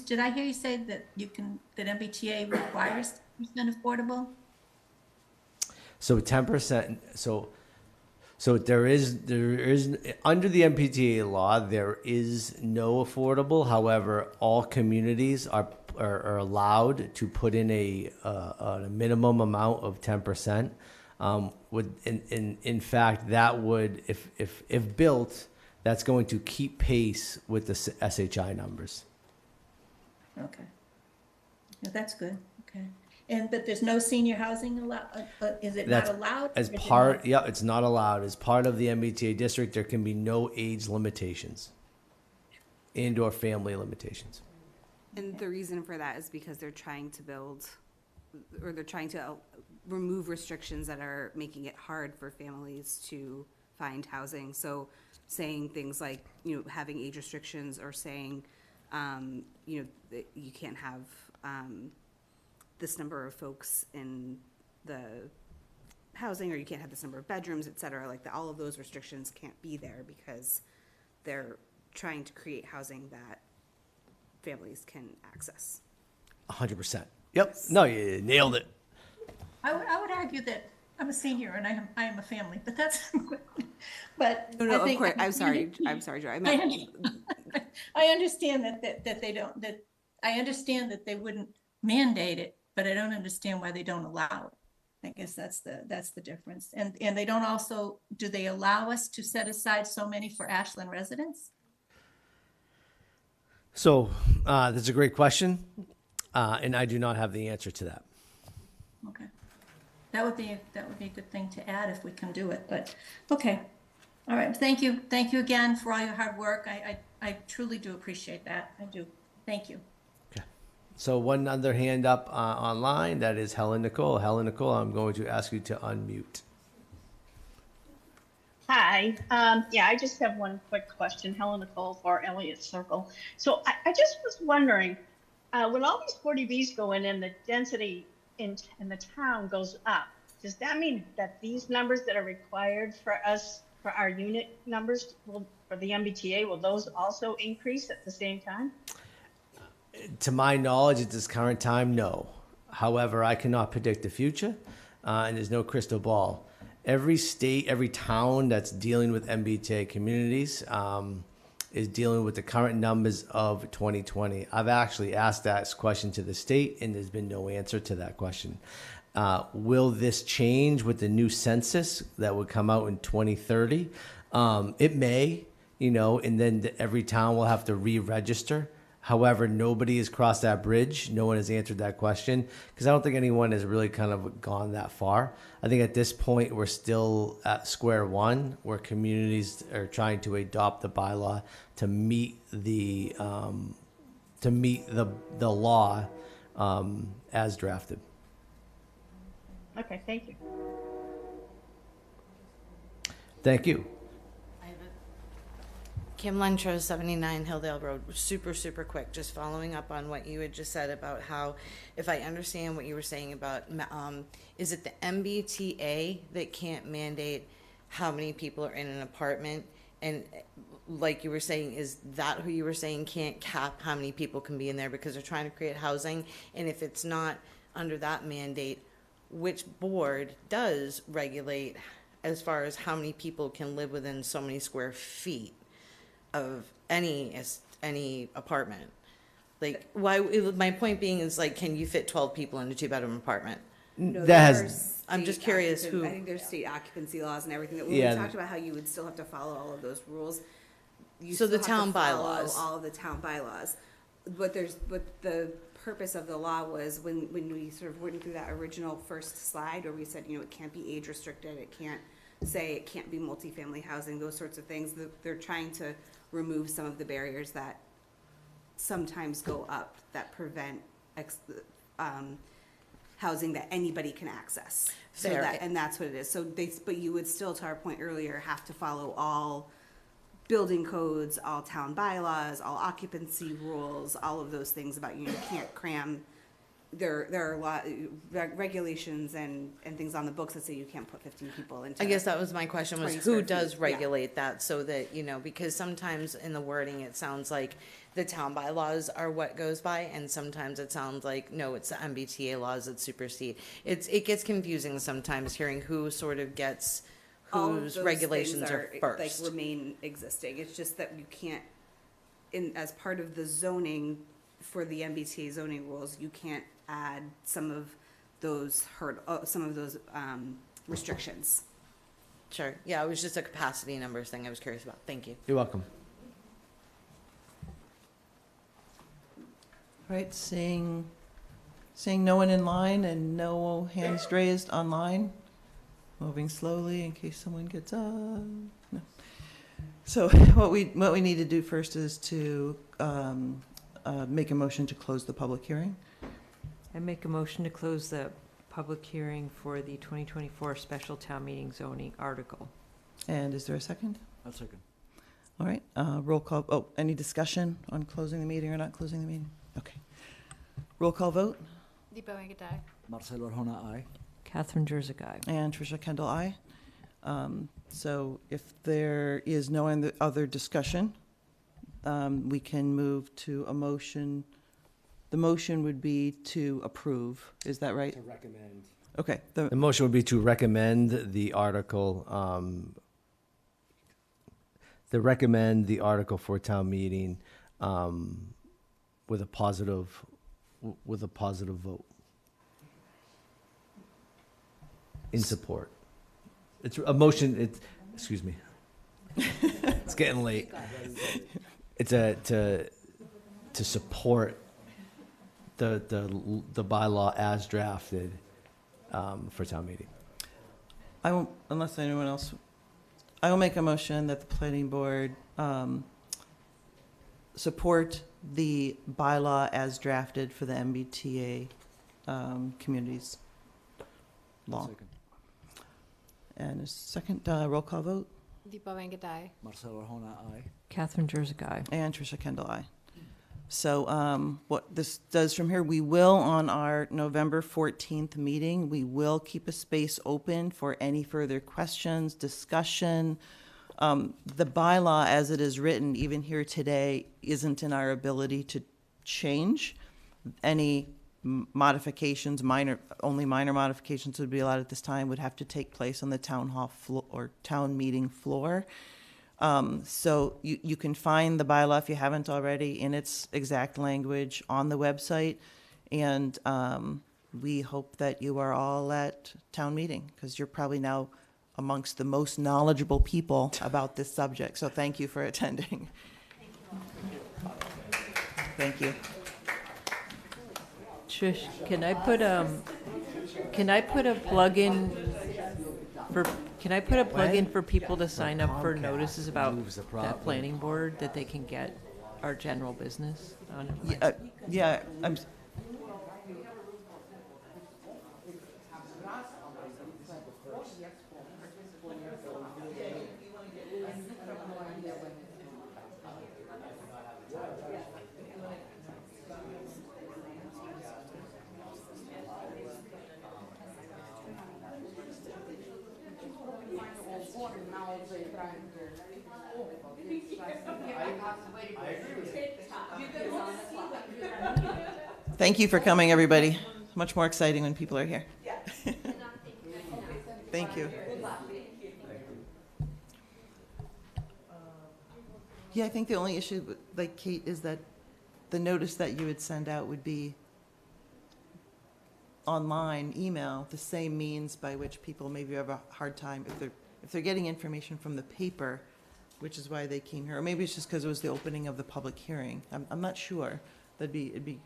Did I hear you say that that MBTA requires 10% affordable? So 10%. So there is under the MPTA law, there is no affordable. However, all communities are allowed to put in a minimum amount of 10%. In fact, that would, if built, that's going to keep pace with the SHI numbers. Okay. Yeah, that's good. Okay. But there's no senior housing allowed? Is it not allowed? Yeah, it's not allowed. As part of the MBTA district, there can be no age limitations and/or family limitations. And the reason for that is because they're trying to build, or they're trying to remove restrictions that are making it hard for families to find housing. So saying things like, having age restrictions, or saying, that you can't have this number of folks in the housing, or you can't have this number of bedrooms, et cetera. Like all of those restrictions can't be there because they're trying to create housing that families can access. 100%. Yep. No, you nailed it. I would argue that I'm a senior and I am a family, but that's. But no, of course. I'm sorry, Joy. I understand that they don't. That I understand that they wouldn't mandate it, but I don't understand why they don't allow it. I guess that's the difference. And they don't also, do they allow us to set aside so many for Ashland residents? So that's a great question, and I do not have the answer to that. Okay, that would be a good thing to add if we can do it. But okay, all right. Thank you again for all your hard work. I truly do appreciate that. I do. Thank you. Okay. So one other hand up online, that is Helen Nicole. Helen Nicole, I'm going to ask you to unmute. Hi. I just have one quick question. Helen Nicole for Elliott Circle. So I just was wondering, when all these 40Bs go in and the density in the town goes up, does that mean that these numbers that are required for us for our unit numbers, for the MBTA, will those also increase at the same time? To my knowledge, at this current time, no. However, I cannot predict the future, and there's no crystal ball. Every state, every town that's dealing with MBTA communities is dealing with the current numbers of 2020. I've actually asked that question to the state, and there's been no answer to that question. Will this change with the new census that would come out in 2030? It may, and then every town will have to re-register. However, nobody has crossed that bridge. No one has answered that question because I don't think anyone has really kind of gone that far. I think at this point, we're still at square one where communities are trying to adopt the bylaw to meet the law as drafted. Okay, thank you. Thank you. Kim Lentros, 79 Hilldale Road. Super, super quick. Just following up on what you had just said about how, if I understand what you were saying about, is it the MBTA that can't mandate how many people are in an apartment? And like you were saying, is that who you were saying can't cap how many people can be in there because they're trying to create housing? And if it's not under that mandate, which board does regulate as far as how many people can live within so many square feet of any apartment? Like, why? My point being is, like, can you fit 12 people in a 2-bedroom apartment? No, That there has- are I'm just state curious occupancy- who- I think there's state occupancy laws and everything that when Yeah. we talked about how you would still have to follow all of those rules. You So the still have to town follow bylaws. all of the town bylaws. But the purpose of the law was when we sort of went through that original first slide where we said, it can't be age restricted, it can't be multifamily housing, those sorts of things. They're trying to remove some of the barriers that sometimes go up that prevent housing that anybody can access. Fair. And that's what it is. But you would still, to our point earlier, have to follow all building codes, all town bylaws, all occupancy rules, all of those things about you can't cram. There are a lot regulations and things on the books that say you can't put 15 people into. I guess that was my question, was 20 who square does feet. regulate that so that, because sometimes in the wording, it sounds like the town bylaws are what goes by, and sometimes it sounds like, no, it's the MBTA laws that supersede. It gets confusing sometimes hearing who sort of gets All of whose those regulations things are first. Like remain existing. It's just that you can't, as part of the zoning for the MBTA zoning rules, you can't add some of those restrictions. Sure. Yeah, it was just a capacity numbers thing I was curious about. Thank you. You're welcome. All right, seeing no one in line and no hands raised online. Moving slowly in case someone gets up. No. So what we need to do first is to make a motion to close the public hearing. I make a motion to close the public hearing for the 2024 special town meeting zoning article. And is there a second? I'll second. All right, roll call. Oh, any discussion on closing the meeting or not closing the meeting? Okay. Roll call vote. Deepa Venkatai. Marcelo Arjona, aye. Catherine Jersey, aye. And Tricia Kendall, aye. So if there is no other discussion, we can move to a motion. The motion would be to approve. Is that right? To recommend. Okay. The motion would be to recommend the article, for town meeting with a positive vote in support. It's a motion. Excuse me. It's getting late. It's to support the bylaw as drafted for town meeting. I won't, unless anyone else, I will make a motion that the planning board support the bylaw as drafted for the MBTA communities law. Second. And a second roll call vote. Deepa Venkatai. Marcelo Arjona, aye. Catherine Jersey, aye. And Tricia Kendall, aye. So what this does from here, we will, on our November 14th meeting, we will keep a space open for any further questions, discussion, The bylaw as it is written, even here today, isn't in our ability to change. Any modifications, only minor modifications would be allowed at this time, would have to take place on the town hall floor or town meeting floor. So you can find the bylaw, if you haven't already, in its exact language on the website. And we hope that you are all at town meeting, because you're probably now amongst the most knowledgeable people about this subject. So thank you for attending. Thank you. Trish, can I put a plug in for people to sign up for notices about that planning board that they can get our general business on? Yeah, Thank you for coming, everybody. Much more exciting when people are here. Thank you. Yeah, I think the only issue, like Kate, is that the notice that you would send out would be online, email, the same means by which people maybe have a hard time if they're getting information from the paper, which is why they came here. Or maybe it's just because it was the opening of the public hearing. I'm not sure. It'd be.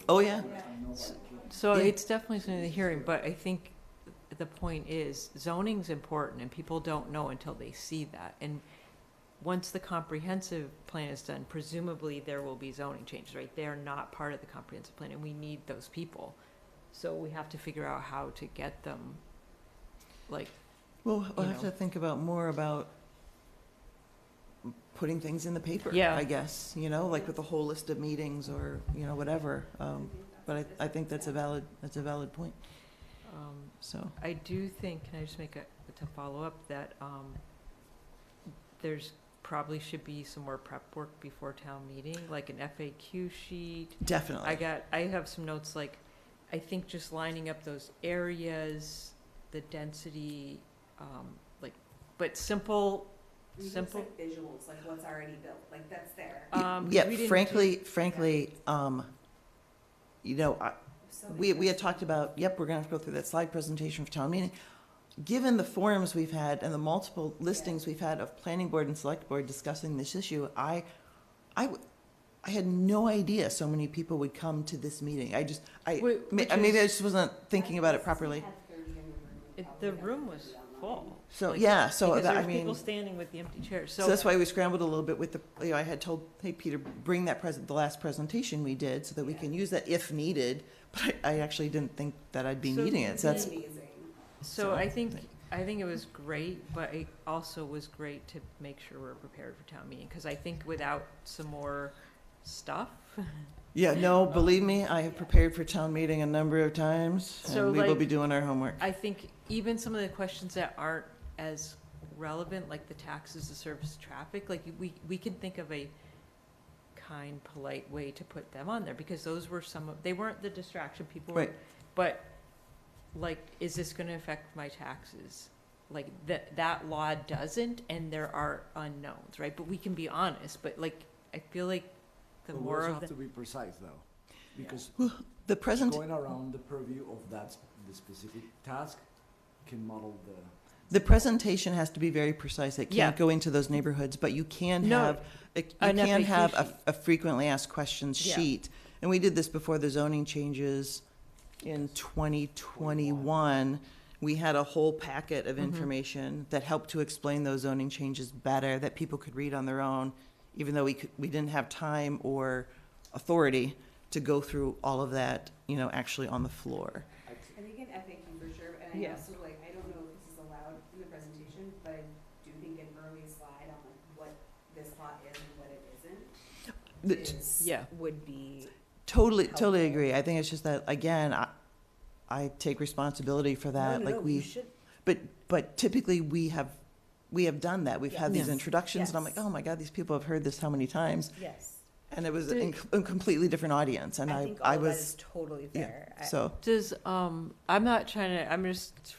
Oh, yeah. So it's definitely something to the hearing, but I think the point is zoning's important and people don't know until they see that. And once the comprehensive plan is done, presumably there will be zoning changes, right? They're not part of the comprehensive plan and we need those people. So we have to figure out how to get them, like. Well, we'll have to think more about putting things in the paper, Yeah. I guess, like with a whole list of meetings or, whatever. But I think that's a valid point. So I do think, can I just make to follow up that there's probably should be some more prep work before town meeting, like an FAQ sheet. Definitely. I have some notes, like, I think just lining up those areas, the density, but simple. Like visuals, like what's already built, like that's there. Frankly, we had talked about, we're going to have to go through that slide presentation for town meeting. Given the forums we've had and the multiple listings we've had of planning board and select board discussing this issue, I had no idea so many people would come to this meeting. Maybe I just wasn't thinking about it properly. The room was full. So, because there were people standing with the empty chairs. So that's why we scrambled a little bit with I had told, hey, Peter, bring the last presentation we did so that we can use that if needed. But I actually didn't think that I'd be needing it. So that's amazing. So I think it was great, but it also was great to make sure we're prepared for town meeting, because I think without some more stuff. Yeah, no, believe me, I have prepared for town meeting a number of times, and we will be doing our homework. I think even some of the questions that aren't as relevant, like the taxes, the service, traffic, like we can think of a kind, polite way to put them on there, because those were they weren't the distraction people were, but like, is this going to affect my taxes? Like that law doesn't, and there are unknowns, right? But we can be honest, but like, I feel like the more we of also have to be precise though, because going around the purview of the specific task can muddle the presentation has to be very precise. It can't go into those neighborhoods, but you can have a frequently asked questions sheet. And we did this before the zoning changes in 2021. We had a whole packet of information that helped to explain those zoning changes better, that people could read on their own, even though we didn't have time or authority to go through all of that, actually on the floor. I think an FAQ for sure, and I also I don't know if this is allowed in the presentation, but I do think an early slide on what this law is and what it isn't would be totally agree. I think it's just that, again, I take responsibility for that. No, Like you we, should. but typically we have done that. We've had these Yes. introductions, and I'm Yes. like, oh my God, these people have heard this how many times? Yes. And it was a completely different audience, and I think all I of that was is totally yeah, fair. so Does, I'm not trying to, I'm just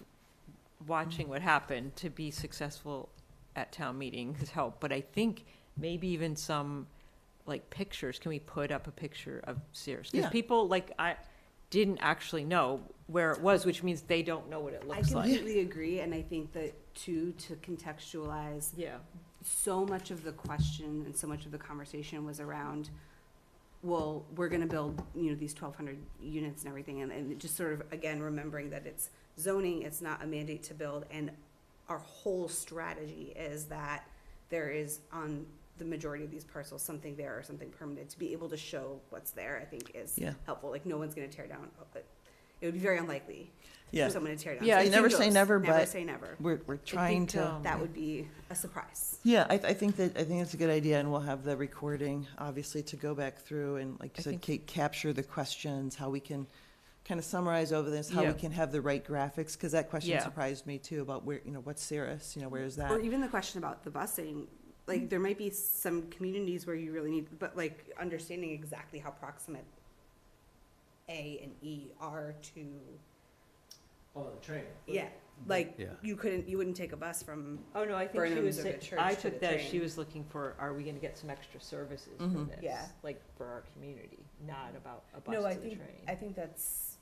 watching what happened to be successful at town meetings help, but I think maybe even some, like, pictures, can we put up a picture of Sears? Because Yeah. people, like, I didn't actually know where it was, which means they don't know what it I looks like. completely agree, and I think that too, to contextualize, Yeah. so much of the question and so much of the conversation was around, well, we're gonna build, these 1,200 units and everything, and just sort of, again, remembering that it's zoning, it's not a mandate to build, and our whole strategy is that there is on the majority of these parcels, something there or something permanent. To be able to show what's there, I think is Yeah. helpful. Like, no one's gonna tear down, it would be very unlikely Yeah. for someone to tear down. Yeah, So you never who say knows? never, Never but say never. we're trying to. That would be a surprise. Yeah, I think it's a good idea, and we'll have the recording, obviously, to go back through and, like you said, Kate, capture the questions, how we can kind of summarize over this, how Yeah. we can have the right graphics, because that question Yeah. surprised me too, about where, what's Cirrus, where is that? Or even the question about the busing, like, there might be some communities where you really need, but like, understanding exactly how proximate A and E are to, Oh, the train. yeah, like, Yeah. you wouldn't take a bus from Oh, no, I think she Burnham's was, or the church I to took the that, train. she was looking for, are we gonna get some extra services for Mhm. this? Yeah. Like, for our community, not about a No, bus to the train. I think that's,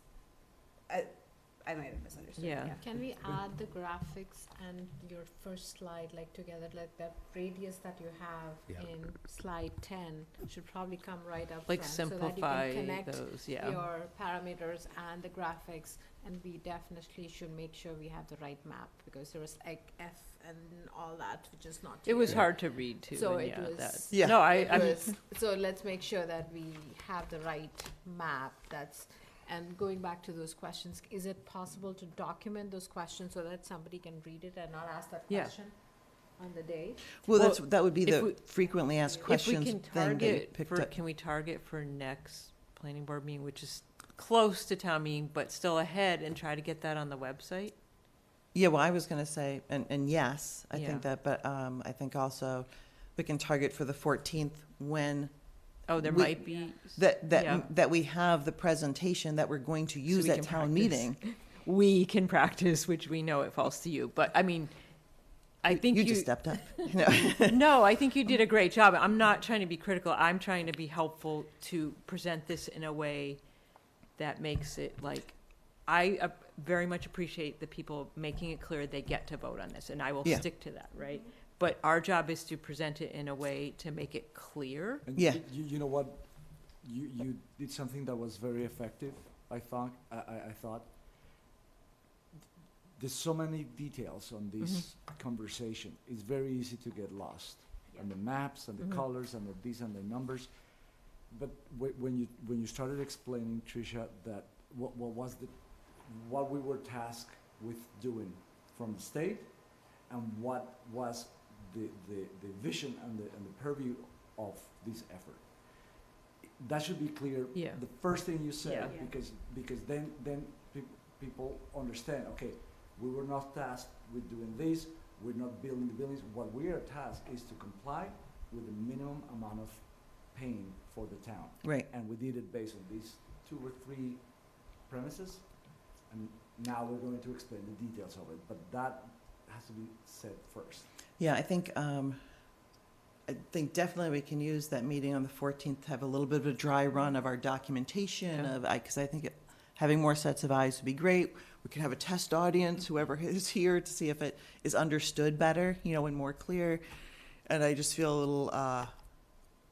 I might have misunderstood. Yeah. Can we add the graphics and your first slide, like, together, like the radius that you have Yeah. in slide 10 should probably come right up Like front, so that you simplify can connect those, yeah. your parameters and the graphics, and we definitely should make sure we have the right map, because there was like F and all that, which is not It was here. hard to read too, So and it yeah, was. that, Yeah. no, So let's make sure that we have the right map that's, and going back to those questions, is it possible to document those questions so that somebody can read it and not ask that Yeah. question on the day? Well, Well, that would be if the we- frequently asked if we questions can thing that you target picked for, up. can we target for next planning board meeting, which is close to town meeting, but still ahead, and try to get that on the website? Yeah, well, I was gonna say, and yes, I Yeah. think that, but, I think also we can target for the 14th when Oh, there We- might be. that that we have the presentation that we're going to use we at can town practice. meeting. We can practice, which we know it falls to you, but I mean, I think You just stepped up. No. No, I think you did a great job. I'm not trying to be critical. I'm trying to be helpful to present this in a way that makes it like, I very much appreciate the people making it clear they get to vote on this, and I will Yeah. stick to that, right? But our job is to present it in a way to make it clear. And Yeah. You know what? You did something that was very effective, I thought. I thought. There's so many details on this conversation. It's very easy to get lost. And the maps and the colors and the these and the numbers. But when you started explaining, Tricia, that what we were tasked with doing from the state, and what was the vision and the purview of this effort. That should be clear. Yeah. The first thing you said, Yeah. because then people understand. Okay, we were not tasked with doing this. We're not building the buildings. What we are tasked is to comply with the minimum amount of paying for the town. Right. And we did it based on these 2 or 3 premises, and now we're going to explain the details of it. But that has to be said first. Yeah, I think definitely we can use that meeting on the 14th to have a little bit of a dry run of our documentation Yeah. because I think having more sets of eyes would be great. We can have a test audience, whoever is here, to see if it is understood better, and more clear. And I just feel a little,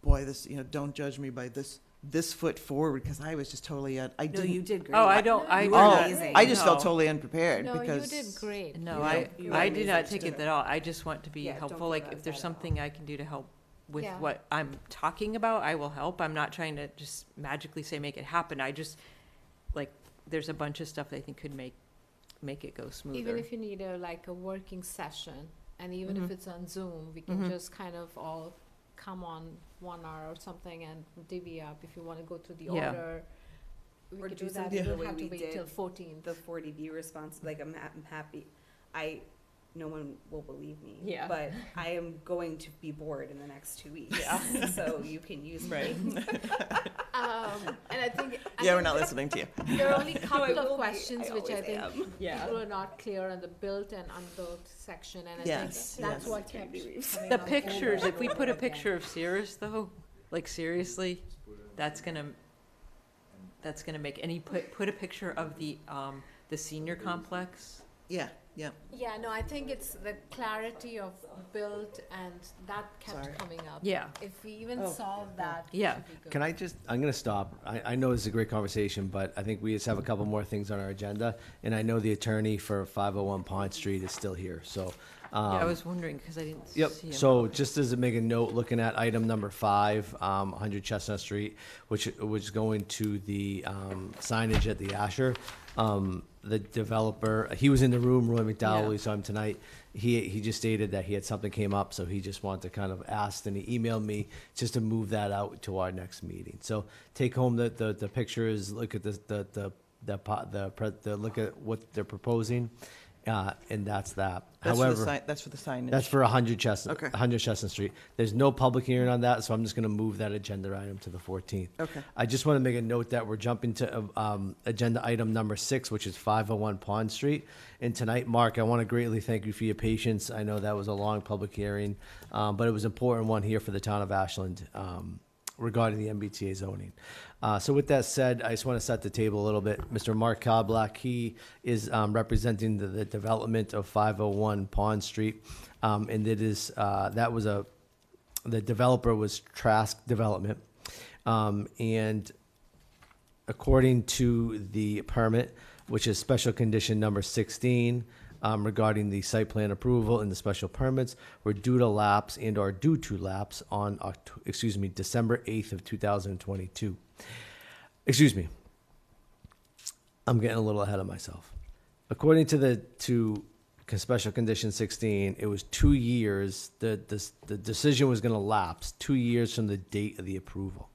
boy, this, don't judge me by this foot forward, because I was just totally, I No, didn't. you did great. Oh, I don't, I You did were not. amazing. I just felt No. totally unprepared No, you because. did great. No, You I were did amazing. not take it at all. I just want to be Yeah, don't helpful. feel Like, bad if there's at all. something I can do to help with Yeah. what I'm talking about, I will help. I'm not trying to just magically say make it happen. I just, like, there's a bunch of stuff that I think could make it go smoother. Even if you need a working session, and even if it's on Zoom, we can just kind of all come on 1 hour or something and divvy up if you want to go through the Yeah. order. we Or could do do that, something we the don't way have to we wait did till 14th. the 40B response, like I'm happy, no one will believe me. Yeah. But I am going to be bored in the next 2 weeks. Yeah. So you can use Right. me. And I think. Yeah, we're not listening to you. There are only a couple will of be. questions I which I always think am. Yeah. people are not clear on the built and unbuilt section, and I Yes, think that's yes. what kept coming The up pictures, over if we and put a over again. picture of Cirrus though, like seriously, that's gonna make any, put a picture of the senior complex. Yeah, yeah. Yeah, no, I think it's the clarity of built, and that kept Sorry. coming up. Yeah. If we even Oh, solve that, Yeah. should be good. Can I just, I'm going to stop. I know this is a great conversation, but I think we just have a couple more things on our agenda. And I know the attorney for 501 Pond Street is still here, so. Yeah, I was wondering, because I didn't Yep, see him. so just as a make a note, looking at item number 5, 100 Chestnut Street, which was going to the signage at the Asher. The developer, he was in the room, Roy McDowell, Yeah. we saw him tonight. He just stated that he had something came up, so he just wanted to kind of ask, and he emailed me just to move that out to our next meeting. So take home the pictures, look at the look at what they're proposing, and that's that. That's for the However, sign, that's for the signage. that's for 100 Chestnut, Okay. 100 Chestnut Street. There's no public hearing on that, so I'm just going to move that agenda item to the 14th. Okay. I just want to make a note that we're jumping to agenda item number 6, which is 501 Pond Street. And tonight, Mark, I want to greatly thank you for your patience. I know that was a long public hearing, but it was an important one here for the town of Ashland regarding the MBTA zoning. So with that said, I just want to set the table a little bit. Mr. Mark Koblack, he is representing the development of 501 Pond Street. And it is, the developer was Trask Development. And according to the permit, which is special condition number 16, regarding the site plan approval and the special permits, were due to lapse and are due to lapse on, December 8th of 2022. Excuse me. I'm getting a little ahead of myself. According to special condition 16, it was 2 years, the decision was going to lapse 2 years from the date of the approval.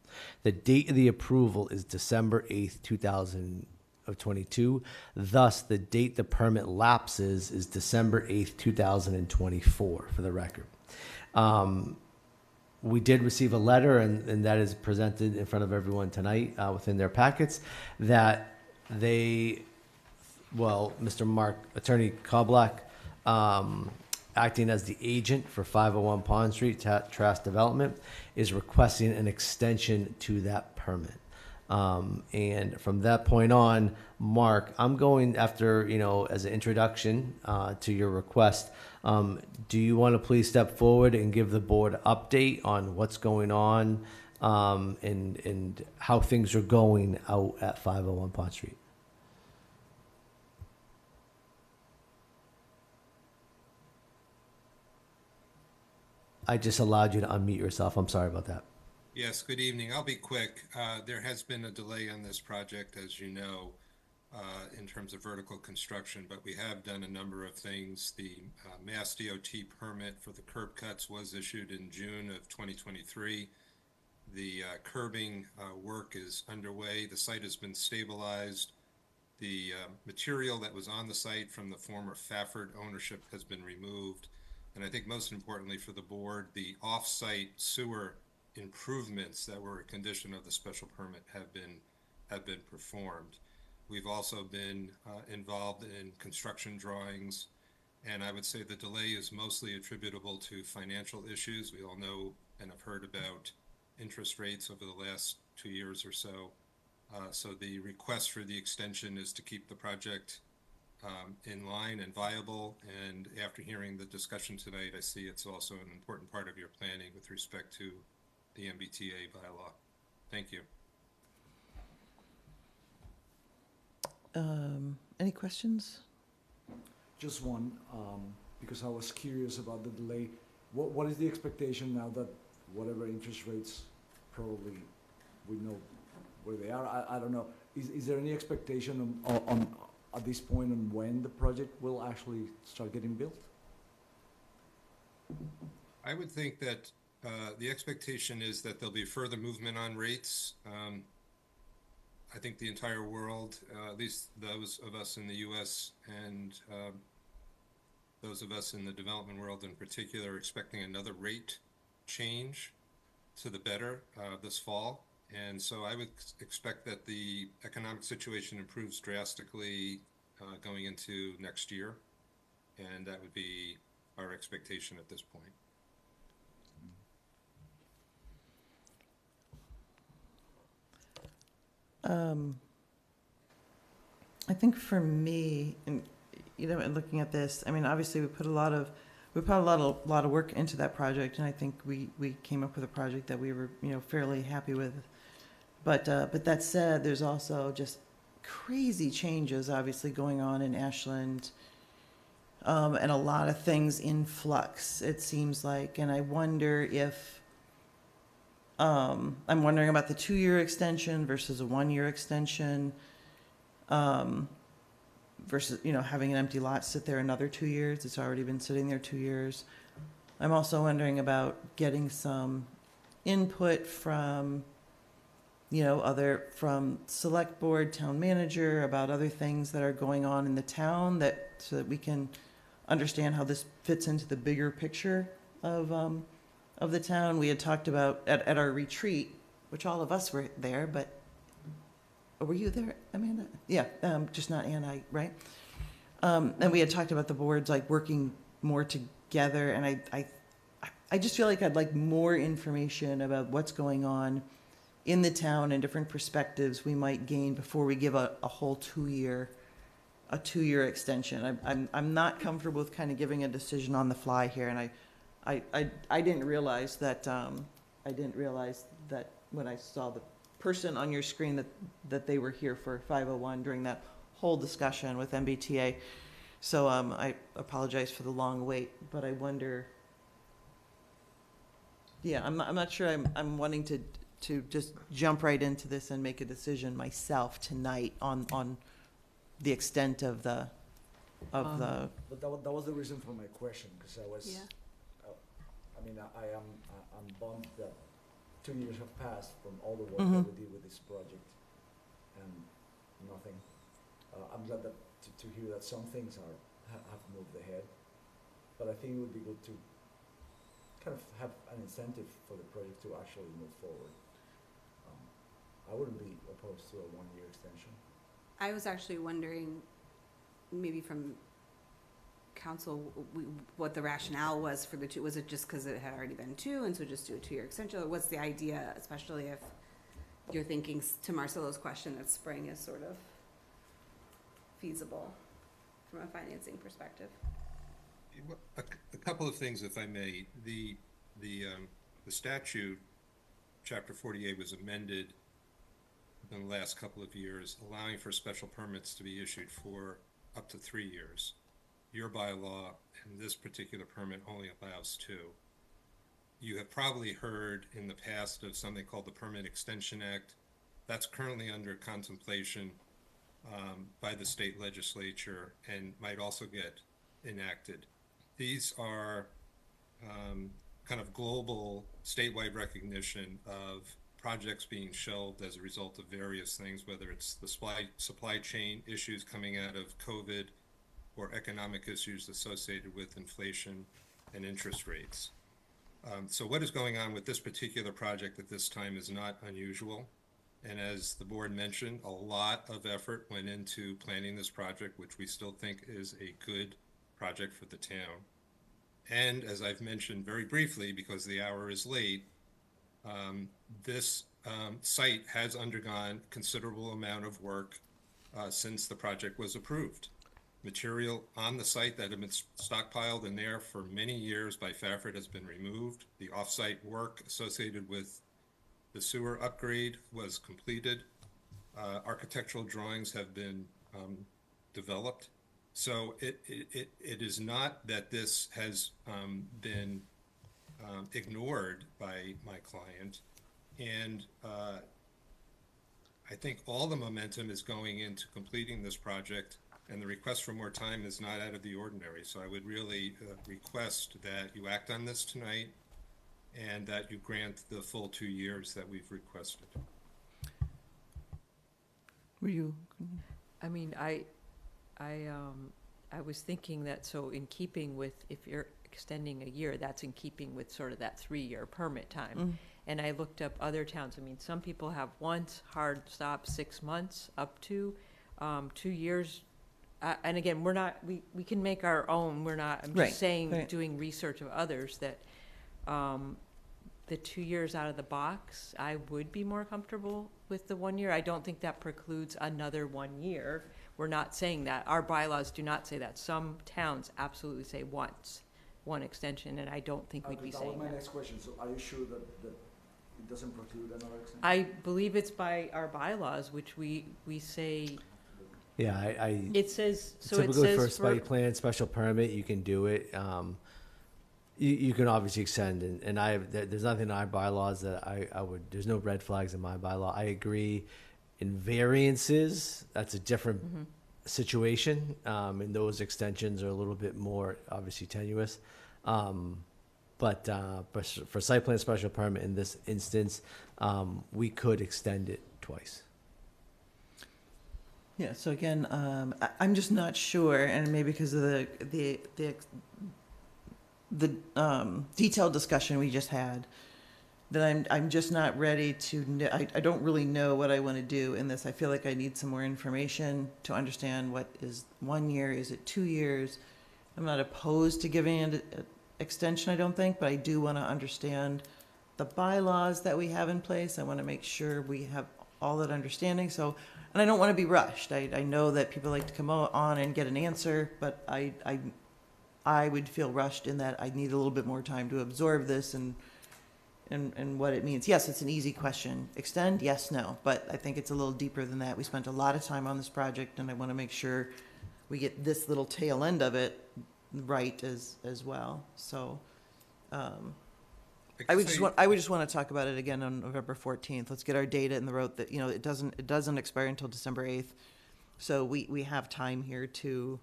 The date of the approval is December 8th, 2022. Thus, the date the permit lapses is December 8th, 2024, for the record. We did receive a letter, and that is presented in front of everyone tonight within their packets, that Mr. Mark, Attorney Koblack, acting as the agent for 501 Pond Street, Trask Development, is requesting an extension to that permit. And from that point on, Mark, I'm going after, as an introduction to your request, do you want to please step forward and give the board an update on what's going on and how things are going out at 501 Pond Street? I just allowed you to unmute yourself. I'm sorry about that. Yes, good evening. I'll be quick. There has been a delay on this project, as you know, in terms of vertical construction, but we have done a number of things. The Mass DOT permit for the curb cuts was issued in June of 2023. The curbing work is underway. The site has been stabilized. The material that was on the site from the former Fafford ownership has been removed. And I think most importantly for the board, the off-site sewer improvements that were a condition of the special permit have been performed. We've also been involved in construction drawings, and I would say the delay is mostly attributable to financial issues. We all know and have heard about interest rates over the last 2 years or so. So the request for the extension is to keep the project in line and viable. And after hearing the discussion tonight, I see it's also an important part of your planning with respect to the MBTA bylaw. Thank you. Any questions? Just one, because I was curious about the delay. What is the expectation now that whatever interest rates, probably we know where they are? I don't know. Is there any expectation on at this point on when the project will actually start getting built? I would think that the expectation is that there'll be further movement on rates. I think the entire world, at least those of us in the U.S. and those of us in the development world in particular, are expecting another rate change to the better this fall. And so I would expect that the economic situation improves drastically going into next year. And that would be our expectation at this point. I think for me, and in looking at this, I mean, obviously we put a lot of work into that project, and I think we came up with a project that we were fairly happy with. But that said, there's also just crazy changes obviously going on in Ashland, and a lot of things in flux, it seems like. And I wonder if I'm wondering about the 2-year extension versus a 1-year extension, versus having an empty lot sit there another 2 years. It's already been sitting there 2 years. I'm also wondering about getting some input from from select board, town manager, about other things that are going on in the town, so that we can understand how this fits into the bigger picture of the town. We had talked about at our retreat, which all of us were there, but were you there, Amanda? Yeah, just not Ann, right? And we had talked about the boards like working more together, and I just feel like I'd like more information about what's going on in the town and different perspectives we might gain before we give a whole 2-year extension. I'm not comfortable with kind of giving a decision on the fly here, and I didn't realize that when I saw the person on your screen that they were here for 501 during that whole discussion with MBTA. So I apologize for the long wait, but I wonder. Yeah, I'm not sure. I'm wanting to just jump right into this and make a decision myself tonight on the extent of the. But that was the reason for my question, because I was. Yeah. I'm bummed that 2 years have passed from all the work Mm-hmm. that we did with this project, and nothing. I'm glad that to hear that some things have moved ahead, but I think it would be good to kind of have an incentive for the project to actually move forward. I wouldn't be opposed to a 1-year extension. I was actually wondering, maybe from council, what the rationale was for the 2. Was it just because it had already been 2, and so just do a 2-year extension? Or what's the idea, especially if you're thinking, to Marcelo's question, that spring is sort of feasible from a financing perspective? A couple of things, if I may. The statute, Chapter 48, was amended in the last couple of years, allowing for special permits to be issued for up to 3 years. Your bylaw and this particular permit only allows 2. You have probably heard in the past of something called the Permit Extension Act. That's currently under contemplation by the state legislature and might also get enacted. These are kind of global statewide recognition of projects being shelved as a result of various things, whether it's the supply chain issues coming out of COVID or economic issues associated with inflation and interest rates. So what is going on with this particular project at this time is not unusual. And as the board mentioned, a lot of effort went into planning this project, which we still think is a good project for the town. And as I've mentioned very briefly, because the hour is late, this site has undergone considerable amount of work since the project was approved. Material on the site that had been stockpiled in there for many years by Fafford has been removed. The off-site work associated with the sewer upgrade was completed. Architectural drawings have been developed. So it is not that this has been ignored by my client. And I think all the momentum is going into completing this project, and the request for more time is not out of the ordinary. So I would really request that you act on this tonight and that you grant the full 2 years that we've requested. Were you? I mean, I was thinking that, so in keeping with, if you're extending a year, that's in keeping with sort of that 3-year permit time. Mm. And I looked up other towns. I mean, some people have once, hard stop, 6 months, up to 2 years. And again, we can make our own. We're not, I'm just Right, saying, right. doing research of others, that the 2 years out of the box, I would be more comfortable with the 1 year. I don't think that precludes another 1 year. We're not saying that. Our bylaws do not say that. Some towns absolutely say once, one extension, and I don't think we'd be That saying was my that. next question. So are you sure that it doesn't preclude another extension? I believe it's by our bylaws, which we say, Yeah, it says, so it typically says for a site plan, special permit, you can do it. You can obviously extend, and there's nothing in our bylaws that I would, there's no red flags in my bylaw. I agree. In variances, that's a different situation, and those extensions are a little bit more obviously tenuous. But for site plan special permit in this instance, we could extend it twice. Yeah, so again, I'm just not sure, and maybe because of the detailed discussion we just had, that I'm just not ready to, I don't really know what I want to do in this. I feel like I need some more information to understand what is 1 year, is it 2 years? I'm not opposed to giving an extension, I don't think, but I do want to understand the bylaws that we have in place. I want to make sure we have all that understanding. So, and I don't want to be rushed. I know that people like to come on and get an answer, but I would feel rushed in that I need a little bit more time to absorb this and what it means. Yes, it's an easy question. Extend? Yes, no. But I think it's a little deeper than that. We spent a lot of time on this project, and I want to make sure we get this little tail end of it right as well. So I would just want to talk about it again on November 14th. Let's get our data in the road that, it doesn't expire until December 8th. So we have time here to,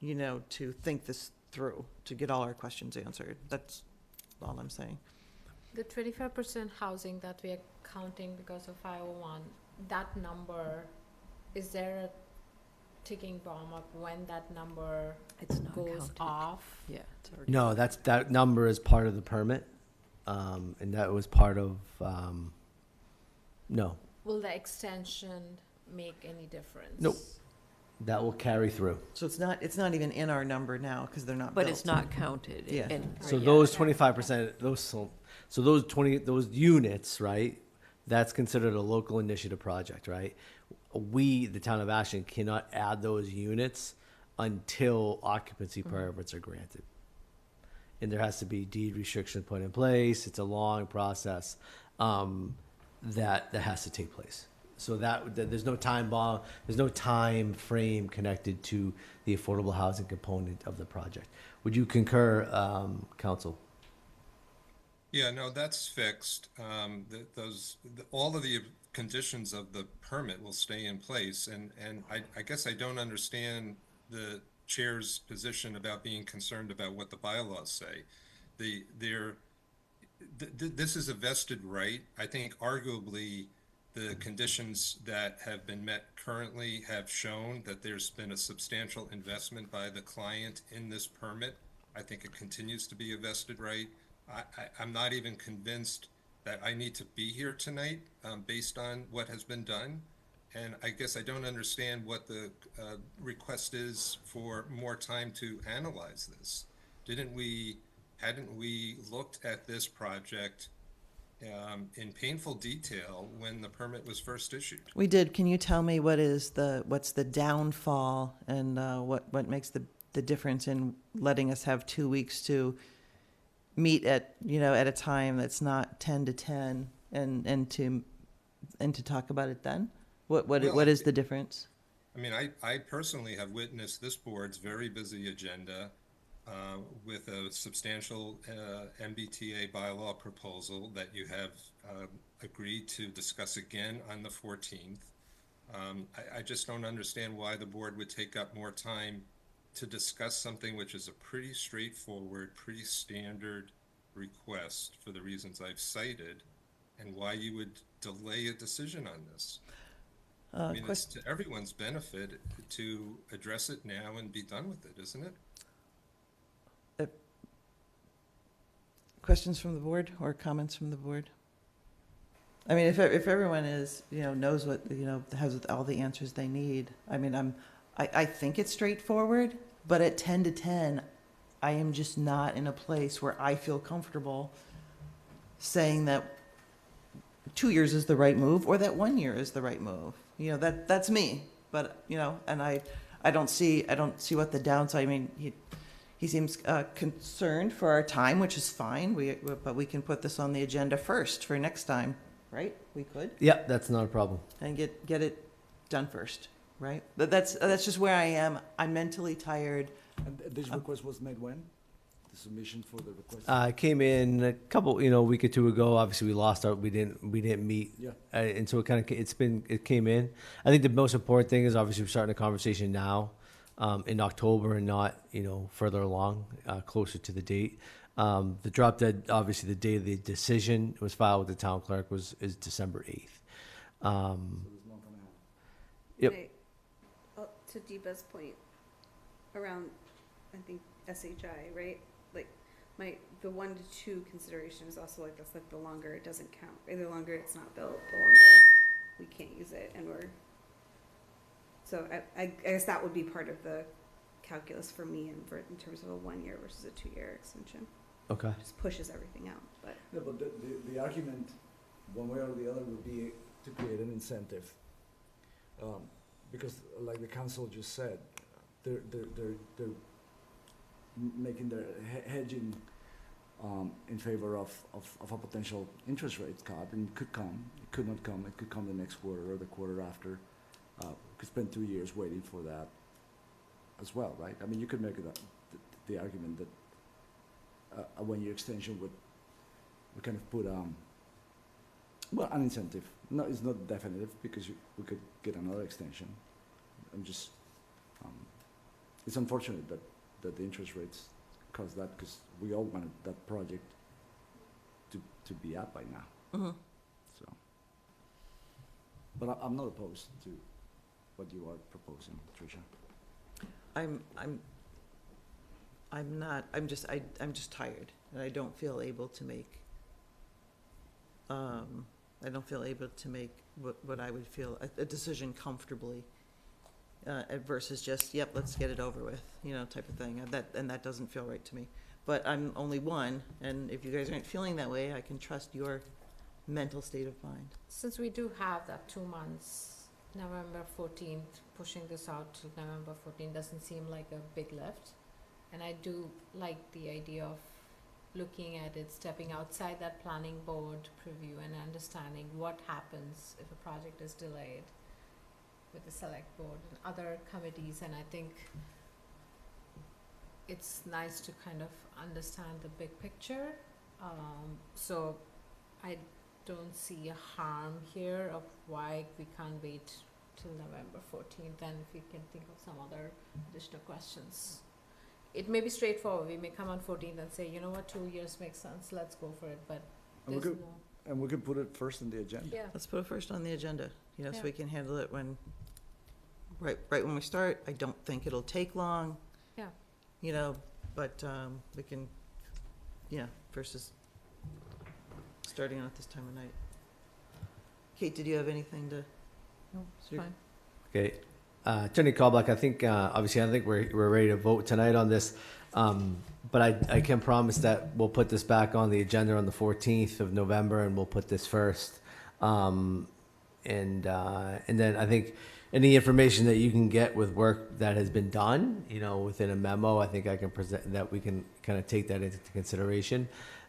to think this through, to get all our questions answered. That's all I'm saying. The 25% housing that we are counting because of 501, that number, is there a ticking bomb of when that number goes off? Yeah. It's already No, that number is part of the permit, and that was part of, no. Will the extension make any difference? Nope. That will carry through. So it's not even in our number now because they're not But built. it's not counted. Yeah. So those 25%, those units, right? That's considered a local initiative project, right? We, the town of Ashland, cannot add those units until occupancy permits are granted. And there has to be deed restriction put in place. It's a long process that has to take place. So that there's no time bomb, there's no time frame connected to the affordable housing component of the project. Would you concur, Council? Yeah, no, that's fixed. All of the conditions of the permit will stay in place, and I guess I don't understand the chair's position about being concerned about what the bylaws say. This is a vested right. I think arguably the conditions that have been met currently have shown that there's been a substantial investment by the client in this permit. I think it continues to be a vested right. I'm not even convinced that I need to be here tonight based on what has been done. And I guess I don't understand what the request is for more time to analyze this. Hadn't we looked at this project in painful detail when the permit was first issued? We did. Can you tell me what's the downfall and what makes the difference in letting us have 2 weeks to meet at a time that's not 10 to 10 and to talk about it then? What is the difference? I mean, I personally have witnessed this board's very busy agenda with a substantial MBTA bylaw proposal that you have agreed to discuss again on the 14th. I just don't understand why the board would take up more time to discuss something which is a pretty straightforward, pretty standard request for the reasons I've cited, and why you would delay a decision on this. I mean, it's to everyone's benefit to address it now and be done with it, isn't it? Questions from the board or comments from the board? I mean, if everyone is, knows what, has all the answers they need, I mean, I think it's straightforward, but at 10 to 10, I am just not in a place where I feel comfortable saying that 2 years is the right move or that 1 year is the right move. That's me. But, and I don't see what the downside, I mean, he seems concerned for our time, which is fine. But we can put this on the agenda first for next time, right? We could. Yeah, that's not a problem. And get it done first, right? But that's just where I am. I'm mentally tired. And this request was made when? The submission for the request? It came in a week or two ago. Obviously, we didn't meet. Yeah. And so it came in. I think the most important thing is obviously we're starting a conversation now, in October and not, further along, closer to the date. The drop dead, obviously the day of the decision was filed with the town clerk is December 8th. Yep. To Deepa's point, around, I think, SHI, right? Like, the 1 to 2 consideration is also like, that's like the longer it doesn't count, right? The longer it's not built, the longer we can't use it, and so I guess that would be part of the calculus for me in terms of a 1 year versus a 2 year extension. Okay. Just pushes everything out, but. Yeah, but the argument, one way or the other, would be to create an incentive. Because like the council just said, they're making their hedging in favor of a potential interest rate cut, and it could come, it could not come, it could come the next quarter or the quarter after. Could spend 2 years waiting for that as well, right? I mean, you could make the argument that a 1 year extension would kind of put an incentive. No, it's not definitive because we could get another extension. I'm just, it's unfortunate that the interest rates cause that, because we all wanted that project to be up by now. Mm-hmm. So, but I'm not opposed to what you are proposing, Tricia. I'm just tired, and I don't feel able to make what I would feel a decision comfortably, versus just, yep, let's get it over with, type of thing. And that doesn't feel right to me. But I'm only one, and if you guys aren't feeling that way, I can trust your mental state of mind. Since we do have that 2 months, November 14th, pushing this out to November 14th doesn't seem like a big lift. And I do like the idea of looking at it, stepping outside that planning board preview and understanding what happens if a project is delayed with the select board and other committees. And I think it's nice to kind of understand the big picture. So I don't see a harm here of why we can't wait till November 14th, and if we can think of some other additional questions. It may be straightforward. We may come on 14th and say, you know what, 2 years makes sense, let's go for it, but And we could put it first on the agenda. Yeah. Let's put it first on the agenda, so Yeah. we can handle it right when we start. I don't think it'll take long. Yeah. But we can, versus starting out this time of night. Kate, did you have anything to? No, it's fine. Okay. Attorney Callback, I think we're ready to vote tonight on this. But I can promise that we'll put this back on the agenda on the 14th of November, and we'll put this first. And then I think any information that you can get with work that has been done, within a memo, I think I can present that. We can kind of take that into consideration.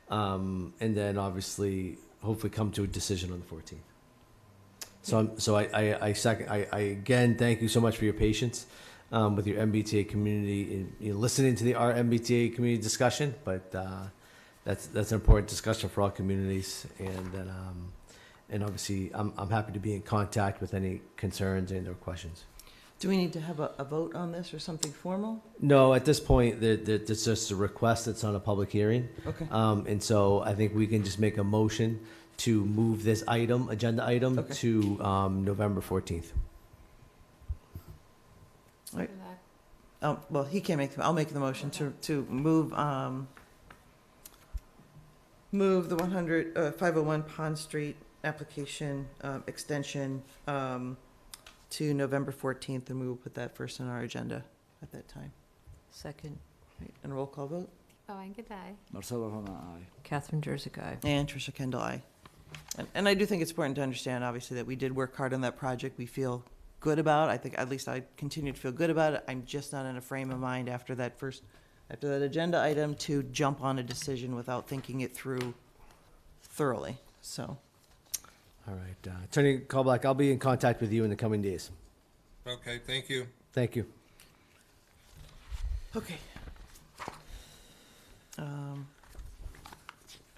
And then obviously, hopefully come to a decision on the 14th. So I again thank you so much for your patience with your MBTA community, listening to our MBTA community discussion. But that's an important discussion for all communities, and obviously I'm happy to be in contact with any concerns and or questions. Do we need to have a vote on this or something formal? No, at this point, it's just a request that's on a public hearing. Okay. And so I think we can just make a motion to move this agenda item to November 14th. Right. Oh, well, he can't make, I'll make the motion to move, move the 501 Pond Street application, extension, to November 14th, and we will put that first on our agenda at that time. Second. Right, and roll call vote? Owen G'day. Marcelo Hona, aye. Catherine Jersey, aye. And Tricia Kendall, aye. And I do think it's important to understand, obviously, that we did work hard on that project. We feel good about it. I think, at least I continue to feel good about it. I'm just not in a frame of mind after that agenda item to jump on a decision without thinking it through thoroughly, so. All right, Attorney Callback, I'll be in contact with you in the coming days. Okay, thank you. Thank you. Okay.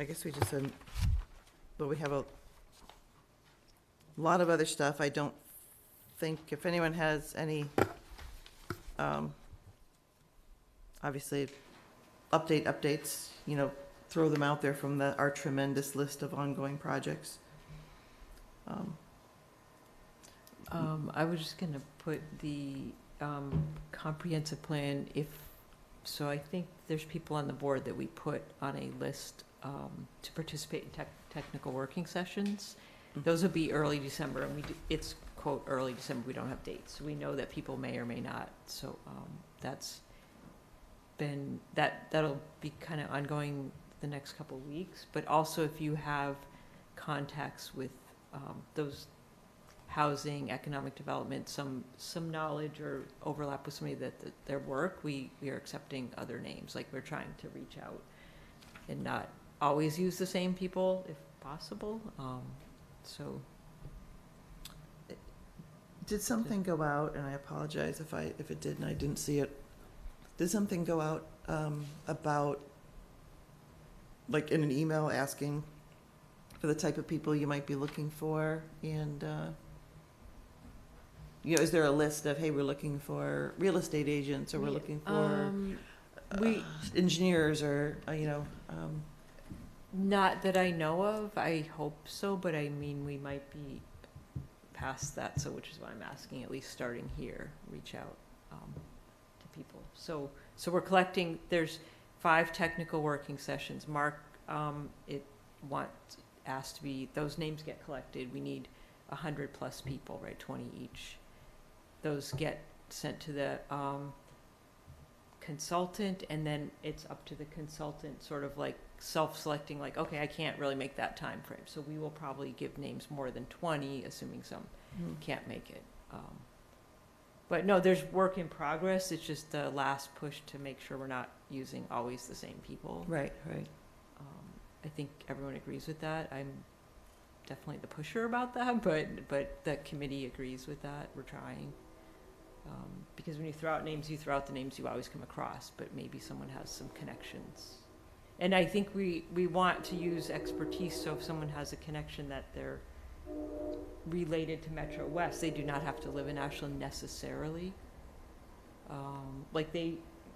I guess we just said, but we have a lot of other stuff. I don't think, if anyone has any, obviously, updates, you know, throw them out there from our tremendous list of ongoing projects. I was just gonna put the comprehensive plan, so I think there's people on the board that we put on a list to participate in technical working sessions. Those will be early December, and it's quote early December, we don't have dates. So we know that people may or may not, so that'll be kind of ongoing the next couple of weeks. But also, if you have contacts with those housing, economic development, some knowledge or overlap with somebody that their work, we are accepting other names. Like, we're trying to reach out and not always use the same people if possible. So did something go out, and I apologize if it did and I didn't see it, did something go out about, like, in an email asking for the type of people you might be looking for? And you know, is there a list of, hey, we're looking for real estate agents, or we're looking for engineers, or not that I know of. I hope so, but I mean, we might be past that, so which is why I'm asking, at least starting here, reach out to people. So we're collecting. There's 5 technical working sessions. Mark, asked to be, those names get collected. We need 100+ people, right? 20 each. Those get sent to the consultant, and then it's up to the consultant, sort of like self-selecting, like, okay, I can't really make that time frame, so we will probably give names more than 20, assuming some can't make it. But no, there's work in progress. It's just the last push to make sure we're not using always the same people. Right. I think everyone agrees with that. I'm definitely the pusher about that, but the committee agrees with that. We're trying. Because when you throw out names, you throw out the names you always come across, but maybe someone has some connections. And I think we want to use expertise, so if someone has a connection that they're related to Metro West, they do not have to live in Ashland necessarily.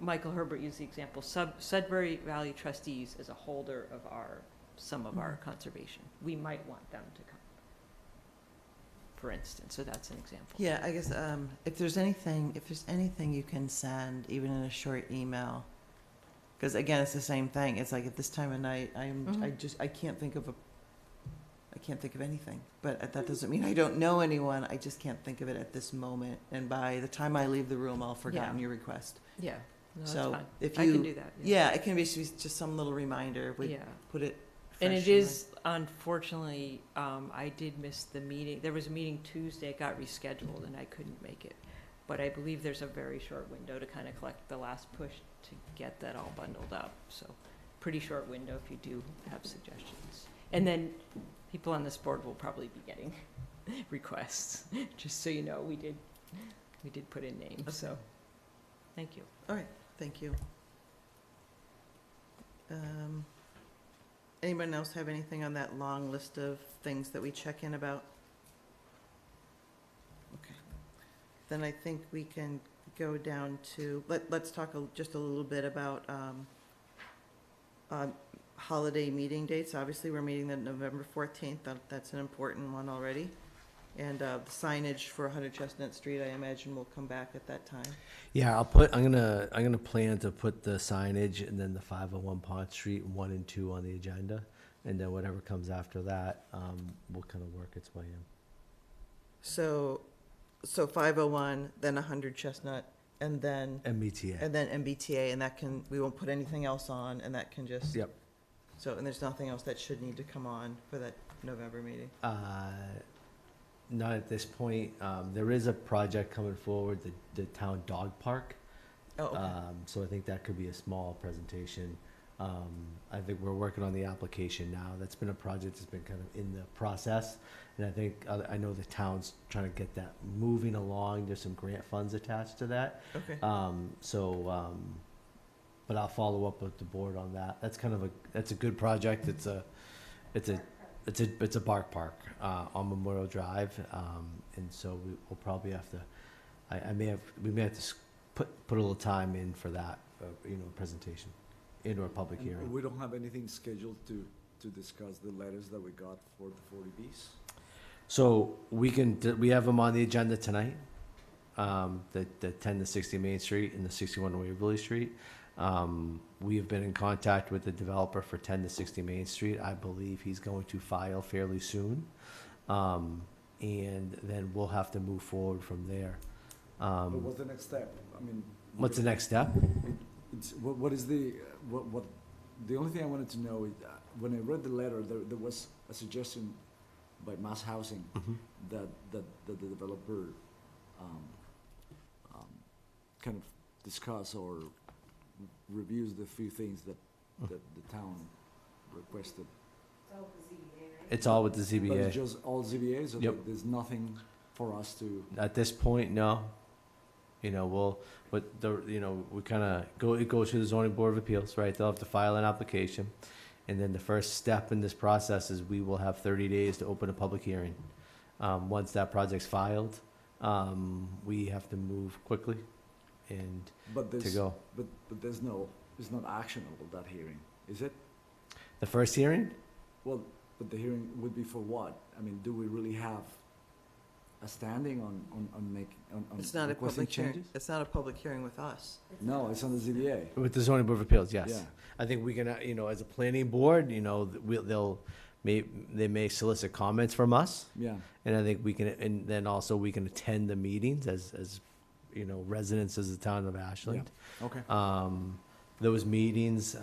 Michael Herbert used the example, Sudbury Valley Trustees is a holder of some of our conservation. We might want them to come, for instance, so that's an example. Yeah, I guess if there's anything you can send, even in a short email, because again, it's the same thing. It's like, at this time of night, I can't think of anything. But that doesn't mean I don't know anyone. I just can't think of it at this moment. And by the time I leave the room, I'll have forgotten your request. Yeah. No, So that's fine. if I can do that. Yeah, it can be just some little reminder. We put it. And fresh it is, unfortunately, I did miss the meeting. There was a meeting Tuesday, it got rescheduled, and I couldn't make it. But I believe there's a very short window to kind of collect the last push to get that all bundled up. So pretty short window if you do have suggestions. And then people on this board will probably be getting requests, just so you know. We did put in names, okay. So thank you. All right, thank you. Anyone else have anything on that long list of things that we check in about? Okay. Then I think we can go down to, let's talk just a little bit about holiday meeting dates. Obviously, we're meeting the November 14th. That's an important one already. And the signage for 100 Chestnut Street, I imagine, will come back at that time. Yeah, I'm gonna plan to put the signage and then the 501 Pond Street 1 and 2 on the agenda, and then whatever comes after that will kind of work its way in. So 501, then 100 Chestnut, and then MBTA. and then MBTA, and that can, we won't put anything else on, and that can just. Yep. So, and there's nothing else that should need to come on for that November meeting. Not at this point. There is a project coming forward, the town dog park. Oh, okay. So I think that could be a small presentation. I think we're working on the application now. That's been a project that's been kind of in the process. And I think, I know the town's trying to get that moving along. There's some grant funds attached to that. Okay. But I'll follow up with the board on that. That's a good project. It's a bark park on Memorial Drive, and so we'll probably have to. We may have to put a little time in for that, presentation, or a public hearing. We don't have anything scheduled to discuss the letters that we got for the 40Bs. So we have them on the agenda tonight. The 10 to 60 Main Street and the 61 Waverly Street. We have been in contact with the developer for 10 to 60 Main Street. I believe he's going to file fairly soon. And then we'll have to move forward from there. But what's the next step? I mean, What's the next step? What is the only thing I wanted to know is when I read the letter, there was a suggestion by Mass Housing that the developer kind of discuss or reviews the few things that the town requested. It's all with the ZBA. But it's just all ZBA, so Yep. there's nothing for us to. At this point, no. We kind of it goes through the zoning board of appeals, right? They'll have to file an application. And then the first step in this process is we will have 30 days to open a public hearing. Once that project's filed, we have to move quickly and to go. But it's not actionable, that hearing, is it? The first hearing? Well, but the hearing would be for what? I mean, do we really have a standing on It's not a requesting public hearing. changes? It's not a public hearing with us. No, it's on the ZBA. With the zoning board of appeals, yes. Yeah. I think we can, as a planning board, they may solicit comments from us. Yeah. And I think we can, and then also we can attend the meetings as residents of the town of Ashland. Yeah. Okay. Those meetings,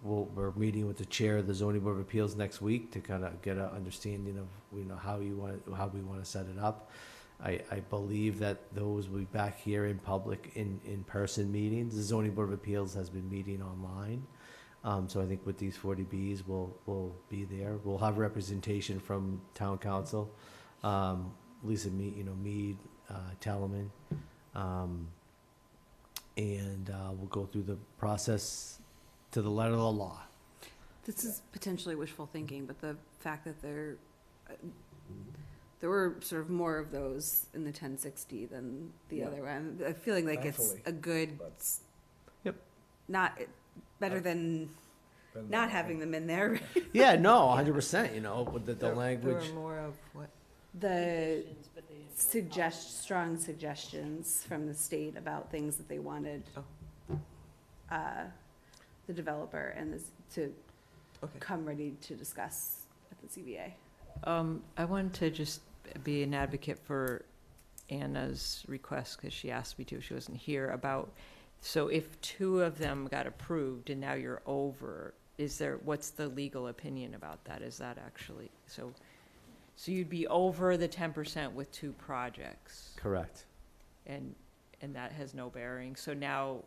we're meeting with the chair of the zoning board of appeals next week to kind of get an understanding of, how we want to set it up. I believe that those will be back here in public, in-person meetings. The zoning board of appeals has been meeting online. So I think with these 40Bs, we'll be there. We'll have representation from town council, Lisa Mead, Telemann. And we'll go through the process to the letter of the law. This is potentially wishful thinking, but the fact that there were sort of more of those in the 1060 than the other one. I'm feeling like Thankfully, it's a good, Yep. Not better than not having them in there. Yeah, no, 100%, with the There language. were more of what? The strong suggestions from the state about things that they wanted the developer and to come ready to discuss at the ZBA. I wanted to just be an advocate for Anna's request, because she asked me to, she wasn't here, about, so if 2 of them got approved and now you're over, what's the legal opinion about that? Is that actually, so you'd be over the 10% with 2 projects? Correct. And that has no bearing. So now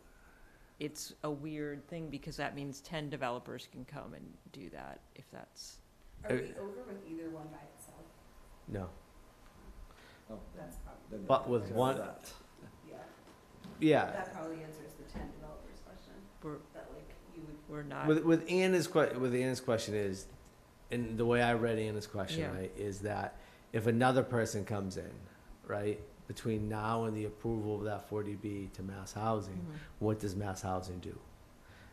it's a weird thing, because that means 10 developers can come and do that, if that's. Are we over with either one by itself? No. Oh, That's probably. But with one, Yeah. yeah. That probably answers the 10 developers question. That like you would. We're not. With Anna's question is, and the way I read Anna's question, Yeah. right, is that if another person comes in, right, between now and the approval of that 40B to Mass Housing, what does Mass Housing do?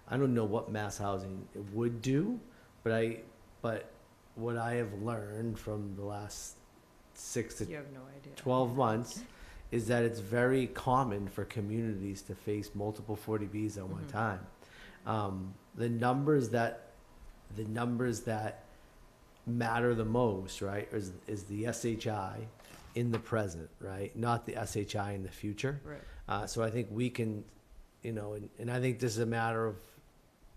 I don't know what Mass Housing would do, but what I have learned from the last 6 to You have no idea. 12 months is that it's very common for communities to face multiple 40Bs at one time. The numbers that matter the most, right, is the SHI in the present, right, not the SHI in the future. Right. So I think we can, and I think this is a matter of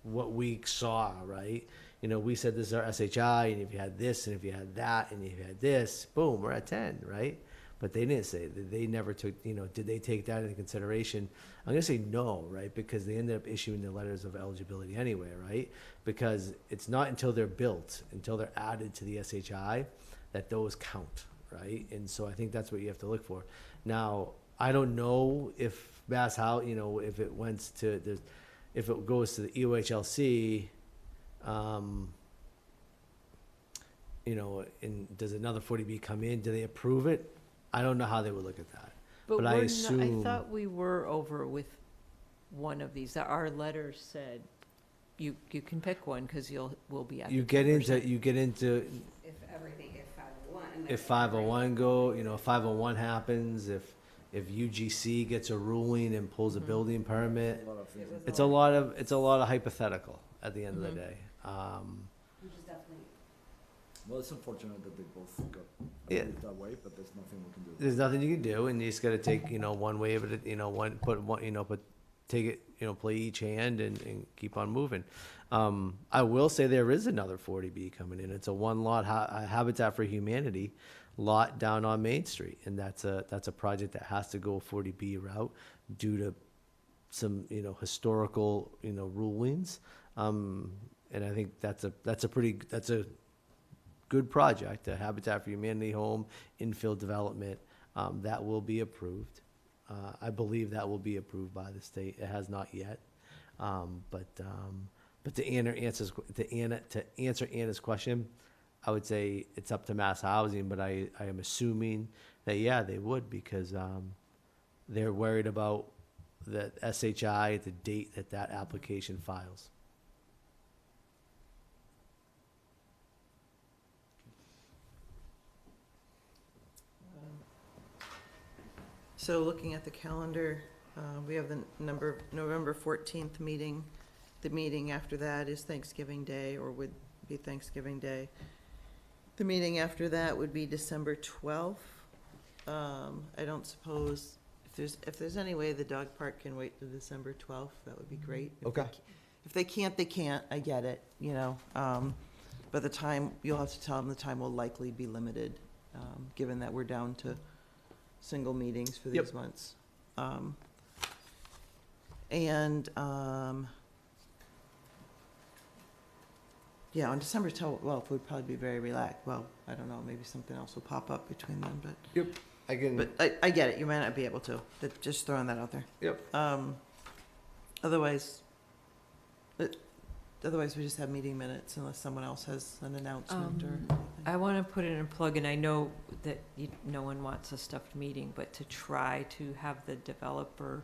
what we saw, right? We said this is our SHI, and if you had this, and if you had that, and if you had this, boom, we're at 10, right? But they didn't say that. They never took, did they take that into consideration? I'm going to say no, right? Because they ended up issuing the letters of eligibility anyway, right? Because it's not until they're built, until they're added to the SHI, that those count, right? And so I think that's what you have to look for. Now, I don't know if Mass House, if it went to, if it goes to the EOHLC, and does another 40B come in? Do they approve it? I don't know how they would look at that. But I assume. I thought we were over with one of these, that our letter said, you can pick one, because we'll be at. You get into. If everything, if 501. If 501 go, if 501 happens, if UGC gets a ruling and pulls a building permit, it's a lot of hypothetical at the end of the day. Which is definitely. Well, it's unfortunate that they both got approved that way, but there's nothing we can do. There's nothing you can do, and you just got to take, one way of it, take it, play each hand and keep on moving. I will say there is another 40B coming in. It's a one lot Habitat for Humanity lot down on Main Street, and that's a project that has to go 40B route due to some historical rulings. And I think that's a good project, a Habitat for Humanity home, infill development, that will be approved. I believe that will be approved by the state. It has not yet. But to answer Anna's question, I would say it's up to Mass Housing, but I am assuming that, yeah, they would, because they're worried about the SHI at the date that application files. So looking at the calendar, we have the November 14th meeting. The meeting after that is Thanksgiving Day, or would be Thanksgiving Day. The meeting after that would be December 12th. I don't suppose, if there's any way the dog park can wait to December 12th, that would be great. If they can't, they can't. I get it, but the time, you'll have to tell them the time will likely be limited, given that we're down to single meetings for these months. Yeah, on December 12th, we'd probably be very relaxed. Well, I don't know, maybe something else will pop up between them, but. Yep, I can. But I get it, you might not be able to, but just throwing that out there. Yep. Otherwise, we just have meeting minutes unless someone else has an announcement or anything. I want to put in a plug, and I know that no one wants a stuffed meeting, but to try to have the developer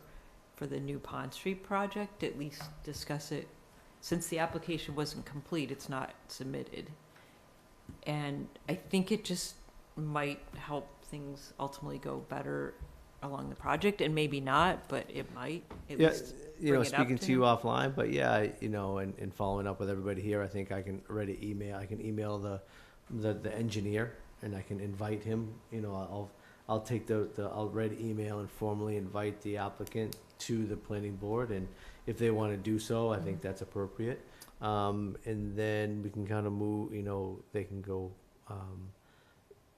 for the new Pond Street project at least discuss it. Since the application wasn't complete, it's not submitted. And I think it just might help things ultimately go better along the project, and maybe not, but it might at least bring it up speaking to you him. offline, but yeah, and following up with everybody here, I think I can email the engineer, and I can invite him, I'll take I'll write an email and formally invite the applicant to the planning board, and if they want to do so, I think that's appropriate. And then we can kind of move, they can go,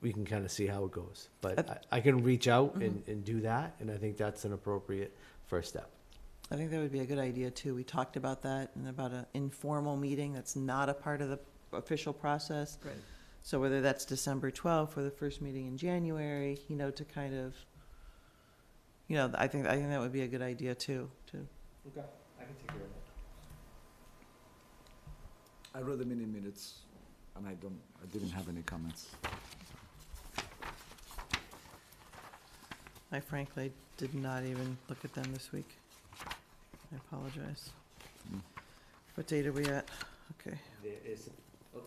we can kind of see how it goes. But I can reach out and do that, and I think that's an appropriate first step. I think that would be a good idea too. We talked about that and about an informal meeting that's not a part of the official process. Right. So whether that's December 12th or the first meeting in January, to kind of, I think that would be a good idea too. Okay, I can take care of that. I read the meeting minutes, and I didn't have any comments. I frankly did not even look at them this week. I apologize. What date are we at? Okay. There is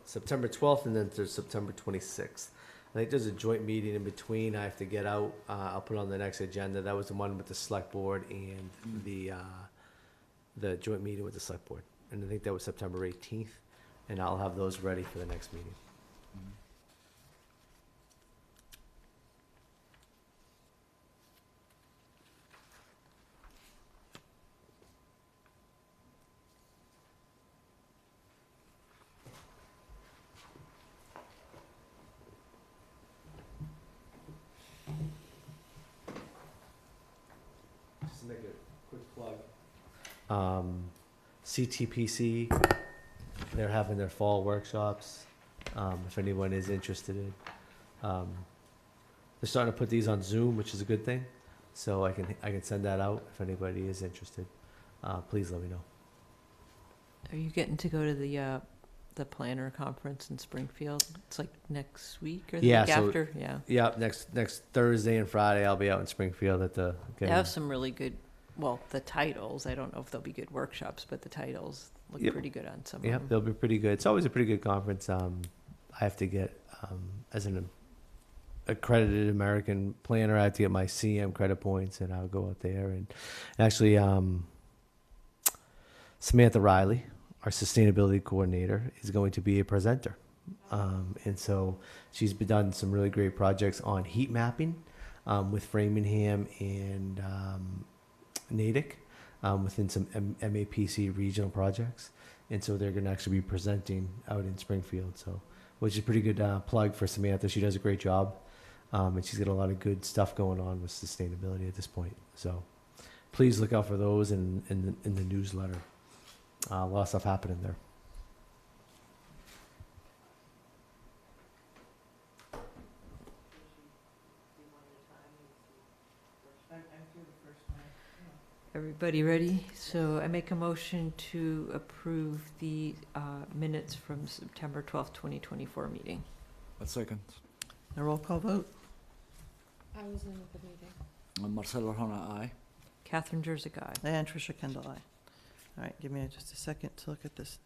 September 12th, and then there's September 26th. I think there's a joint meeting in between. I have to get out. I'll put it on the next agenda. That was the one with the select board and the joint meeting with the select board. And I think that was September 18th, and I'll have those ready for the next meeting. Just to make a quick plug. CTPC, they're having their fall workshops, if anyone is interested in. They're starting to put these on Zoom, which is a good thing, so I can send that out if anybody is interested. Please let me know. Are you getting to go to the planner conference in Springfield? It's like next week or the week after? Yeah. Yeah, next Thursday and Friday I'll be out in Springfield at the. They have some really good, well, the titles, I don't know if they'll be good workshops, but the titles look pretty good on some of them. They'll be pretty good. It's always a pretty good conference. I have to get, as an accredited American planner, I have to get my CM credit points, and I'll go out there. And actually, Samantha Riley, our sustainability coordinator, is going to be a presenter. And so she's done some really great projects on heat mapping with Framingham and Natick within some MAPC regional projects. And so they're going to actually be presenting out in Springfield. So, which is a pretty good plug for Samantha. She does a great job. And she's got a lot of good stuff going on with sustainability at this point. So please look out for those in the newsletter. A lot of stuff happening there. Everybody ready? So I make a motion to approve the minutes from September 12th, 2024 meeting. A second. A roll call vote? I was in the meeting. Marcelo Hona, aye. Catherine Jersey, aye. And Tricia Kendall, aye. All right, give me just a second to look at this.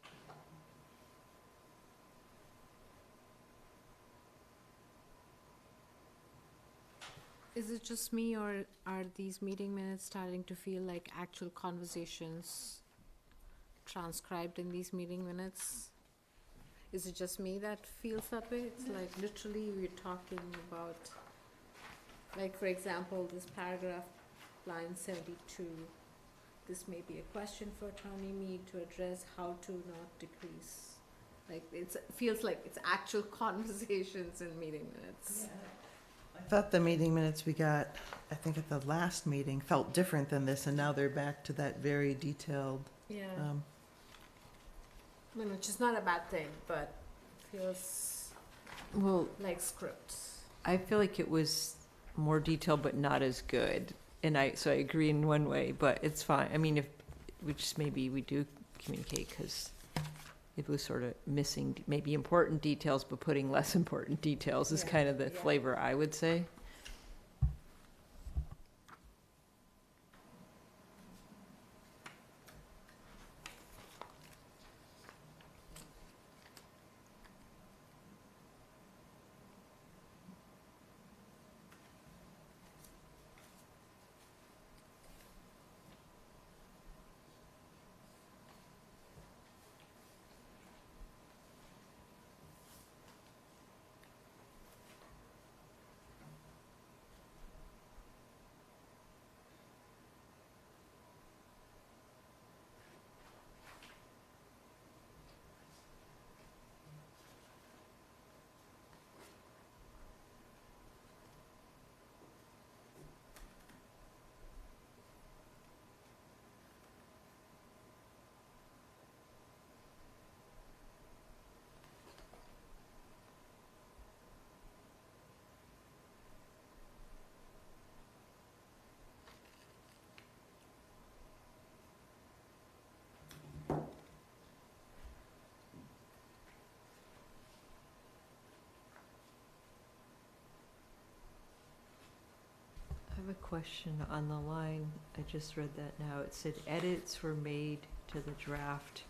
Is it just me, or are these meeting minutes starting to feel like actual conversations transcribed in these meeting minutes? Is it just me that feels that way? It's like literally we're talking about, like, for example, this paragraph, line 72. This may be a question for Attorney Mead to address how to not decrease. Like, it feels like it's actual conversations in meeting minutes. Yeah. I thought the meeting minutes we got, I think at the last meeting, felt different than this, and now they're back to that very detailed. Yeah. I mean, which is not a bad thing, but feels like scripts. I feel like it was more detailed, but not as good. And so I agree in one way, but it's fine. I mean, if we just maybe we do communicate, because it was sort of missing maybe important details, but putting less important details is kind of the flavor, I would say. I have a question on the line. I just read that now. It said edits were made to the draft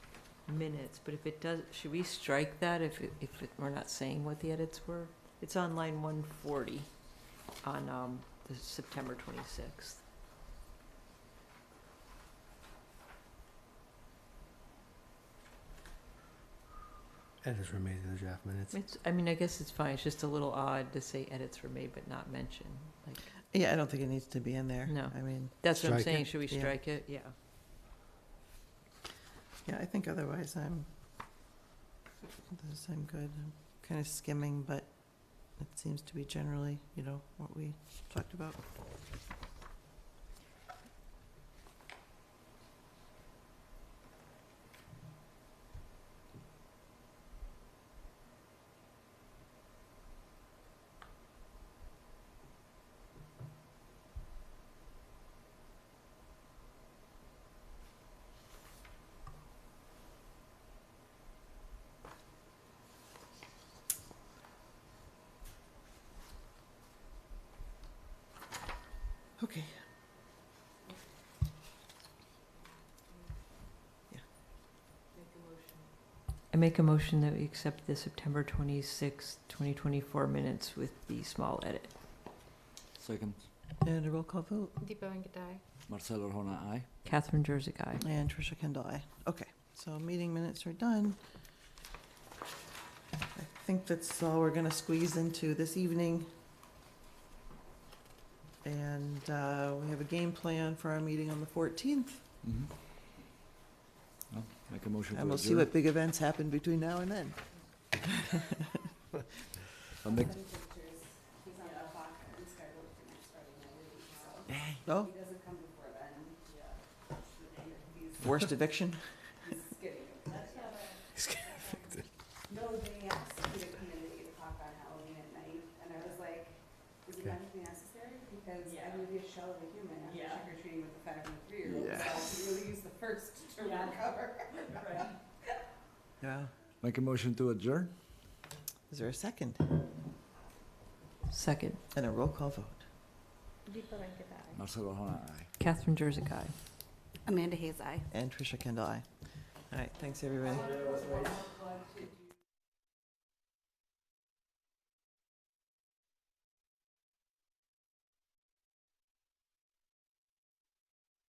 minutes, but if it does, should we strike that we're not saying what the edits were? It's on line 140 on the September 26th. Edits were made in the draft minutes. I mean, I guess it's fine. It's just a little odd to say edits were made but not mentioned. Like, Yeah, I don't think it needs to be in there. No. I mean, that's what I'm Strike saying. it? Should we Yeah. strike it? Yeah. yeah, I think otherwise I'm good. I'm kind of skimming, but it seems to be generally, what we talked about. Okay. I make a motion that we accept the September 26th, 2024 minutes with the small edit. Second. And a roll call vote. Deepa Venkatai. Marcelo Hona, aye. Catherine Jersey, aye. And Tricia Kendall, aye. Okay, so meeting minutes are done. I think that's all we're gonna squeeze into this evening. And we have a game plan for our meeting on the 14th. Mm-hmm. Well, make a motion And to we'll see adjourn. what big events happen between now and then. I'll make, He's on the clock and scheduled for next Friday night, so. Oh, He doesn't come before then. He's forced eviction? getting No, they asked me to come in at 8 o'clock on Halloween at night, and I was like, is it medically necessary? Because I'm gonna be a shell of a human after trick or treating with the 5 and 3-year-olds. So I can really use the first to recover. Yeah. make a motion to adjourn? Is there a second? Second. And a roll call vote. Deepa Venkatai. Marcelo Hona, aye. Catherine Jersey, aye. Amanda Hayes, aye. And Tricia Kendall, aye. All right, thanks, everybody.